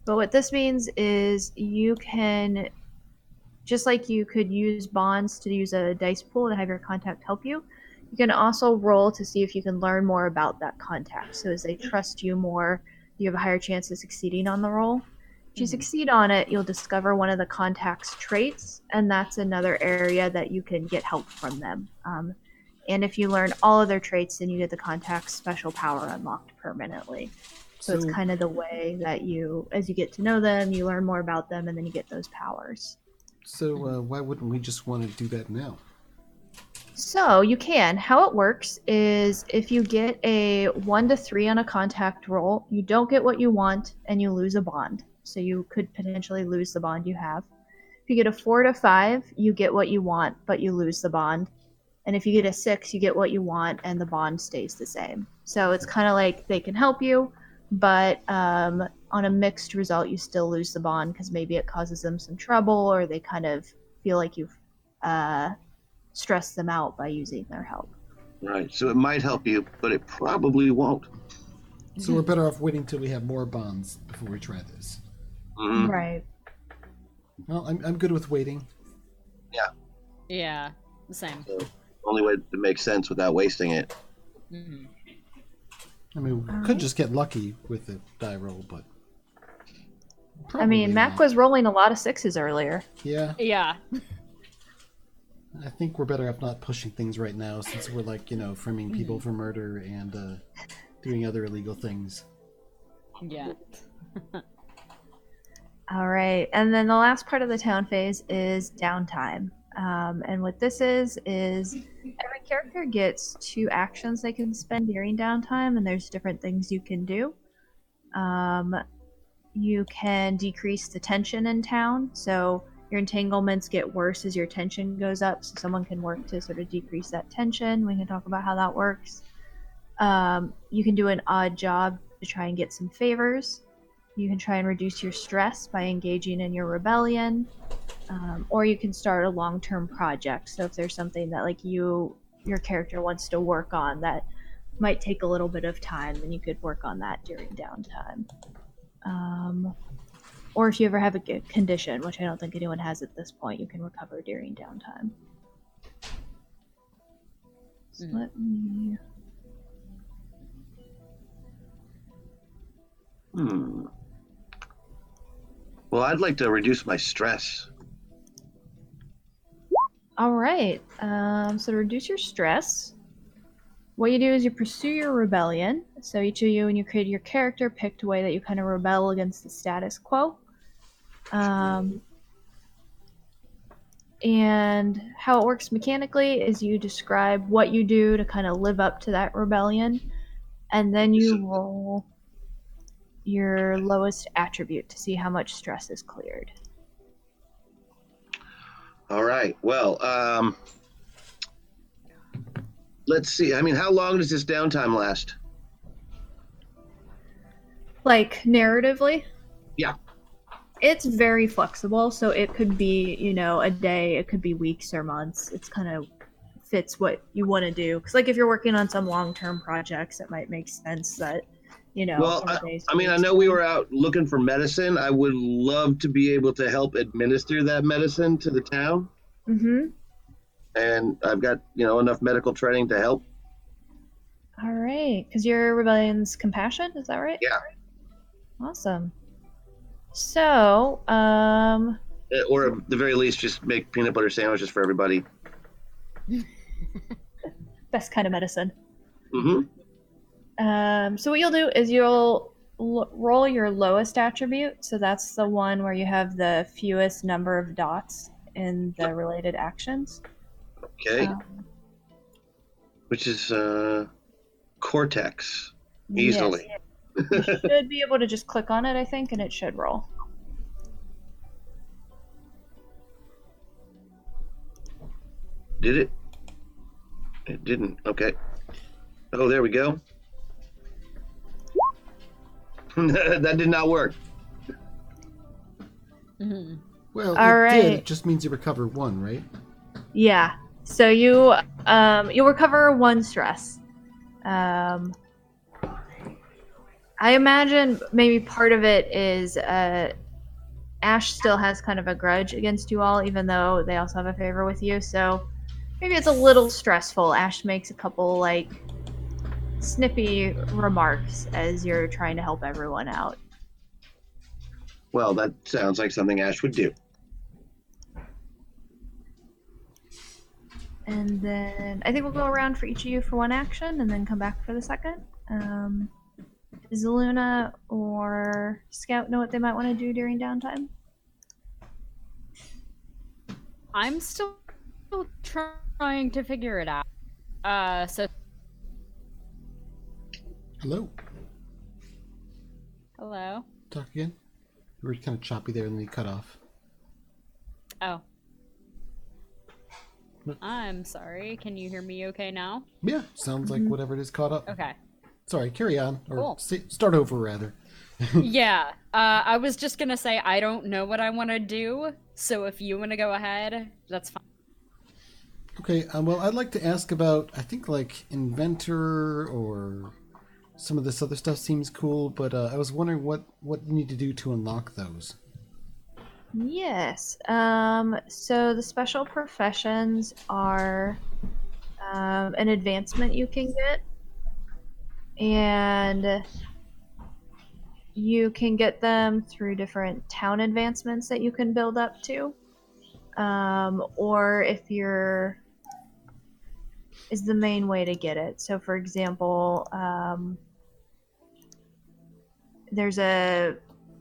But what this means is you can, just like you could use bonds to use a dice pool to have your contact help you, you can also roll to see if you can learn more about that contact. So as they trust you more, you have a higher chance of succeeding on the roll. If you succeed on it, you'll discover one of the contact's traits, and that's another area that you can get help from them. And if you learn all of their traits, then you get the contact's special power unlocked permanently. So it's kind of the way that you, as you get to know them, you learn more about them, and then you get those powers. So why wouldn't we just want to do that now? So you can. How it works is if you get a 1 to 3 on a contact roll, you don't get what you want, and you lose a bond. So you could potentially lose the bond you have. If you get a 4 to 5, you get what you want, but you lose the bond. And if you get a 6, you get what you want, and the bond stays the same. So it's kind of like they can help you, but on a mixed result, you still lose the bond because maybe it causes them some trouble, or they kind of feel like you've stress them out by using their help. Right. So it might help you, but it probably won't. So we're better off waiting till we have more bonds before we try this. Mm-hmm. Right. Well, I'm good with waiting. Yeah. Yeah, the same. So, only way to make sense without wasting it. Mm-hmm. I mean, we could just get lucky with the die roll, but... I mean, Mac was rolling a lot of 6s earlier. Yeah. Yeah. I think we're better off not pushing things right now, since we're like, framing people for murder and doing other illegal things. Yeah. All right, and then the last part of the town phase is downtime. And what this is every character gets 2 actions they can spend during downtime, and there's different things you can do. You can decrease the tension in town, so your entanglements get worse as your tension goes up, so someone can work to sort of decrease that tension. We can talk about how that works. You can do an odd job to try and get some favors. You can try and reduce your stress by engaging in your rebellion, or you can start a long-term project. So if there's something that like your character wants to work on that might take a little bit of time, then you could work on that during downtime. Or if you ever have a condition, which I don't think anyone has at this point, you can recover during downtime. So let me... Well, I'd like to reduce my stress. All right. So to reduce your stress, what you do is you pursue your rebellion. So each of you, when you create your character, picked a way that you kind of rebel against the status quo. And how it works mechanically is you describe what you do to kind of live up to that rebellion, and then you roll your lowest attribute to see how much stress is cleared. All right. Well, let's see. I mean, how long does this downtime last? Like, narratively? Yeah. It's very flexible, so it could be, a day, it could be weeks or months. It's kind of fits what you want to do. Because, like, if you're working on some long-term projects, it might make sense that, Well, I know we were out looking for medicine. I would love to be able to help administer that medicine to the town. Mm-hmm. And I've got, enough medical training to help. All right. Because your rebellion's compassion, is that right? Yeah. Awesome. So, or at the very least, just make peanut butter sandwiches for everybody. Best kind of medicine. Mm-hmm. So what you'll do is you'll roll your lowest attribute. So that's the one where you have the fewest number of dots in the related actions. Okay. Which is Cortex, easily. Yes. You should be able to just click on it, I think, and it should roll. Did it? It didn't. Okay. Oh, there we go. That did not work. Mm-hmm. Well, All it right. did. It just means you recover 1, right? Yeah. So you'll recover 1 stress. I imagine maybe part of it is Ash still has kind of a grudge against you all, even though they also have a favor with you. So maybe it's a little stressful. Ash makes a couple snippy remarks as you're trying to help everyone out. Well, that sounds like something Ash would do. And then I think we'll go around for each of you for 1 action and then come back for the second. Does Luna or Scout know what they might want to do during downtime? I'm still trying to figure it out. So Hello? hello? Talk again? You were kind of choppy there and then you cut off. Oh. I'm sorry. Can you hear me okay now? Yeah, sounds like whatever it is caught up. Okay. Sorry, carry on. Or Cool. start over, rather. Yeah. I was just gonna say I don't know what I want to do, so if you want to go ahead, that's fine. Okay, well, I'd like to ask about, I think, like, inventor or some of this other stuff seems cool, but I was wondering what you need to do to unlock those. Yes. So the special professions are an advancement you can get, and you can get them through different town advancements that you can build up to. Or if you're is the main way to get it. So for example, there's a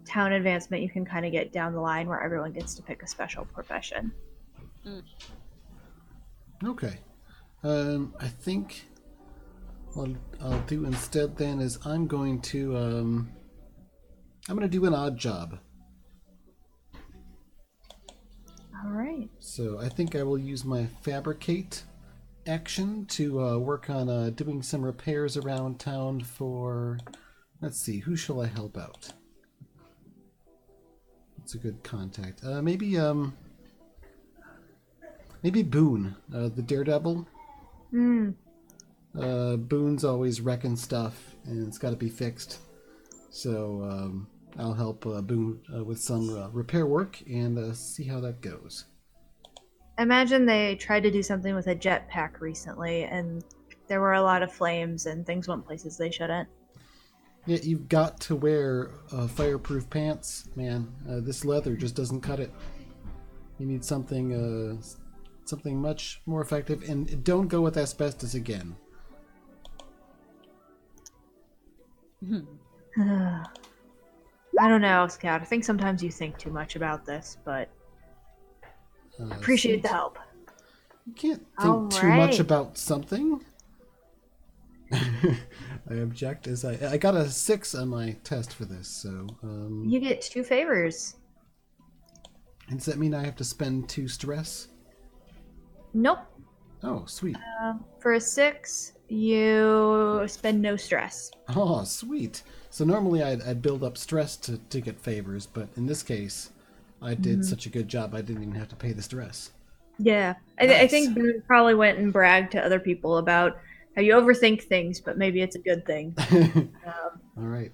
town advancement you can kind of get down the line where everyone gets to pick a special profession. Okay. I think what I'll do instead then is I'm going to do an odd job. All right. So I think I will use my fabricate action to work on doing some repairs around town for, let's see, who shall I help out? It's a good contact. Maybe Boone, the daredevil. Boone's always wrecking stuff, and it's got to be fixed. So I'll help Boone with some repair work and see how that goes. I imagine they tried to do something with a jetpack recently, and there were a lot of flames and things went places they shouldn't. Yeah, you've got to wear fireproof pants, man. This leather just doesn't cut it. You need something much more effective, and don't go with asbestos again. I don't know, Scout. I think sometimes you think too much about this, but appreciate the help. You can't think too much about something. I object as I got a 6 on my test for this, so you get 2 favors. And does that mean I have to spend 2 stress? Nope. Oh, sweet. For a 6, you spend no stress. Oh, sweet. So normally I'd build up stress to get favors, but in this case, I did such a good job I didn't even have to pay the stress. Yeah. Nice. I think Boone probably went and bragged to other people about how you overthink things, but maybe it's a good thing. All right.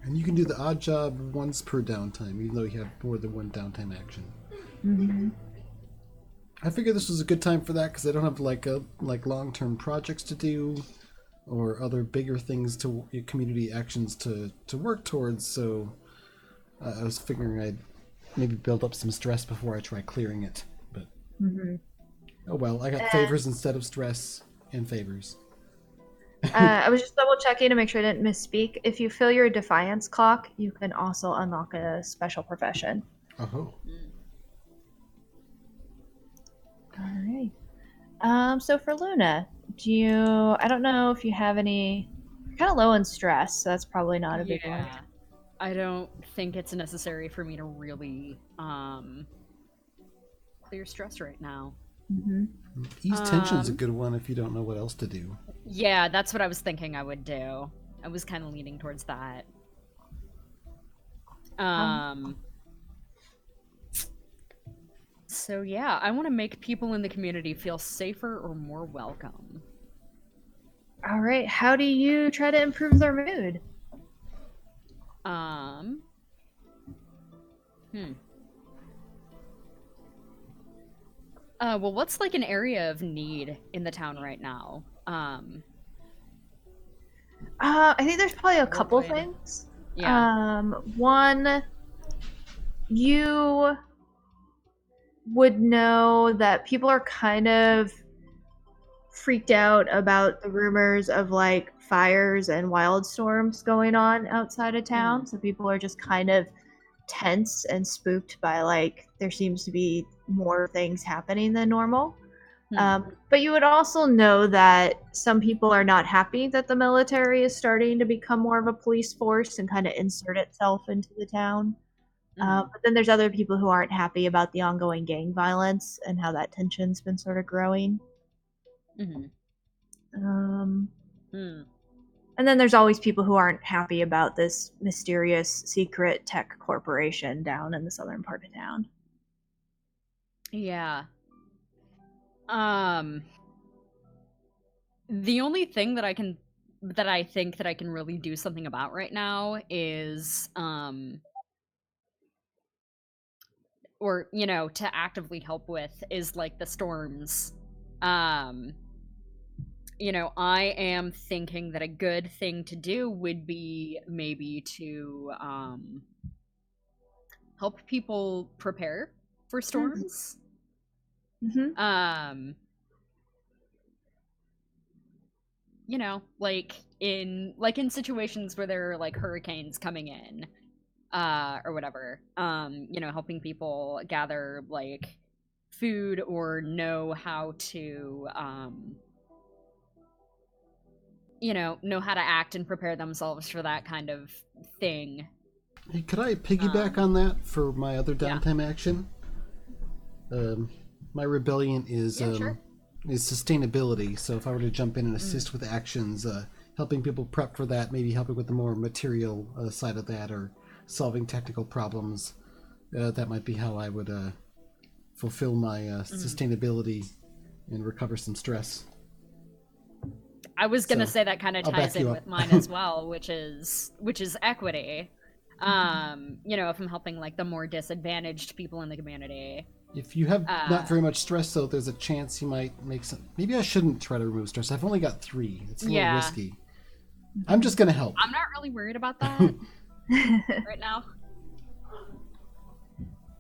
And you can do the odd job once per downtime, even though you have more than one downtime action. Mm-hmm. I figured this was a good time for that because I don't have like long-term projects to do or other bigger things to community actions to work towards. So I was figuring I'd maybe build up some stress before I try clearing it. But oh well, I got favors instead of stress and favors. I was just double checking to make sure I didn't misspeak. If you fill your defiance clock, you can also unlock a special profession. Oh. All right. So for Luna, I don't know if you have any, you're kind of low in stress, so that's probably not a big one. I don't think it's necessary for me to really clear stress right now. Mm-hmm. Ease tension's a good one if you don't know what else to do. Yeah, that's what I was thinking I would do. I was kind of leaning towards that. So yeah, I want to make people in the community feel safer or more welcome. All right, how do you try to improve their mood? Well, what's like an area of need in the town right now? I think there's probably a couple things. Yeah. One, you would know that people are kind of freaked out about the rumors of like fires and wildstorms going on outside of town. So people are just kind of tense and spooked by like there seems to be more things happening than normal. But you would also know that some people are not happy that the military is starting to become more of a police force and kind of insert itself into the town. But then there's other people who aren't happy about the ongoing gang violence and how that tension's been sort of growing. And then there's always people who aren't happy about this mysterious secret tech corporation down in the southern part of town. Yeah. The only thing that I think that I can really do something about right now is or, you know, to actively help with is like the storms. You know, I am thinking that a good thing to do would be maybe to help people prepare for storms. Mm-hmm. You know, like in situations where there are like hurricanes coming in, or whatever. You know, helping people gather like food or know how to you know how to act and prepare themselves for that kind of thing. Hey, could I piggyback on that for my other downtime Yeah. action? My rebellion is Sure. is sustainability. So if I were to jump in and assist with actions, helping people prep for that, maybe helping with the more material side of that, or solving technical problems, that might be how I would fulfill my sustainability and recover some stress. I was gonna So, say that kind of I'll ties back you in up. with mine as well, which is equity. You know, if I'm helping like the more disadvantaged people in the community. If you have not very much stress, though, there's a chance you might make some. Maybe I shouldn't try to remove stress. I've only got 3. It's a little risky. I'm just gonna help. I'm not really worried about that right now.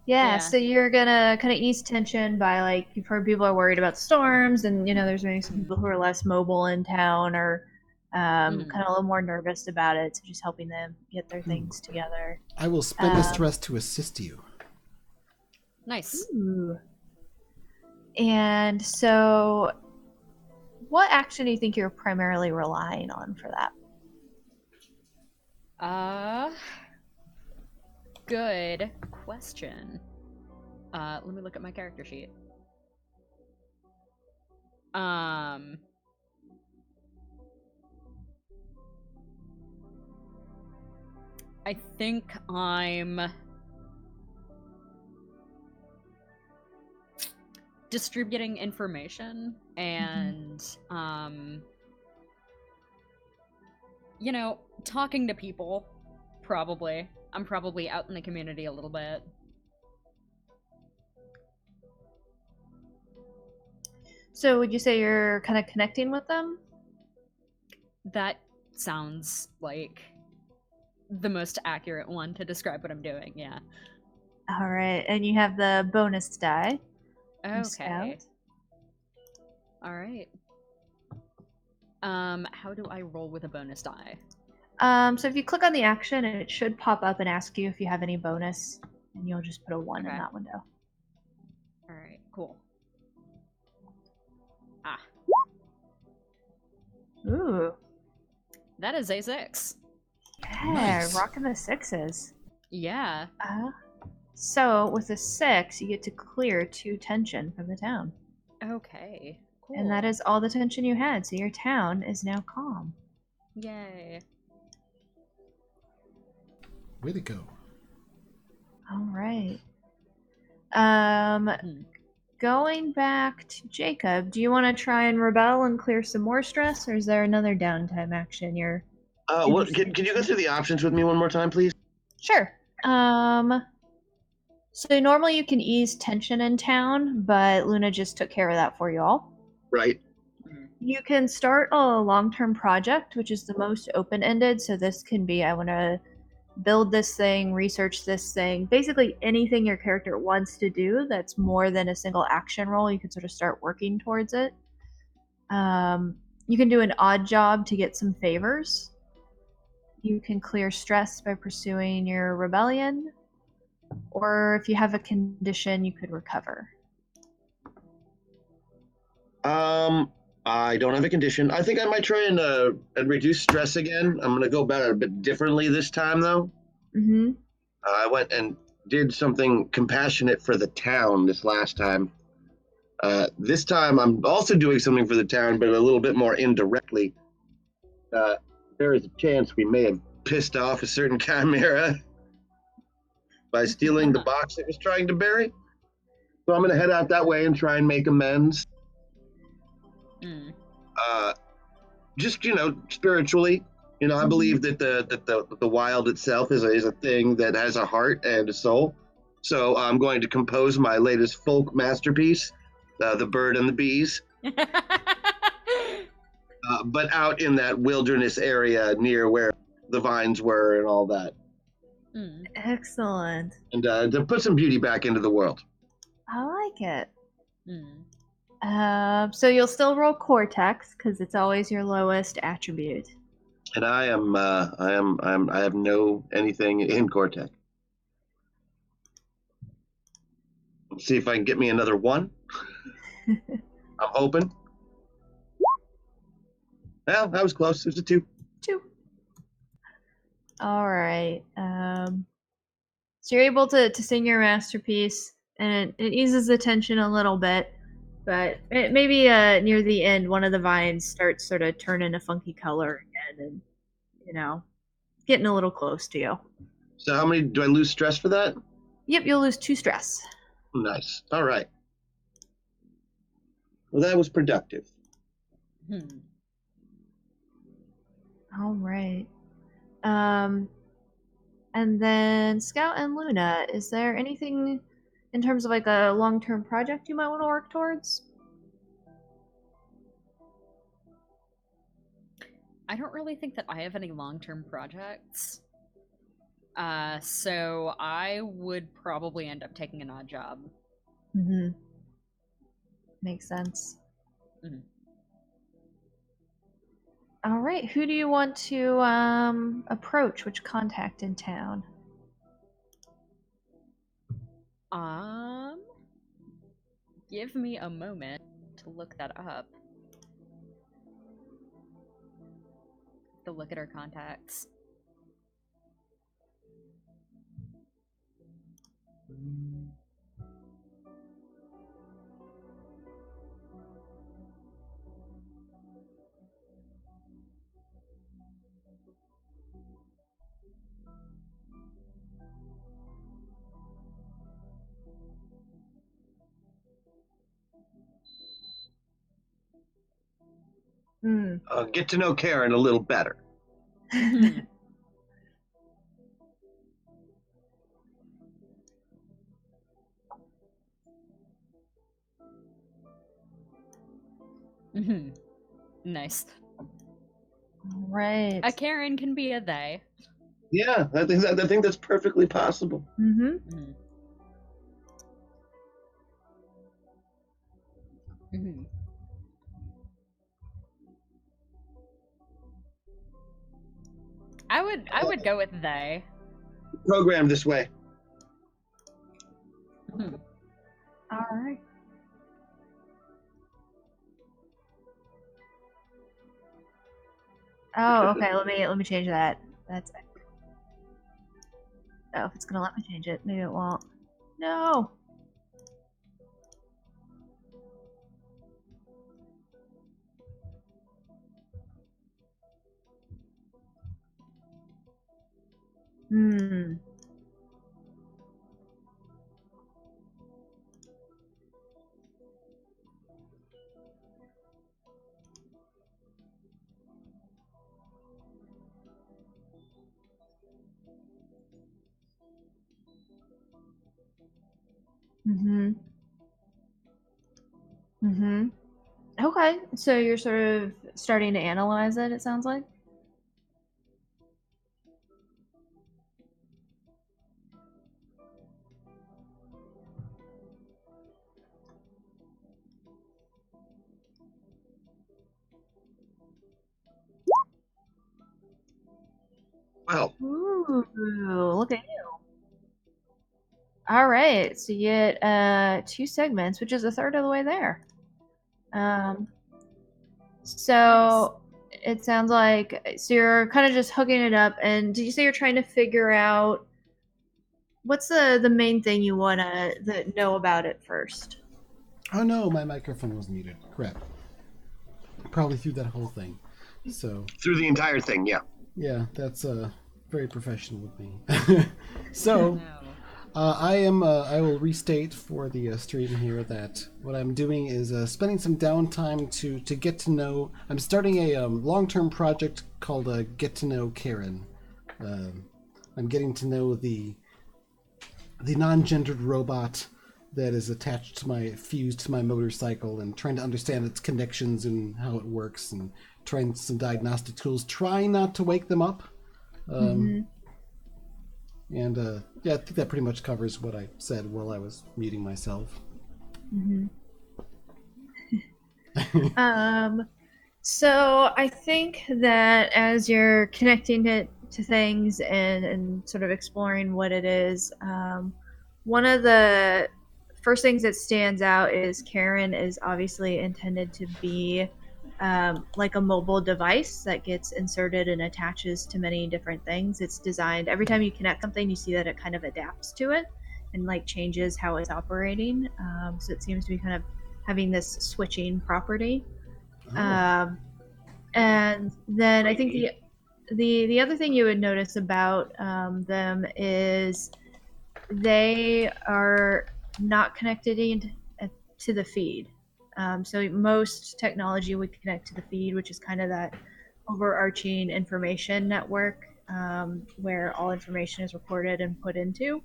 Yeah, so you're gonna kind of ease tension by, like, you've heard people are worried about storms, and, you know, there's maybe some people who are less mobile in town, or kind of a little more nervous about it, so just helping them get their things together. I will spend the stress to assist you. Nice. Ooh. And so, what action do you think you're primarily relying on for that? Good question. Let me look at my character sheet. I think I'm distributing information and you know, talking to people. Probably. I'm probably out in the community a little bit. So would you say you're kind of connecting with them? That sounds like the most accurate one to describe what I'm doing, yeah. All right, and you have the bonus die. Okay. All right. How do I roll with a bonus die? So if you click on the action, it should pop up and ask you if you have any bonus, and you'll just put a 1 in that window. All right, cool. Ah. Ooh. That is a 6. Yeah, Nice. rocking the 6s. Yeah. So with a 6, you get to clear 2 tension from the town. Okay. Cool. And that is all the tension you had, so your town is now calm. Yay. Way to go. All right. Going back to Jacob, do you want to try and rebel and clear some more stress, or is there another downtime action you're... What? Can you go through the options with me one more time, please? Sure. So normally you can ease tension in town, but Luna just took care of that for you all. Right. You can start a long-term project, which is the most open-ended. So this can be, I want to build this thing, research this thing, basically anything your character wants to do that's more than a single action roll. You can sort of start working towards it. You can do an odd job to get some favors. You can clear stress by pursuing your rebellion. Or if you have a condition, you could recover. I don't have a condition. I think I might try and reduce stress again. I'm gonna go about it a bit differently this time, though. Mm-hmm. I went and did something compassionate for the town this last time. This time, I'm also doing something for the town, but a little bit more indirectly. there is a chance we may have pissed off a certain chimera by stealing the box it was trying to bury. So I'm going to head out that way and try and make amends. Just, spiritually. I believe that the wild itself is a thing that has a heart and a soul. So I'm going to compose my latest folk masterpiece, The Bird and the Bees. But out in that wilderness area near where the vines were and all that. Excellent. And to put some beauty back into the world. I like it. So you'll still roll Cortex because it's always your lowest attribute. And I have no anything in Cortex. Let's see if I can get me another 1. I'm hoping. Well, that was close. It was a 2. 2. All right. So you're able to sing your masterpiece, and it eases the tension a little bit. But maybe near the end, one of the vines starts sort of turning a funky color again, and getting a little close to you. So how many do I lose stress for that? Yep, you'll lose 2 stress. Nice. All right. Well, that was productive. All right. And then Scout and Luna, is there anything in terms of like a long-term project you might want to work towards? I don't really think that I have any long-term projects. So I would probably end up taking an odd job. Makes sense. All right, who do you want to approach? Which contact in town? Give me a moment to look that up. To look at our contacts. Get to know Karen a little better. Nice. Right. A Karen can be a they. Yeah, I think that's perfectly possible. I would go with they. Programmed this way. All right. Oh, okay. Let me change that. That's. Oh, if it's gonna let me change it, maybe it won't. No. Okay, so you're sort of starting to analyze it, it sounds like? Wow. Ooh, look at you. All right, so you get 2 segments, which is a third of the way there. So it sounds like you're kind of just hooking it up. And did you say you're trying to figure out what's the main thing you want to know about it first? Oh no, my microphone was muted. Crap. Probably through that whole thing. So through the entire thing, yeah. yeah, that's very professional with me. So No. I will restate for the stream here that what I'm doing is spending some downtime to get to know. I'm starting a long-term project called Get to Know Karen. I'm getting to know the non-gendered robot that is attached to my fused to my motorcycle, and trying to understand its connections and how it works, and trying some diagnostic tools, trying not to wake them up. And yeah, I think that pretty much covers what I said while I was muting myself. So I think that as you're connecting it to things and sort of exploring what it is, one of the first things that stands out is Karen is obviously intended to be like a mobile device that gets inserted and attaches to many different things. It's designed, every time you connect something, you see that it kind of adapts to it and like changes how it's operating. So it seems to be kind of having this switching property. And then I think the other thing you would notice about them is they are not connected to the feed. So most technology would connect to the feed, which is kind of that overarching information network where all information is recorded and put into.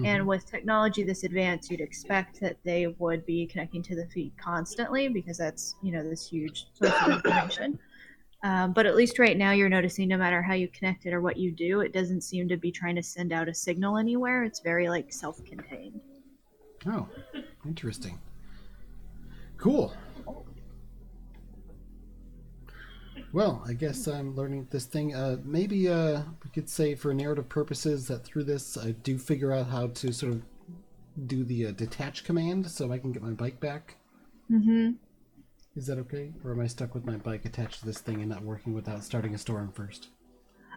And with technology this advanced, you'd expect that they would be connecting to the feed constantly because that's, this huge source of information. But at least right now you're noticing no matter how you connect it or what you do, it doesn't seem to be trying to send out a signal anywhere. It's very like self-contained. Oh, interesting. Cool. Well, I guess I'm learning this thing. Maybe we could say for narrative purposes that through this I do figure out how to sort of do the detach command so I can get my bike back. Is that okay? Or am I stuck with my bike attached to this thing and not working without starting a storm first?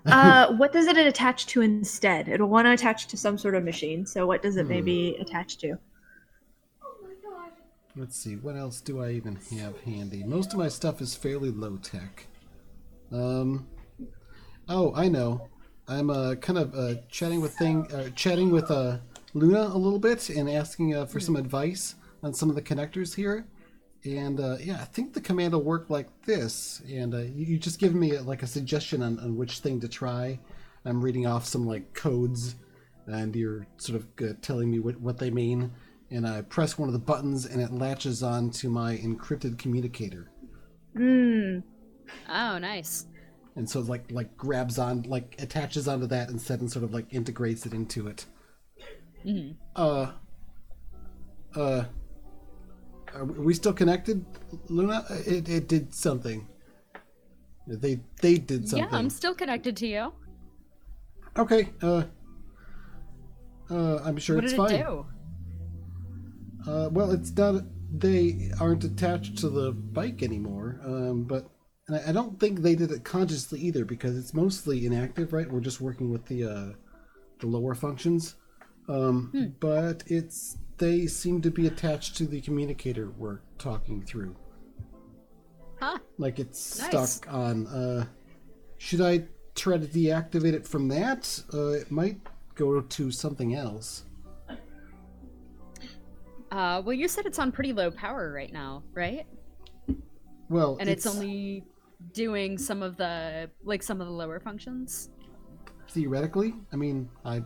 What does it attach to instead? It'll want to attach to some sort of machine. So what does it maybe attach to? Let's see. What else do I even have handy? Most of my stuff is fairly low tech. Oh, I know. I'm kind of chatting with Luna a little bit and asking for some advice on some of the connectors here. And yeah, I think the command will work like this. And you just give me like a suggestion on which thing to try. I'm reading off some like codes, and you're sort of telling me what they mean. And I press one of the buttons, and it latches on to my encrypted communicator. Oh, nice. And so it like grabs on, like attaches onto that instead, and sort of like integrates it into it. Are we still connected, Luna? It did something. They did something. Yeah, I'm still connected to you. Okay. I'm sure What it's did fine. it do? Well, it's not. They aren't attached to the bike anymore. But I don't think they did it consciously either, because it's mostly inactive, right? We're just working with the lower functions. But they seem to be attached to the communicator we're talking through. Huh. Like it's Nice. stuck on. Should I try to deactivate it from that? It might go to something else. Well, you said it's on pretty low power right now, right? Well, And it's only doing some of the lower functions. theoretically. I mean, I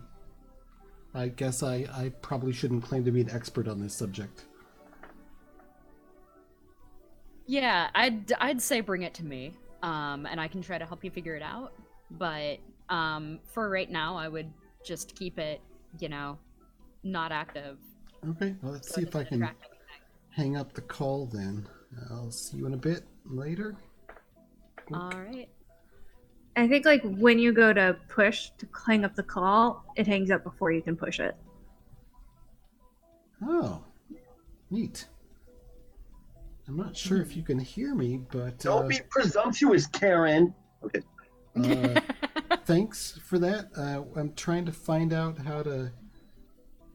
guess I probably shouldn't claim to be an expert on this subject. Yeah, I'd say bring it to me, and I can try to help you figure it out. But for right now, I would just keep it, not active. Okay, well, let's So see it if I doesn't can attract anything. hang up the call then. I'll see you in a bit later. All right. I think like when you go to push to hang up the call, it hangs up before you can push it. Oh, neat. I'm not sure if you can hear me, but Don't be presumptuous, Karen. Okay. thanks for that. I'm trying to find out how to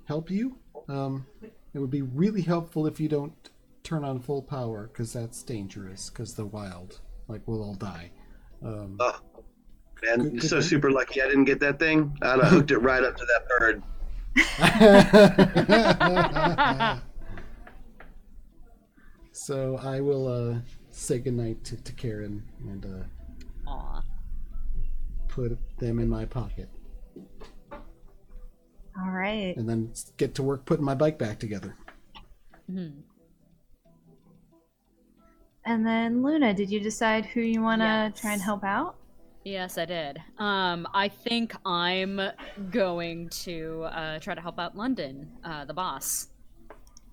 help you. It would be really helpful if you don't turn on full power, because that's dangerous, because the wild, we'll all die. Oh, man, Good- you're good so thing. super lucky I didn't get that thing. I hooked it right up to that bird. So I will say goodnight to Karen and Aw. put them in my pocket, All right. and then get to work putting my bike back together. Mhm. And then Luna, did you decide who you want to Yes. try and help out? Yes, I did. I think I'm going to try to help out London, the boss,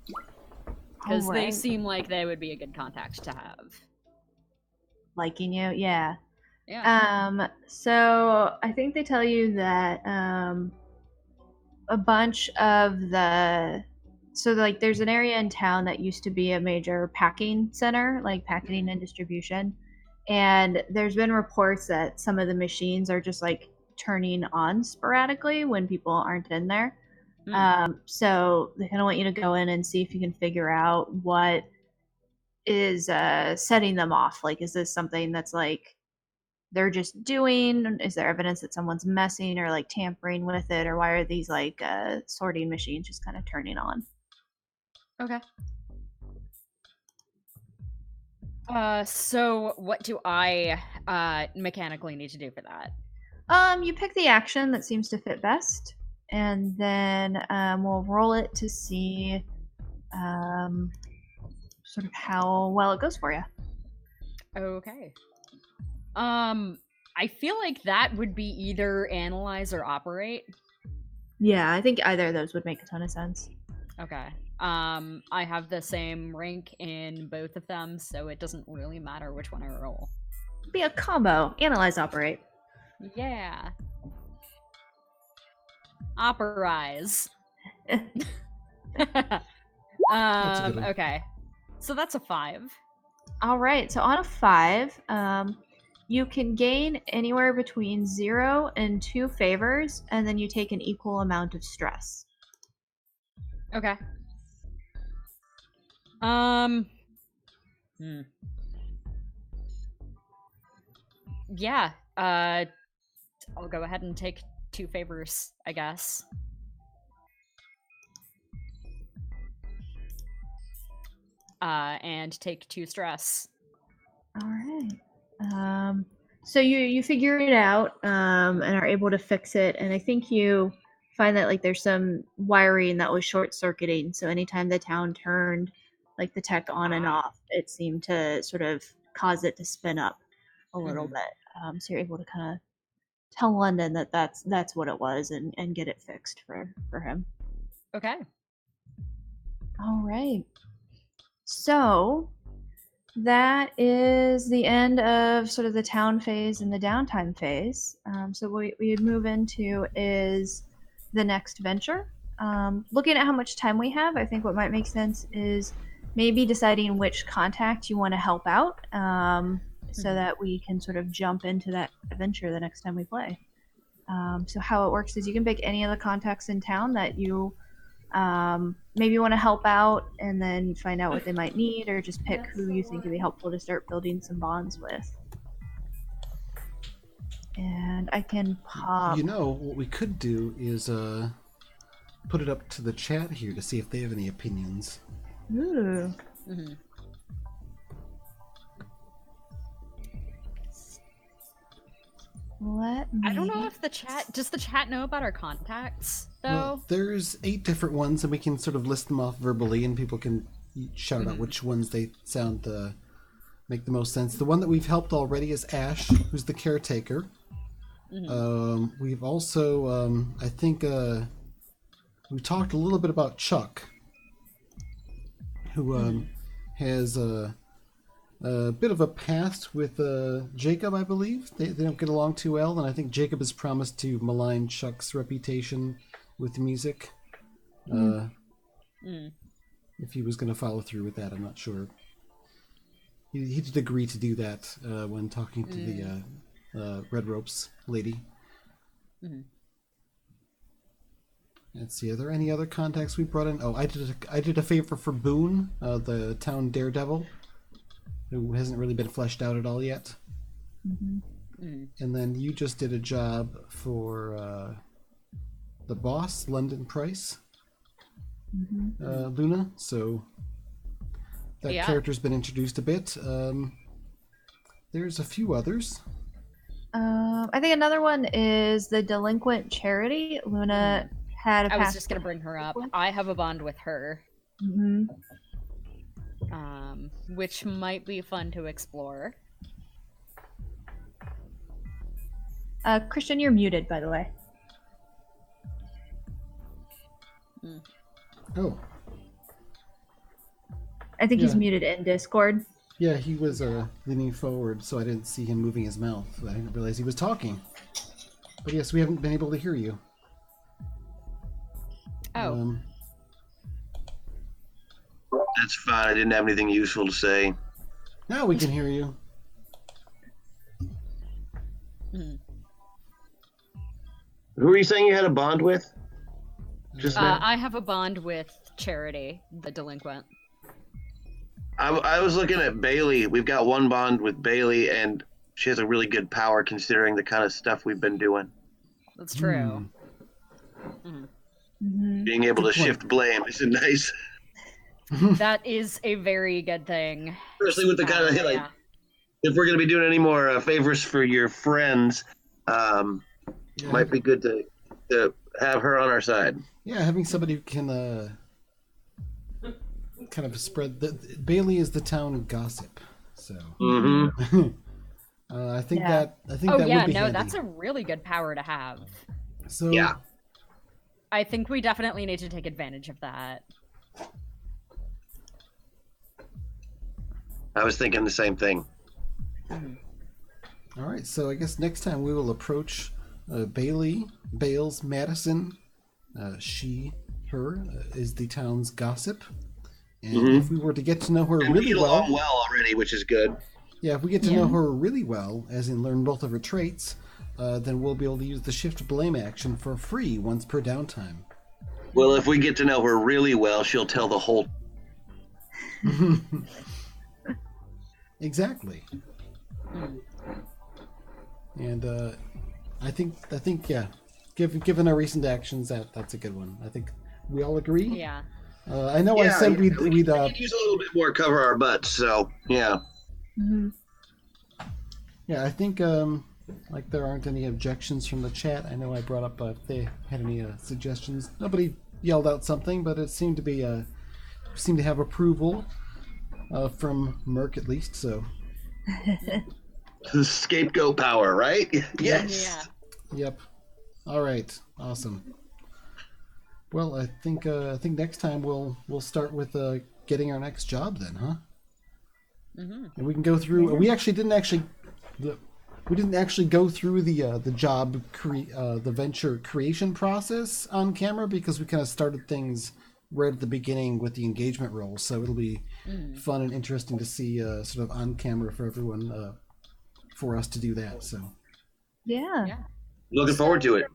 because they Alright. seem like they would be a good contact to have. Liking you, yeah. Yeah. So I think they tell you that a bunch of there's an area in town that used to be a major packing center, like packing and distribution. And there's been reports that some of the machines are just like turning on sporadically when people aren't in there. So they kind of want you to go in and see if you can figure out what is setting them off. Like, is this something that's like they're just doing? Is there evidence that someone's messing or like tampering with it? Or why are these like sorting machines just kind of turning on? Okay. So what do I mechanically need to do for that? You pick the action that seems to fit best, and then we'll roll it to see sort of how well it goes for you. Okay. I feel like that would be either analyze or operate. Yeah, I think either of those would make a ton of sense. Okay. I have the same rank in both of them, so it doesn't really matter which one I roll. Be a combo. Analyze, operate. Yeah. Operize. That's a good one. Okay. So that's a 5. All right. So on a 5, you can gain anywhere between 0 and 2 favors, and then you take an equal amount of stress. Okay. Yeah. I'll go ahead and take 2 favors, I guess. And take 2 stress. All right. So you figure it out and are able to fix it, and I think you find that like there's some wiring that was short circuiting. So anytime the town turned like the tech on and off, it seemed to sort of cause it to spin up a little bit. So you're able to kind of tell London that that's what it was and get it fixed for him. Okay. All right. So that is the end of sort of the town phase and the downtime phase. So what we'd move into is the next venture. Looking at how much time we have, I think what might make sense is maybe deciding which contact you want to help out so that we can sort of jump into that adventure the next time we play. So how it works is you can pick any of the contacts in town that you maybe want to help out and then find out what they might need, or just pick who you think would be helpful to start building some bonds with. And I can pop... You know, what we could do is put it up to the chat here to see if they have any opinions. Ooh. Mm-hmm. I don't know if the chat... Does the chat know about our contacts, though? Well, there's 8 different ones, and we can sort of list them off verbally, and people can shout out which ones they sound make the most sense. The one that we've helped already is Ash, who's the caretaker. We've also, I think, we talked a little bit about Chuck, who has a bit of a past with Jacob, I believe. They don't get along too well, and I think Jacob has promised to malign Chuck's reputation with music. If he was going to follow through with that, I'm not sure. He did agree to do that when talking to the Red Ropes lady. Let's see, are there any other contacts we brought in? Oh, I did a favor for Boone, the town daredevil, who hasn't really been fleshed out at all yet. And then you just did a job for the boss, London Price, Luna. So that character's been introduced a bit. There's a few others. I think another one is the Delinquent Charity. Luna had a I was just going to bring her up. I have a bond with her. Which might be fun to explore. Christian, you're muted, by the way. Oh. I think he's muted in Discord. Yeah, he was leaning forward, so I didn't see him moving his mouth. I didn't realize he was talking. But yes, we haven't been able to hear you. Oh. That's fine. I didn't have anything useful to say. Now we can hear you. Who are you saying you had a bond with? Just I have a bond with Charity, the delinquent. I was looking at Bailey. We've got one bond with Bailey, and she has a really good power considering the kind of stuff we've been doing. That's true. Being able to shift blame is nice. That is a very good thing. Especially with the kind of, if we're going to be doing any more favors for your friends, might be good to have her on our side. Yeah, having somebody who can kind of spread Bailey is the town gossip, so I think that would be handy. That's a really good power to have. So I think we definitely need to take advantage of that. I was thinking the same thing. All right, so I guess next time we will approach Bailey, Bales, Madison. She, her, is the town's gossip. And if we were to get to know her really well already, which is good. Yeah, if we get to know her really well, as in learn both of her traits, then we'll be able to use the shift blame action for free once per downtime. Well, if we get to know her really well, she'll tell the whole... Exactly. And I think given our recent actions, that's a good one. I think we all agree. Yeah. I know I said we'd use a little bit more cover our butts, so yeah. Yeah, I think like there aren't any objections from the chat. I know I brought up if they had any suggestions. Nobody yelled out something, but it seemed to have approval from Merc at least. So the scapegoat power, right? Yes. Yeah. Yep. All right. Awesome. Well, I think next time we'll start with getting our next job then, huh? And we can go through. We didn't actually go through the job the venture creation process on camera because we kind of started things right at the beginning with the engagement role. So it'll be fun and interesting to see sort of on camera for everyone for us to do that. So yeah. Looking forward to it.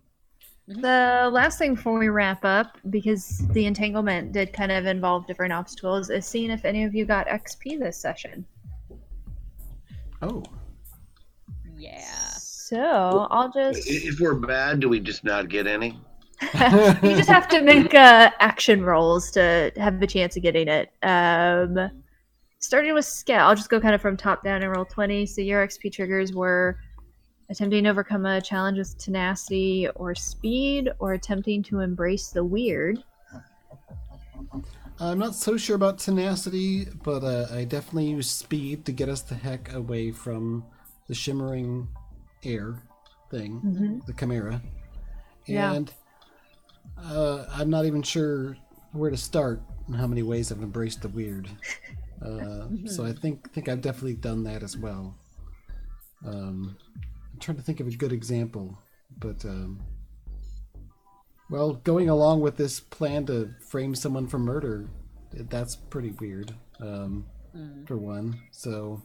The last thing before we wrap up, because the entanglement did kind of involve different obstacles, is seeing if any of you got XP this session. Oh. Yeah. So I'll just... If we're bad, do we just not get any? You just have to make action rolls to have the chance of getting it. Starting with skill, I'll just go kind of from top down and roll 20. So your XP triggers were attempting to overcome a challenge with tenacity or speed, or attempting to embrace the weird. I'm not so sure about tenacity, but I definitely use speed to get us the heck away from the shimmering air thing, the Chimera. And I'm not even sure where to start and how many ways I've embraced the weird. So I think I've definitely done that as well. I'm trying to think of a good example, but well, going along with this plan to frame someone for murder, that's pretty weird, for one. So,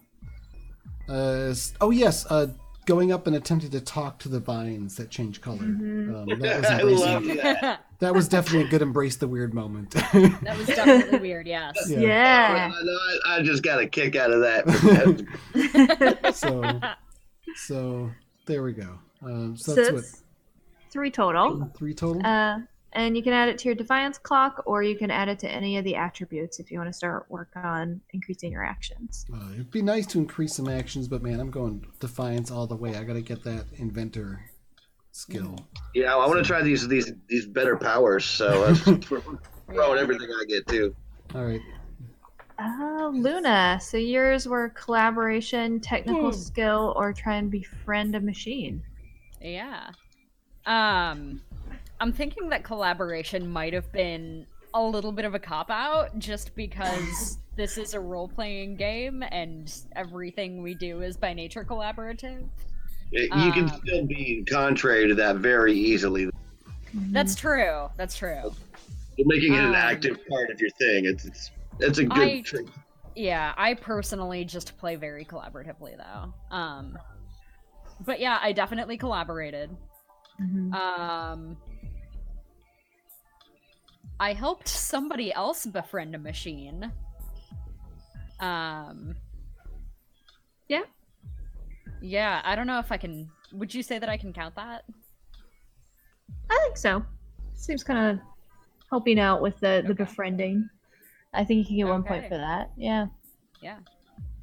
going up and attempting to talk to the vines that change color. That was I love that. That was definitely a good embrace the weird moment. That was definitely weird, yes. Yeah. I just got a kick out of that. So There we go. So So that's that's 3 total. what, 3 total? And you can add it to your Defiance clock, or you can add it to any of the attributes if you want to start work on increasing your actions. It'd be nice to increase some actions, but man, I'm going Defiance all the way. I got to get that Inventor skill. Yeah, I want to try these better powers, so I'm throwing everything I get too. All right. Luna, so yours were collaboration, technical skill, or try and befriend a machine. Yeah. I'm thinking that collaboration might have been a little bit of a cop-out, just because this is a role-playing game, and everything we do is by nature collaborative. You can still be contrary to that very easily. That's true. That's true. You're making it an active part of your thing. It's a good trick. Yeah, I personally just play very collaboratively, though. But yeah, I definitely collaborated. I helped somebody else befriend a machine. Yeah. Yeah, I don't know if I can... Would you say that I can count that? I think so. Seems kind of helping out with the befriending. I think you can get 1 point for that. Yeah. Yeah.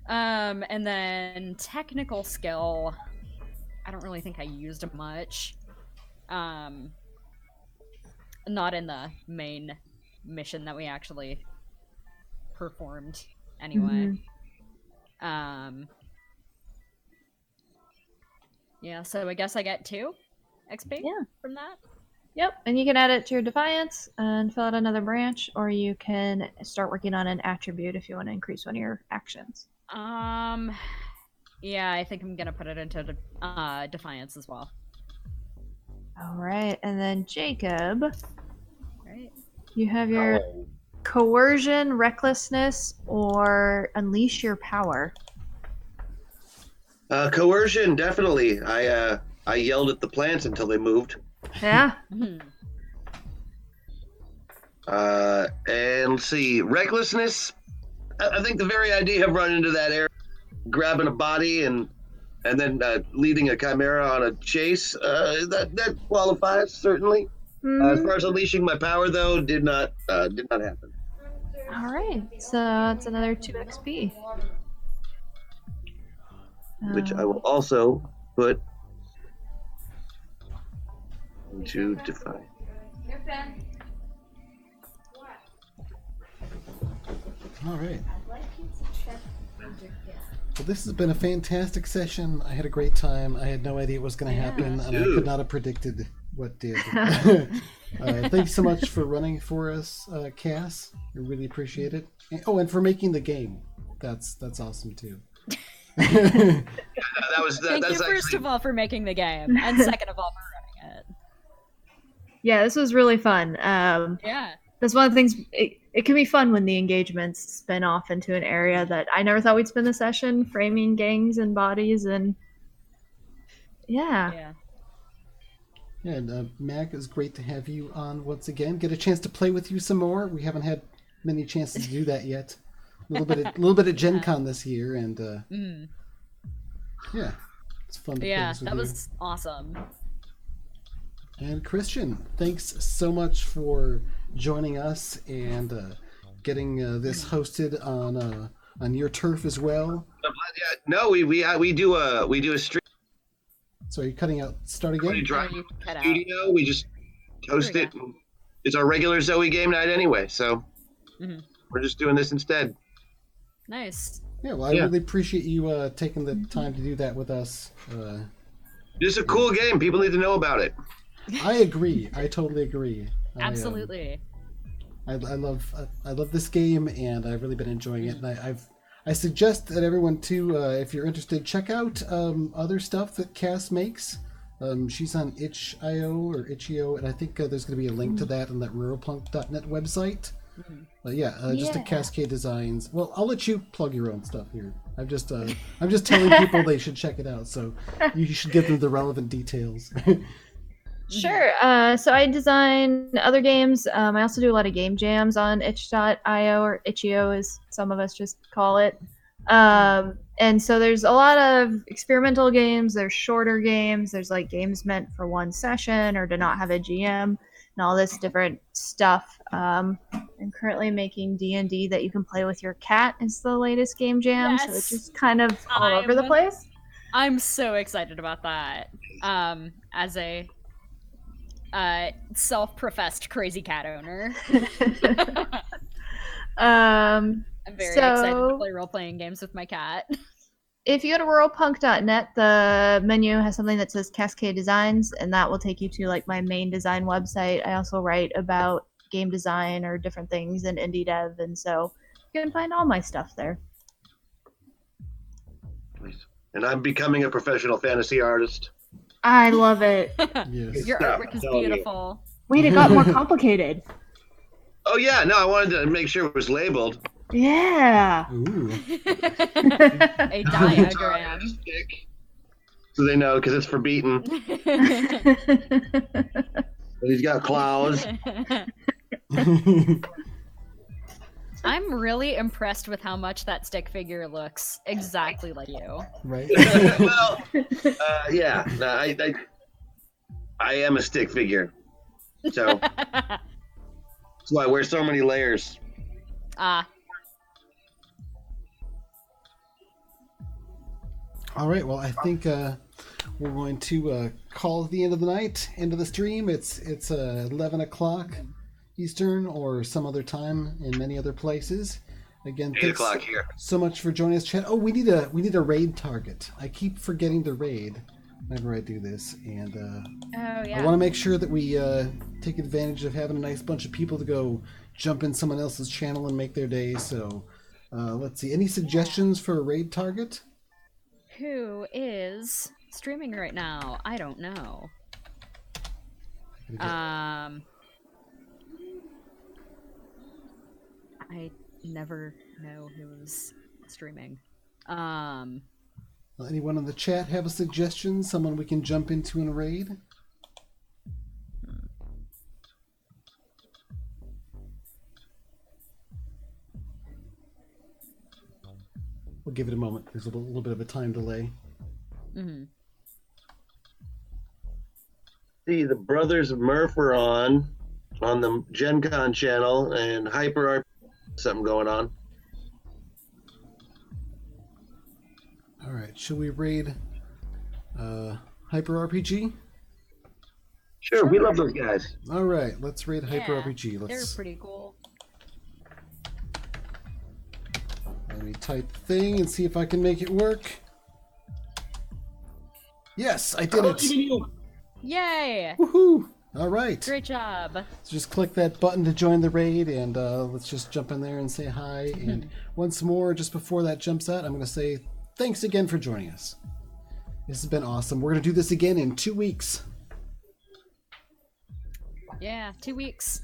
And then technical skill, I don't really think I used much. Not in the main mission that we actually performed anyway. Yeah, so I guess I get 2 XP from that. Yep, and you can add it to your Defiance and fill out another branch, or you can start working on an attribute if you want to increase one of your actions. Yeah, I think I'm gonna put it into Defiance as well. All right, and then Jacob, Right. you have your coercion, recklessness, or unleash your power. Coercion, definitely. I yelled at the plants until they moved. Yeah. And let's see, recklessness. I think the very idea of running into that area, grabbing a body, and then leading a chimera on a chase, that qualifies certainly. As far as unleashing my power, though, did not happen. All right, so that's another 2 XP. Which I will also put into Defy. All right. Well, this has been a fantastic session. I had a great time. I had no idea what was going to happen, and I could not have predicted what did. Thanks so much for running for us, Cass. I really appreciate it. And for making the game. That's awesome too. Thank you first of all for making the game, and second of all for running it. Yeah, this was really fun. Yeah. That's one of the things, it can be fun when the engagements spin off into an area that I never thought we'd spend the session, framing gangs and bodies, and yeah. And Mac, it's great to have you on once again. Get a chance to play with you some more. We haven't had many chances to do that yet. A little bit of Gen Con this year, and yeah, it's fun to play this with that you. was awesome. And Christian, thanks so much for joining us and getting this hosted on your turf as well. No, we do a stream. So are you cutting out? Start again. Studio. We just host it. It's our regular Zoe game night anyway, so we're just doing this instead. Nice. Yeah, well, I really appreciate you taking the time to do that with us. It's a cool game. People need to know about it. I agree. I totally agree. Absolutely. I love this game, and I've really been enjoying it. And I suggest that everyone too, if you're interested, check out other stuff that Cass makes. She's on itch.io, and I think there's going to be a link to that on that ruralpunk.net website. But just to Cascade Designs. Well, I'll let you plug your own stuff here. I'm just telling people they should check it out, so you should give them the relevant details. Sure. So I design other games. I also do a lot of game jams on itch.io, or itch.io as some of us just call it. And so there's a lot of experimental games, there's shorter games, there's like games meant for one session or to not have a GM and all this different stuff. I'm currently making D&D that you can play with your cat is the latest game jam, Yes. so it's just kind of all over the place. I'm so excited about that. As a self-professed crazy cat owner. I'm very excited to play role-playing games with my cat. If you go to ruralpunk.net, the menu has something that says Cascade Designs, and that will take you to like my main design website. I also write about game design or different things in indie dev, and so you can find all my stuff there. And I'm becoming a professional fantasy artist. I love it. Yes. Your artwork is beautiful. Wait, it got more complicated. Oh yeah, no, I wanted to make sure it was labeled. Yeah. Ooh. A diagram. So they know, because it's for beating. He's got claws. I'm really impressed with how much that stick figure looks exactly like you. Right. Well, yeah, no, I am a stick figure. So that's why I wear so many layers. Ah. All right. Well, I think we're going to call it the end of the night, end of the stream. It's 11 o'clock Eastern or some other time in many other places. Again, 8 o'clock here. So much for joining us, chat. Oh, we need a raid target. I keep forgetting to raid whenever I do this, and I want to make sure that we take advantage of having a nice bunch of people to go jump in someone else's channel and make their day. So let's see. Any suggestions for a raid target? Who is streaming right now? I don't know. I never know who's streaming. Anyone in the chat have a suggestion? Someone we can jump into in a raid? We'll give it a moment. There's a little bit of a time delay. Mm-hmm. See, the Brothers Murph are on the Gen Con channel, and Hyper something going on. All right, shall we raid Hyper RPG? Sure, we love those guys. All right, let's raid Hyper RPG. They're pretty cool. Let me type the thing and see if I can make it work. Yes, I did it! Yay! Woohoo! All right. Great job. So just click that button to join the raid, and let's just jump in there and say hi. And once more, just before that jumps out, I'm going to say thanks again for joining us. This has been awesome. We're going to do this again in 2 weeks. Yeah, 2 weeks.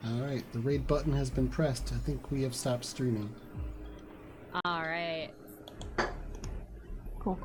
All right, the raid button has been pressed. I think we have stopped streaming. All right. Cool.